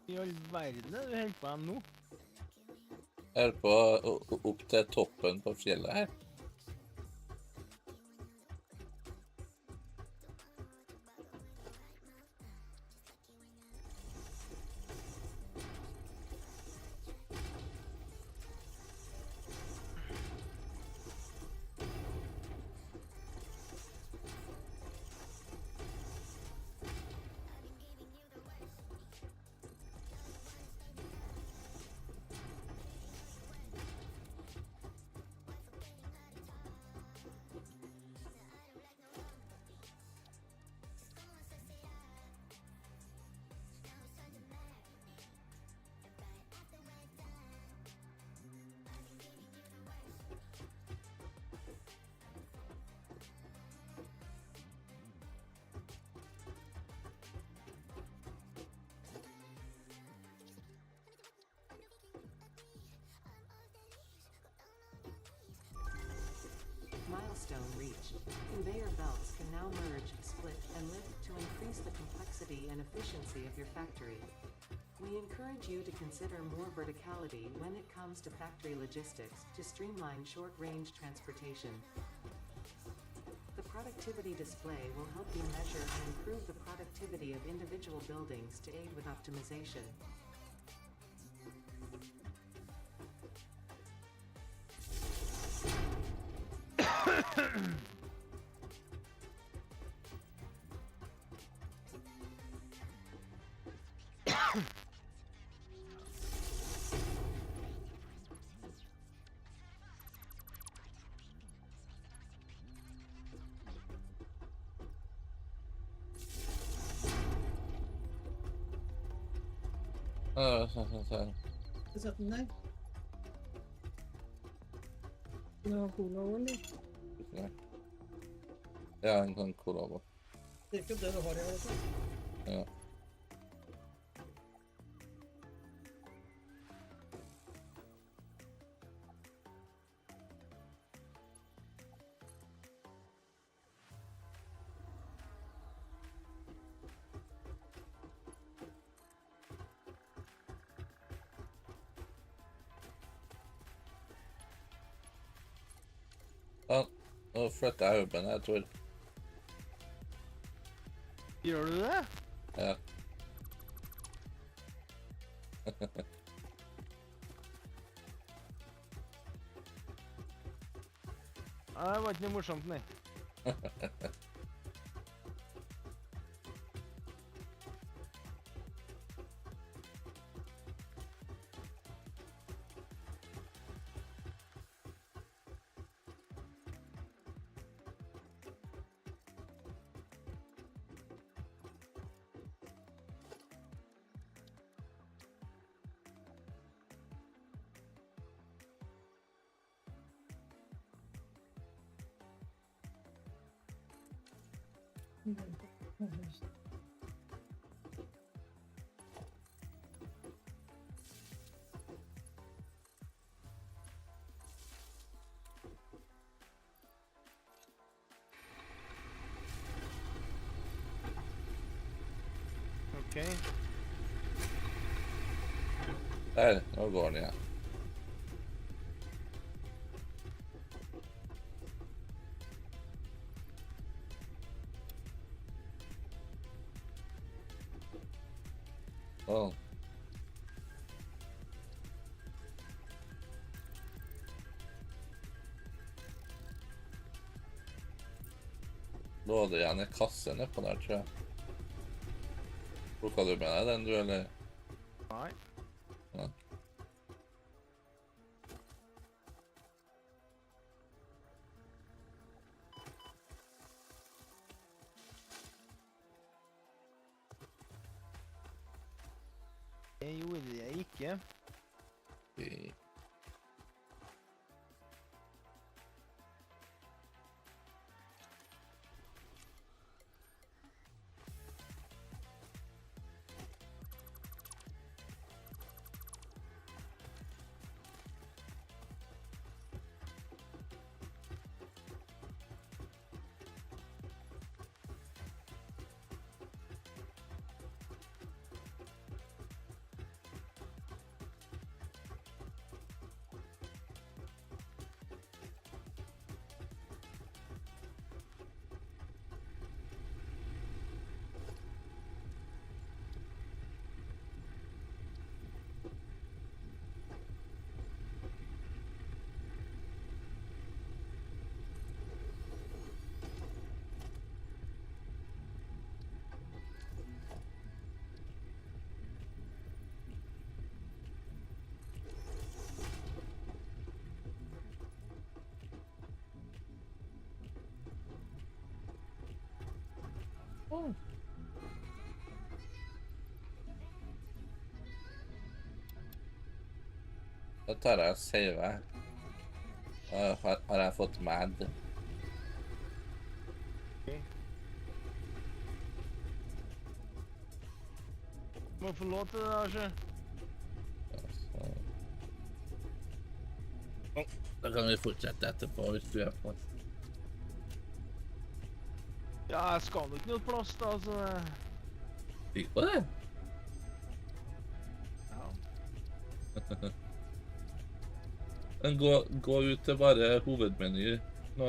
I all verden er du helt på dem nå? Jeg er på opp til toppen på fjellet her. Milestone reached. Conveyor belts can now merge, split, and lift to increase the complexity and efficiency of your factory. We encourage you to consider more verticality when it comes to factory logistics to streamline short-range transportation. The productivity display will help you measure and improve the productivity of individual buildings to aid with optimization. Sett den der. Nå, cola eller? Ja, en sånn cola. Det er ikke det du har i hvert fall. Ja. Nå flytter jeg jobben her, Tor. Gjør du det? Ja. Det var ikke noe morsomt, nei. Ok. Der, nå går den igjen. Sånn. Lå det igjen en kasse nedpå der, tror jeg. Plukket du med deg den, du, eller? Nei. Ja. Det gjorde jeg ikke. Okay. Da tar jeg og saver. Har jeg fått mad? Må få lov til det, kanskje. Da kan vi fortsette etterpå hvis du er på. Ja, jeg skal nok ikke noe plass da, så... Fikk på det? Ja. Men gå ut til bare hovedmeny nå.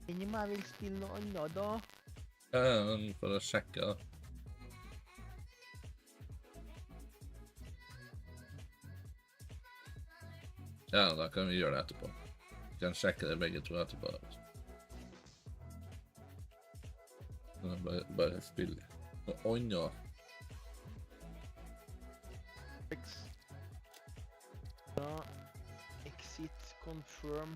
Enn om jeg vil spille noe annet da? Ja, men for å sjekke da. Ja, da kan vi gjøre det etterpå. Vi kan sjekke det begge to etterpå. Bare spille. Noe annet. Da, exit, confirm.